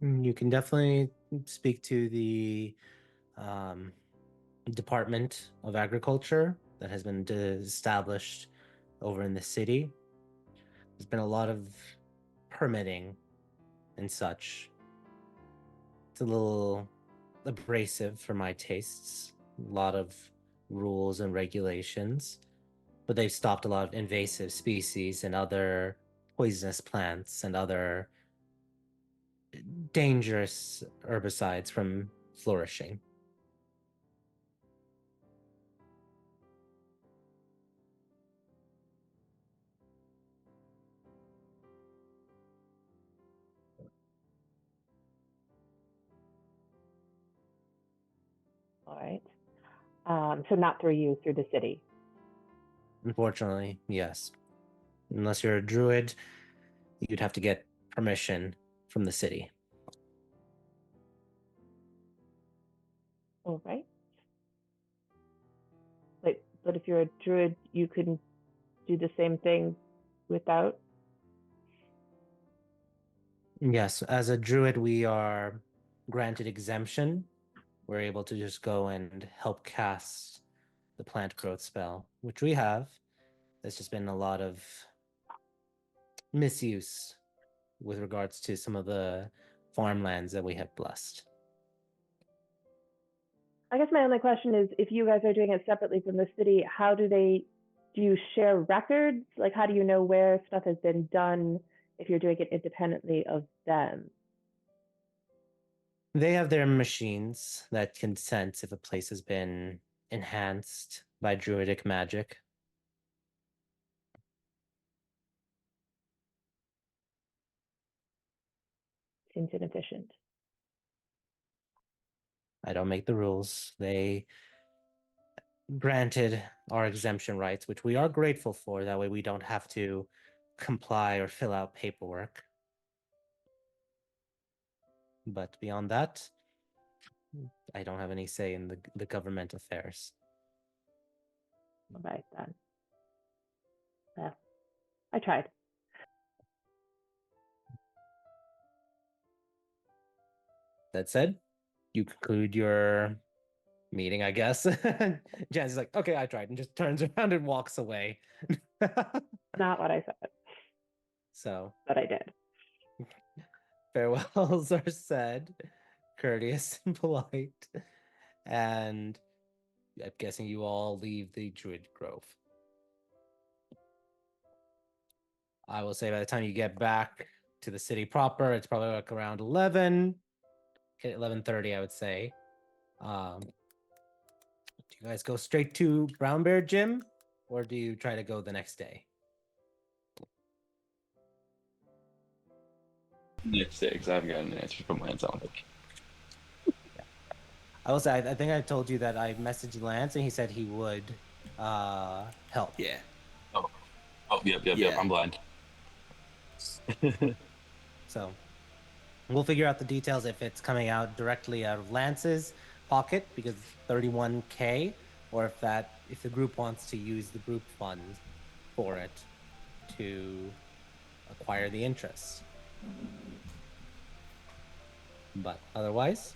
You can definitely speak to the Department of Agriculture that has been established over in the city. There's been a lot of permitting and such It's a little abrasive for my tastes. A lot of rules and regulations, but they've stopped a lot of invasive species and other poisonous plants and other dangerous herbicides from flourishing. All right. So not through you, through the city. Unfortunately, yes. Unless you're a druid, you'd have to get permission from the city. All right. But if you're a druid, you couldn't do the same thing without. Yes, as a druid, we are granted exemption. We're able to just go and help cast the plant growth spell, which we have. There's just been a lot of misuse with regards to some of the farmlands that we have blessed. I guess my only question is, if you guys are doing it separately from the city, do you share records? Like, how do you know where stuff has been done if you're doing it independently of them? They have their machines that can sense if a place has been enhanced by druidic magic. Seems inefficient. I don't make the rules. They granted our exemption rights, which we are grateful for. That way we don't have to comply or fill out paperwork. But beyond that, I don't have any say in the government affairs. All right, then. Well, I tried. That said, you conclude your meeting, I guess. Janice is like, okay, I tried, and just turns around and walks away. Not what I said, So but I did. farewells are said, courteous and polite, and I'm guessing you all leave the Druid Grove. I will say by the time you get back to the city proper, it's probably like around 11:30, I would say. Do you guys go straight to Brown Bear Gym, or do you try to go the next day? Next day, because I haven't gotten an answer from Lance. I don't think. I will say, I think I told you that I messaged Lance and he said he would help. Yeah. Oh, yep. Yeah. I'm blind. So we'll figure out the details if it's coming out directly out of Lance's pocket because it's 31K, or if the group wants to use the group fund for it to acquire the interest. But otherwise,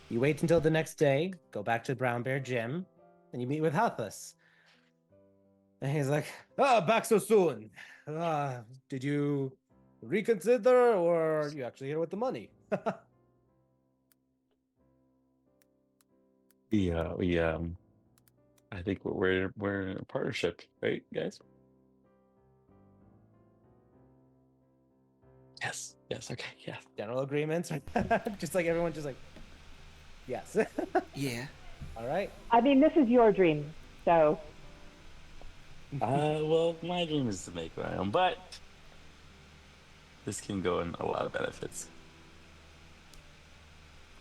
you wait until the next day, go back to Brown Bear Gym, and you meet with Halthus. And he's like, back so soon. Did you reconsider, or are you actually here with the money? I think we're in a partnership, right, guys? Yes. Okay. Yeah. General agreements, just like everyone, just like, yes. Yeah. All right. I mean, this is your dream, so. Well, my dream is to make my own, but this can go in a lot of benefits.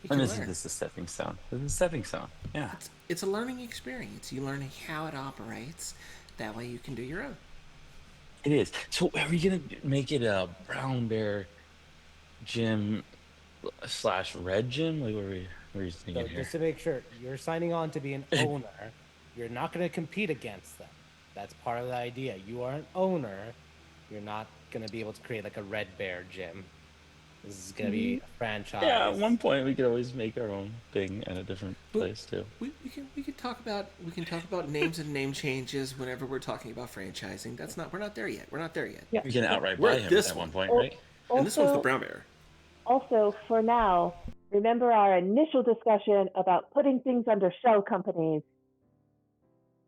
And this is a stepping stone. This is a stepping stone. Yeah. It's a learning experience. You learn how it operates. That way you can do your own. It is. So are we gonna make it a Brown Bear Gym / Red Gym? Like, what are you thinking here? Just to make sure, you're signing on to be an owner. You're not going to compete against them. That's part of the idea. You are an owner. You're not going to be able to create like a Red Bear Gym. This is going to be a franchise. Yeah, at one point we could always make our own thing at a different place too. We can talk about names and name changes whenever we're talking about franchising. We're not there yet. Yeah. We can outright We're buy at him this at one one. point, right? And this one's the Brown Bear. Also, for now, Remember our initial discussion about putting things under shell companies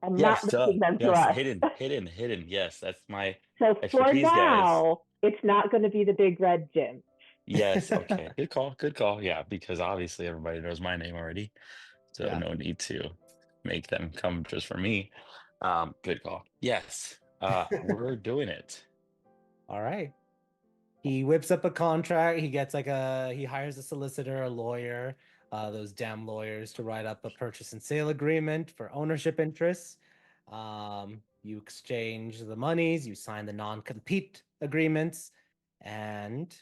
and Yes, not duh. linking them to Yes, us. hidden. Yes, that's my So for expertise, guys. now, it's not going to be the big red gym. Yes, okay. Good call. Good call. Yeah, because obviously everybody knows my name already. So Yeah. no need to make them come just for me. Good call. Yes. We're doing it. All right. He whips up a contract. He gets he hires a solicitor, a lawyer, those damn lawyers to write up a purchase and sale agreement for ownership interests. You exchange the monies, you sign the non-compete agreements, and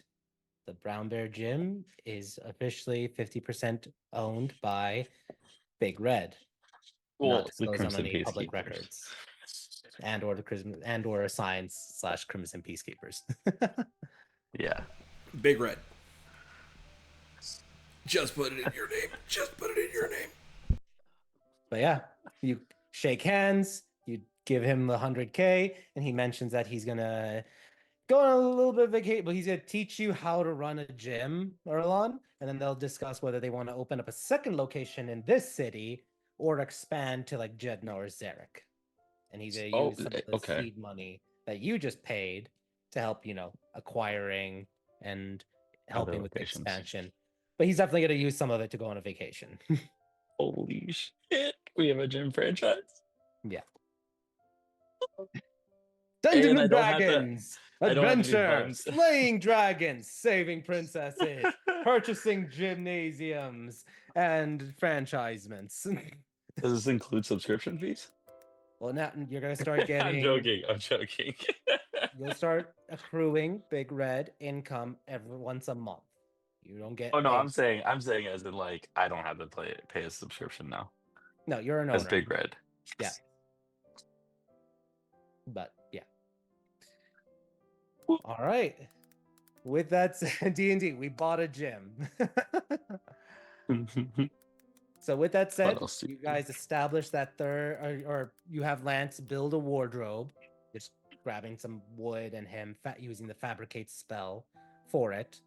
the Brown Bear Gym is officially 50% owned by Big Red, not Well, the disclosed on Crimson any public Peacekeepers. records, and or Science / Crimson Peacekeepers. Yeah. Big Red. Just put it in your name. Just put it in your name. But yeah, you shake hands, you give him the 100K, and he mentions that he's gonna go on a little bit of vacation, but he's gonna teach you how to run a gym, Erlon, and then they'll discuss whether they want to open up a second location in this city or expand to like Jeddah or Zarek. And he's gonna use some of the okay. seed money that you just paid to help, acquiring and helping Other with the locations. expansion. But he's definitely gonna use some of it to go on a vacation. Holy shit. We have a gym franchise. Yeah. And Dungeons I and don't have to Dragons, I don't have to be adventure, bummed. slaying dragons, saving princesses, purchasing gymnasiums, and franchisements. Does this include subscription fees? Well, now you're gonna start I'm getting. joking. You'll start accruing Big Red income every once a month. You don't get. Oh no, paid. I'm saying as in like I don't have to pay a subscription now. No, you're an As owner. Big Red. Yeah. But yeah. Woo. All right. With that said, D&D, we bought a gym. So with that said, else do you we do? guys establish that third, or you have Lance build a wardrobe, just grabbing some wood and him using the fabricate spell for it,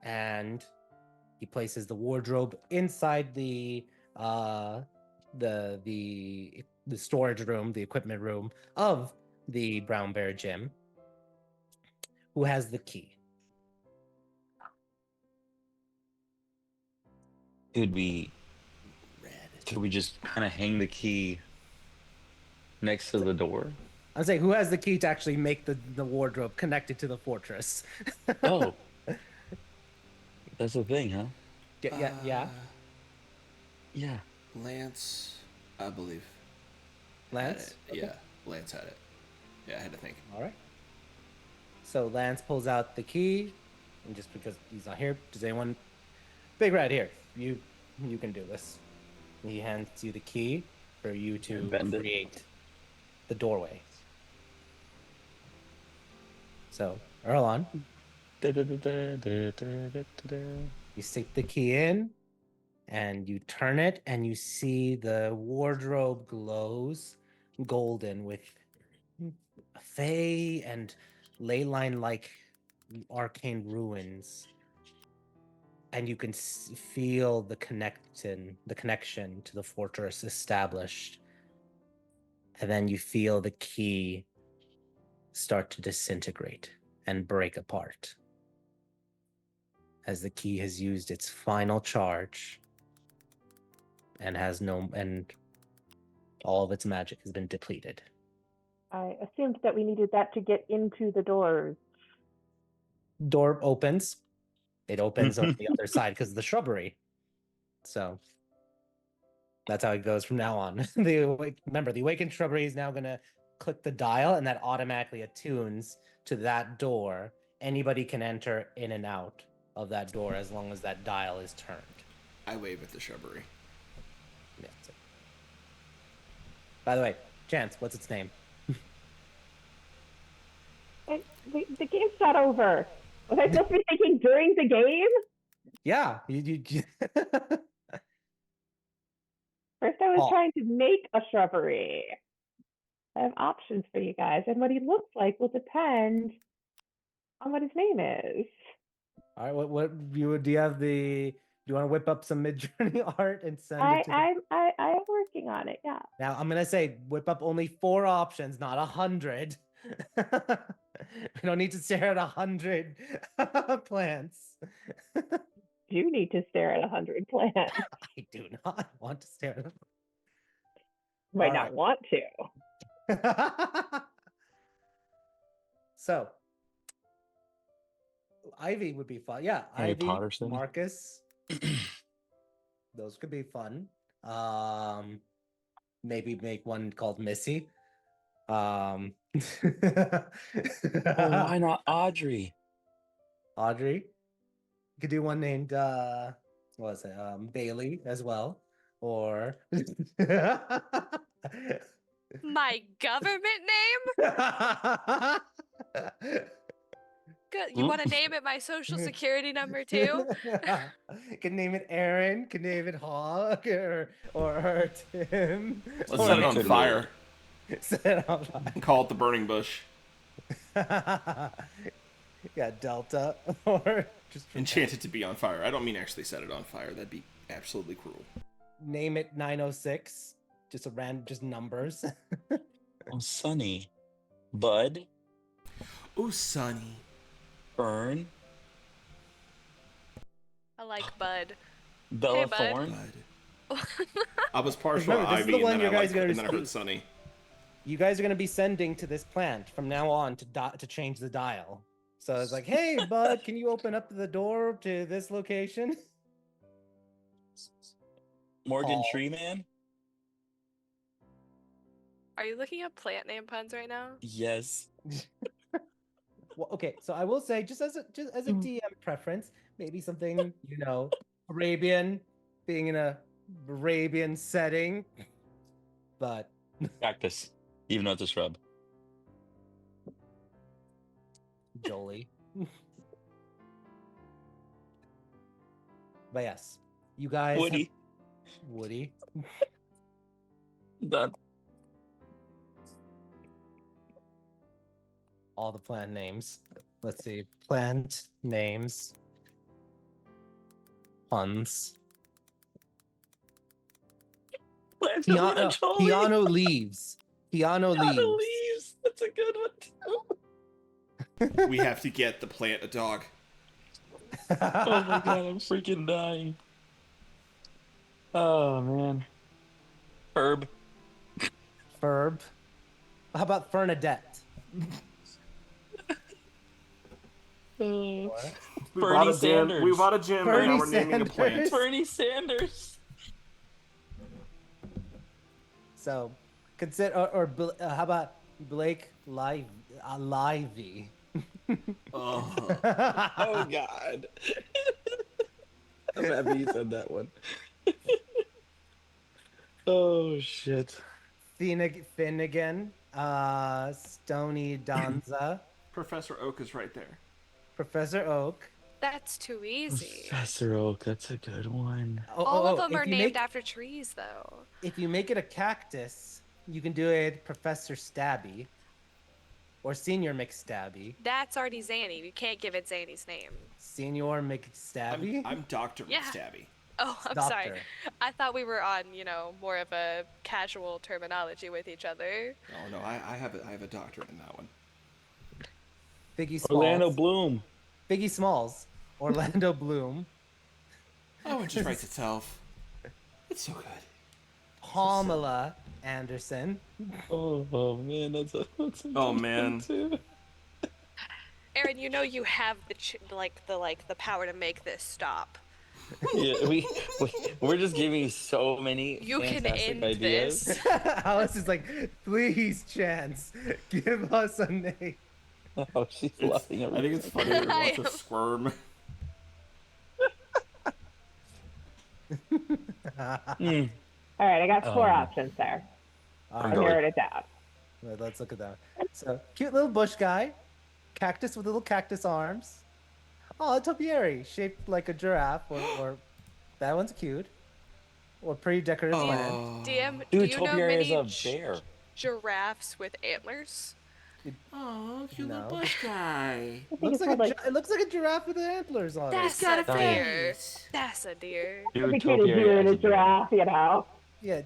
and he places the wardrobe inside the storage room, the equipment room of the Brown Bear Gym. Who has the key? Could we Red. just kind of hang the key next to the door? I'm saying, who has the key to actually make the wardrobe connected to the fortress? Oh. That's the thing, huh? Yeah. Yeah. Lance, I believe. Lance? Had it. Yeah, Lance had it. Yeah, I had to think. All right. So Lance pulls out the key, and just because he's not here, does anyone? Big Red, here. You can do this. He hands you the key for you to Bend it. create the doorway. So, Erlon, you stick the key in, and you turn it, and you see the wardrobe glows golden with fey and ley line like arcane ruins, and you can feel the connection to the fortress established, and then you feel the key start to disintegrate and break apart as the key has used its final charge and all of its magic has been depleted. I assumed that we needed that to get into the doors. Door opens. It opens on the other side because of the shrubbery. So that's how it goes from now on. Remember, the awakened shrubbery is now going to click the dial, and that automatically attunes to that door. Anybody can enter in and out of that door as long as that dial is turned. I wave at the shrubbery. Yeah, so. By the way, Chance, what's its name? The game's not over. Was I supposed to be thinking during the game? Yeah. First, I was trying to make a shrubbery. I have options for you guys, and what he looks like will depend on what his name is. All right. What do you have the you want to whip up some mid-journey art and send it to I am working on it. Yeah. Now I'm gonna say whip up only 4 options, not 100. We don't need to stare at 100 plants. You need to stare at 100 plants. I do not want to stare at them. Might All not right. want to. So Ivy would be fun. Yeah, Harry Ivy, Potter thing? Marcus. Those could be fun. Maybe make one called Missy. Oh, why not Audrey? Audrey. You could do one named what was it? Bailey as well. Or My government name? Good. You want to name it my social security number too? Could name it Aaron, could name it Hawk or Tim. Let's or set it on could fire. Set it on fire. And call it the burning bush. Yeah, Delta or just Enchant it to be on fire. I don't mean actually set it on fire. That'd be absolutely cruel. name it 906. Just just numbers. Oh, Sunny. Bud. Ooh, Sunny. Fern. I like Bud. Bella Bud. Thorne. Bud. I was partial to Remember, this is Ivy, the and one then you I guys gotta and then I heard receive. Sunny. You guys are going to be sending to this plant from now on to change the dial. So it's like, hey, bud, can you open up the door to this location? Morgan Paul. Treeman. Are you looking up plant name puns right now? Yes. Well, okay, so I will say, just as a DM preference, maybe something, Arabian, being in a Arabian setting, but Cactus. Even though it's a shrub. Jolie. But yes, you guys. Woody. Woody. Done. All the plant names. Let's see. Plant names. Puns. Piano leaves. Piano leaves. That's a good one too. We have to get the plant a dog. Oh my god, I'm freaking dying. Oh man. Herb. Ferb. How about Fernadette? We Bernie bought a gym. Sanders. We bought a gym, and now we're naming a plant. Bernie Sanders. So, consider how about Blake Lively? Oh. Oh god. I'm happy you said that one. Oh shit. Finnegan, Stony Donza, Professor Oak is right there. Professor Oak. That's too easy. Professor Oak, that's a good one. All of them if are you named make- after trees, though. If you make it a cactus, you can do it Professor Stabby or Senior McStabby. That's already Zanny. You can't give it Zanny's name. Senior McStabby. I'm Dr. Yeah. McStabby. Oh, I'm Doctor. sorry. I thought we were on, more of a casual terminology with each other. Oh no, I have a doctorate in that one. Biggie Smalls. Orlando Bloom. Biggie Smalls. Orlando Bloom. Oh, it just writes itself. It's so good. Pamela Anderson. Oh man, that's a Oh, good man. one, too. Aaron, you have the power to make this stop. Yeah, we're just giving you so many You can fantastic end ideas. this. Alice is like, please, Chance, give us a name. Oh, she's It's- laughing at I think it's funny to I watch am. us squirm. Mm. All right, I got 4 Oh. options there. All I right, narrowed it down. let's look at that. So, cute little bush guy, cactus with little cactus arms. Oh, a topiary shaped like a giraffe, or that one's cute. Or pretty decorative plant. Oh. DM, do Dude, you know Topiary is many a bear. giraffes with antlers? Oh, cute No. little bush guy. I think Looks it's like called it looks like a giraffe with antlers on That's He's got a a deer. face. That's a deer. Do between a topiary deer and as a giraffe, you know. it. Yeah.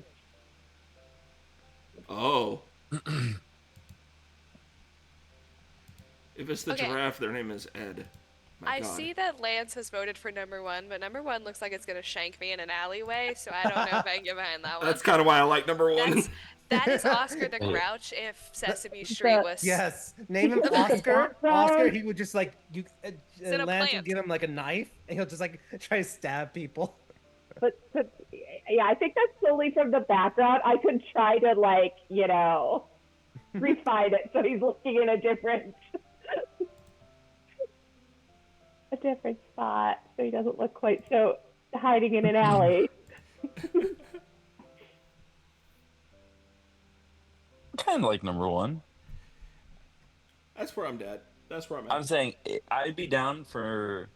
Oh. If it's the Okay. giraffe, their name is Ed. My I God. see that Lance has voted for number 1, but number 1 looks like it's gonna shank me in an alleyway, so I don't know if I can get behind that one. That's kind of why I like number 1. That is Oscar the Yeah. Grouch if Sesame Street was. Yes. Name him Like a Oscar. background? Oscar. He would just like in a Lance plant. would give him like a knife, and he'll just like try to stab people. But yeah, I think that's solely from the background. I could try to like, you know, refine it so he's looking in a different spot, so he doesn't look quite so hiding in an alley. kind of like number 1. That's where I'm at. That's where I'm I'm at. saying I'd be down for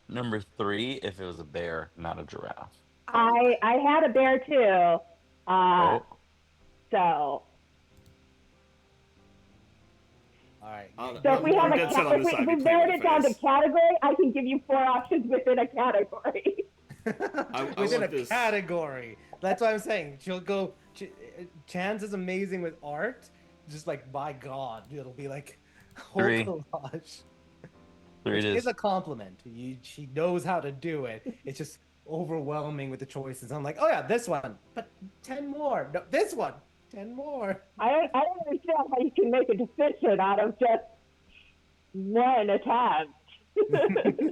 number 3 if it was a bear, not a giraffe. I had a bear too, Oh, so All right. so if we have I'm a dead set on if this side we between narrowed the it down to face. category, I can give you 4 options within a category. I Within want a this. category. That's what I'm saying. She'll go. Chance is amazing with art. Just like, by God, it'll be like whole 3. collage. 3 Which it is is. a compliment. She knows how to do it. It's just overwhelming with the choices. I'm like, oh yeah, this one, but 10 more. No, this one, 10 more. I don't understand how you can make a decision out of just one attempt.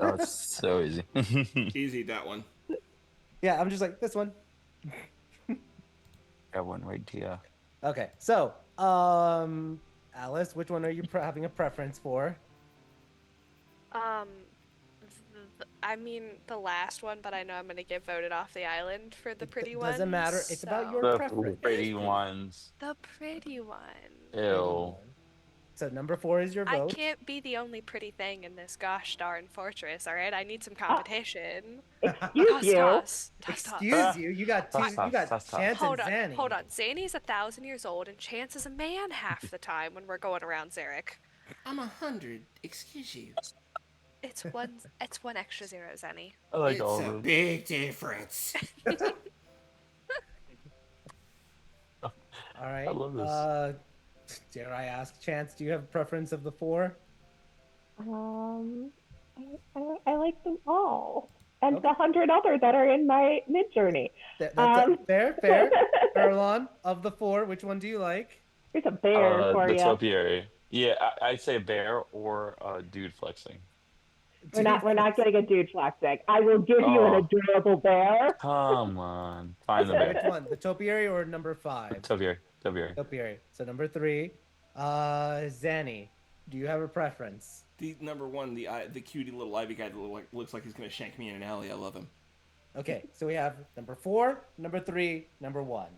Oh, it's so easy. Easy, that one. Yeah, I'm just like, this one. Got one right here. Okay, so, Alice, which one are you having a preference for? I mean the last one, but I know I'm gonna get voted off the island for the pretty one. Doesn't matter. It's about your The preference. pretty ones. The pretty one. Ew. So number 4 is your I vote. can't be the only pretty thing in this gosh darn fortress, alright? I need some competition. Excuse you. Toss. Excuse you. You got Toss, Chance Hold and on, Zanny. hold on. Zanny's 1,000 years old, and Chance is a man half the time when we're going around Zarek. I'm 100. Excuse you. It's one extra zero, Zanny. I like It's all a of them. big difference. All right. I love this. Dare I ask, Chance, do you have a preference of the 4? I like them all, and Okay. the 100 others that are in my mid journey. That's Um, fair. Erlon, of the 4, which one do you like? Here's a bear for The you. topiary. Yeah, I'd say bear or dude flexing. We're not getting a dude flexing. I will give you an Oh. adorable bear. Come on. Find the Which bear. one? The topiary or number 5? Topiary. Topiary. Topiary. So number 3. Zanny, do you have a preference? The number 1, the cutie little ivy guy that looks like he's gonna shank me in an alley. I love him. Okay, so we have number 4, number 3, number 1.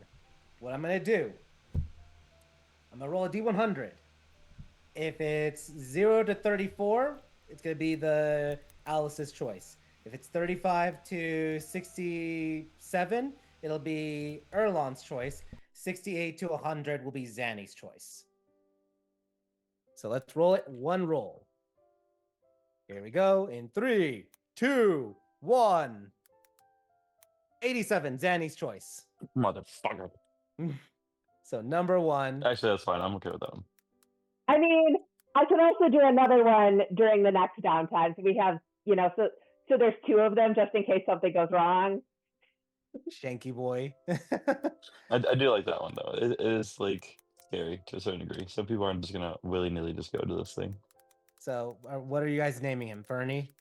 What I'm gonna do, I'm gonna roll a D100. If it's 0 to 34, it's gonna be the Alice's choice. If it's 35 to 67, it'll be Erlon's choice. 68 to 100 will be Zanny's choice. So let's roll it. One roll. Here we go. In 3, 2, 1. 87, Zanny's choice. Motherfucker. So number 1. Actually, that's fine. I'm okay with that one. I mean, I can also do another one during the next downtime. So we have, you know, so there's 2 of them just in case something goes wrong. Shanky boy. I do like that one, though. It is, like, scary to a certain degree. Some people aren't just going to willy-nilly just go to this thing. So what are you guys naming him? Fernie?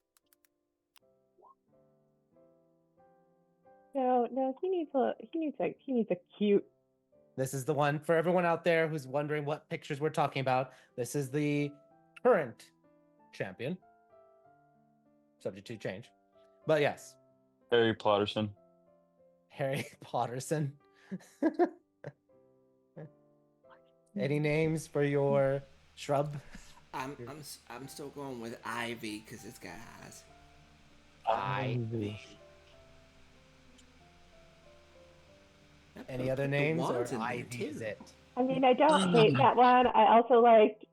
No, he needs a cute. This is the one for everyone out there who's wondering what pictures we're talking about. This is the current champion. Subject to change. But yes, Harry Potterson. Harry Potterson. Any names for your shrub? I'm still going with ivy because it's got eyes. Ivy. Yep, Any put other the names or wands in there, Ivy is too. it? I mean, I don't hate that one. I also like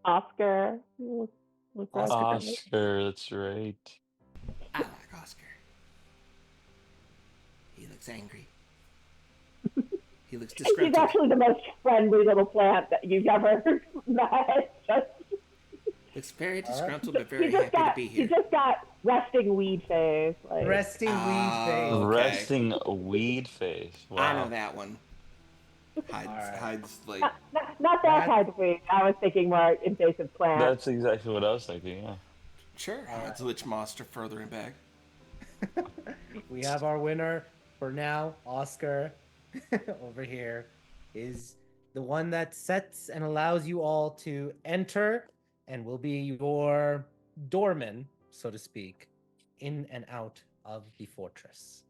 Oscar. Was that Oscar. Oscar, that's right. I like Oscar. He looks angry. He looks He's disgruntled. actually the most friendly little plant that you've ever met. Looks very right. disgruntled, but He very just happy got to be he here. just got resting weed phase. Like Resting weed face. Okay. Resting weed face. I know Wow. that one. Hides, All right. hides like not that kind of weed. I was thinking more invasive plant. That's exactly what I was thinking, yeah. sure hides Lich Monster further in bag. We have our winner for now, Oscar. Over here is the one that sets and allows you all to enter and will be your doorman, so to speak, in and out of the fortress.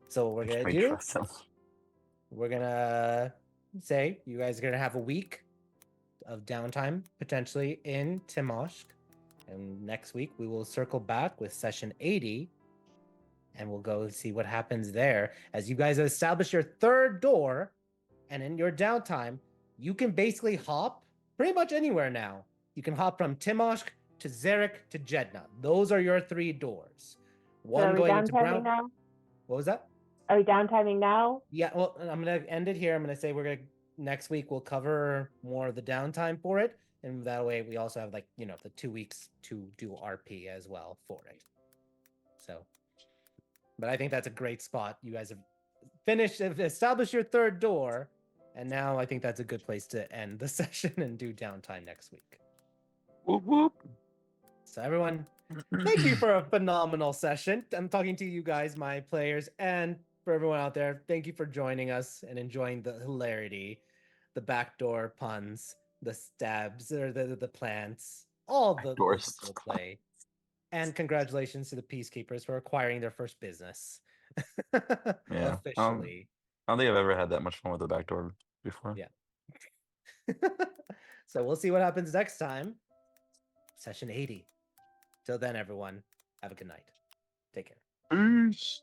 So what we're Can gonna we do, trust him? we're gonna say you guys are gonna have a week of downtime potentially in Timoshk, and next week we will circle back with session 80 and we'll go see what happens there as you guys establish your third door. And in your downtime, you can basically hop pretty much anywhere now. You can hop from Timoshk to Zarek to Jedna. Those are your 3 doors. So One are we going into downtiming Brown. now? What was that? Are we downtiming now? Yeah, well, I'm gonna end it here. I'm gonna say we're gonna next week we'll cover more of the downtime for it, and that way we also have like the 2 weeks to do RP as well for it. So, but I think that's a great spot. You guys have established your third door, and now I think that's a good place to end the session and do downtime next week. Whoop whoop. So everyone, thank you for a phenomenal session. I'm talking to you guys, my players, and for everyone out there, thank you for joining us and enjoying the hilarity, the backdoor puns, the stabs, or the plants, all the Backdoors. play. And congratulations to the Peacekeepers for acquiring their first business. Yeah. Officially. I don't think I've ever had that much fun with the back door before. Yeah. So we'll see what happens next time. Session 80. Till then, everyone, have a good night. Take care. Peace.